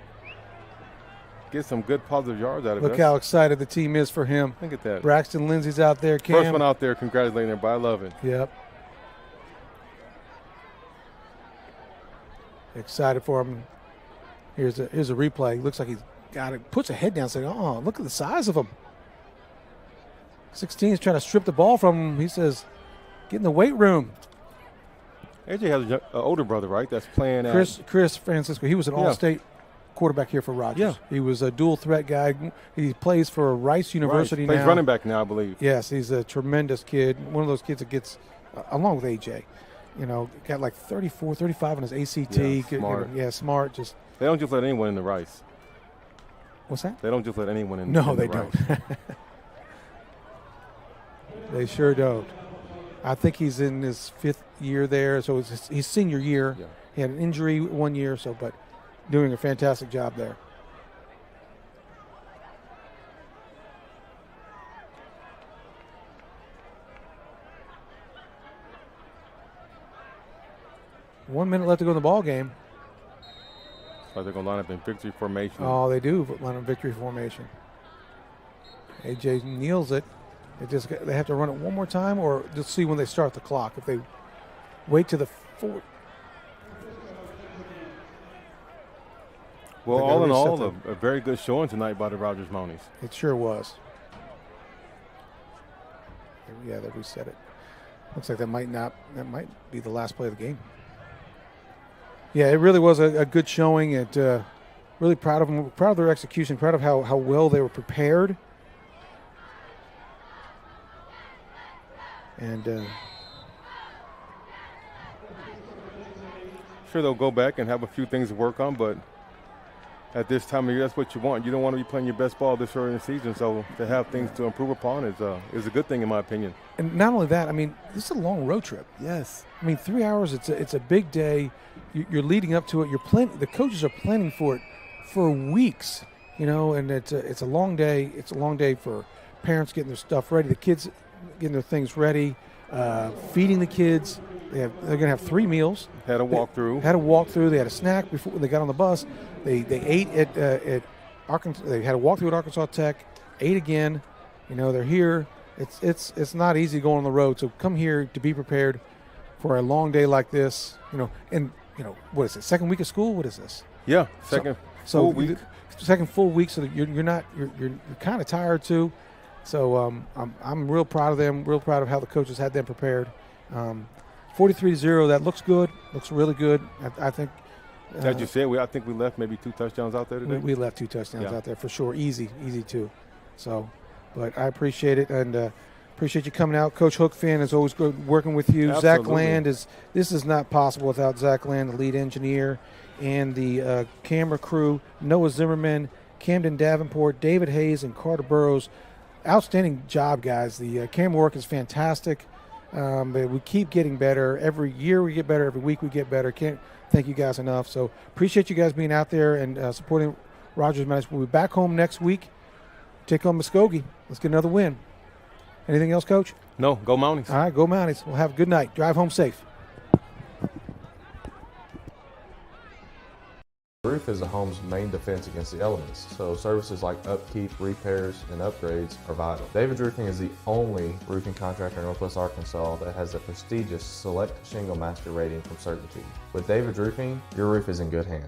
get some good positive yards out of it. Look how excited the team is for him. Look at that. Braxton Lindsey's out there. Cam. First one out there congratulating everybody. I love it. Yep. Excited for him. Here's a replay. Looks like he's got it. Puts a head down saying, oh, look at the size of him. 16 is trying to strip the ball from him. He says, get in the weight room. AJ has an older brother, right, that's playing at Chris Francisco. He was an all-state quarterback here for Rogers. Yeah. He was a dual threat guy. He plays for Rice University now. Plays running back now, I believe. Yes, he's a tremendous kid. One of those kids that gets, along with AJ, got like 34, 35 on his ACT. Yeah, smart. Smart. Just they don't just let anyone in the Rice. What's that? They don't just let anyone in. No, in they the don't. Rice. They sure don't. I think he's in his 5th year there, so it's his senior year. Yeah. He had an injury 1 year, but doing a fantastic job there. One minute left to go in the ball game. So they're going to line up in victory formation. Oh, they do line up in victory formation. AJ kneels it. They have to run it one more time, or just see when they start the clock. If they wait to the 4. Well, all in all, a very good showing tonight by the Rogers Mounties. It sure was. Yeah, they reset it. Looks like that might be the last play of the game. Yeah, it really was a good showing. Really proud of them, proud of their execution, proud of how well they were prepared. And sure, they'll go back and have a few things to work on, but at this time of year, that's what you want. You don't want to be playing your best ball this early in the season, so to have things to improve upon is a good thing in my opinion. And not only that, I mean, this is a long road trip. Yes. I mean, 3 hours. It's a big day. You're leading up to it. The coaches are planning for it for weeks. And it's a long day. It's a long day for parents getting their stuff ready, the kids getting their things ready, feeding the kids. They're going to have 3 meals. Had a walkthrough. They had a snack before they got on the bus. They ate at Arkansas. They had a walkthrough at Arkansas Tech. Ate again. They're here. It's not easy going on the road. So come here to be prepared for a long day like this. And what is it? Second week of school? What is this? Yeah, second full week. Second full week. So that you're kind of tired too. So I'm real proud of them. Real proud of how the coaches had them prepared. 43-0. That looks good. Looks really good. I think. As you said, I think we left maybe 2 touchdowns out there today. We left 2 touchdowns out there for sure. Easy too. So, but I appreciate it and appreciate you coming out. Coach Hookfin is always good working with you. Absolutely. Zach Land this is not possible without Zach Land, the lead engineer, and the camera crew. Noah Zimmerman, Camden Davenport, David Hayes, and Carter Burrows. Outstanding job, guys. The camera work is fantastic. But we keep getting better. Every year we get better. Every week we get better. Can't thank you guys enough. So appreciate you guys being out there and supporting Rogers Mounties. We'll be back home next week. Take on Muskogee. Let's get another win. Anything else, Coach? No, go Mounties. All right, go Mounties. We'll have a good night. Drive home safe. The roof is a home's main defense against the elements, so services like upkeep, repairs, and upgrades are vital. David's Roofing is the only roofing contractor in Northwest Arkansas that has the prestigious Select Shingle Master rating from Certainty. With David's Roofing, your roof is in good hands.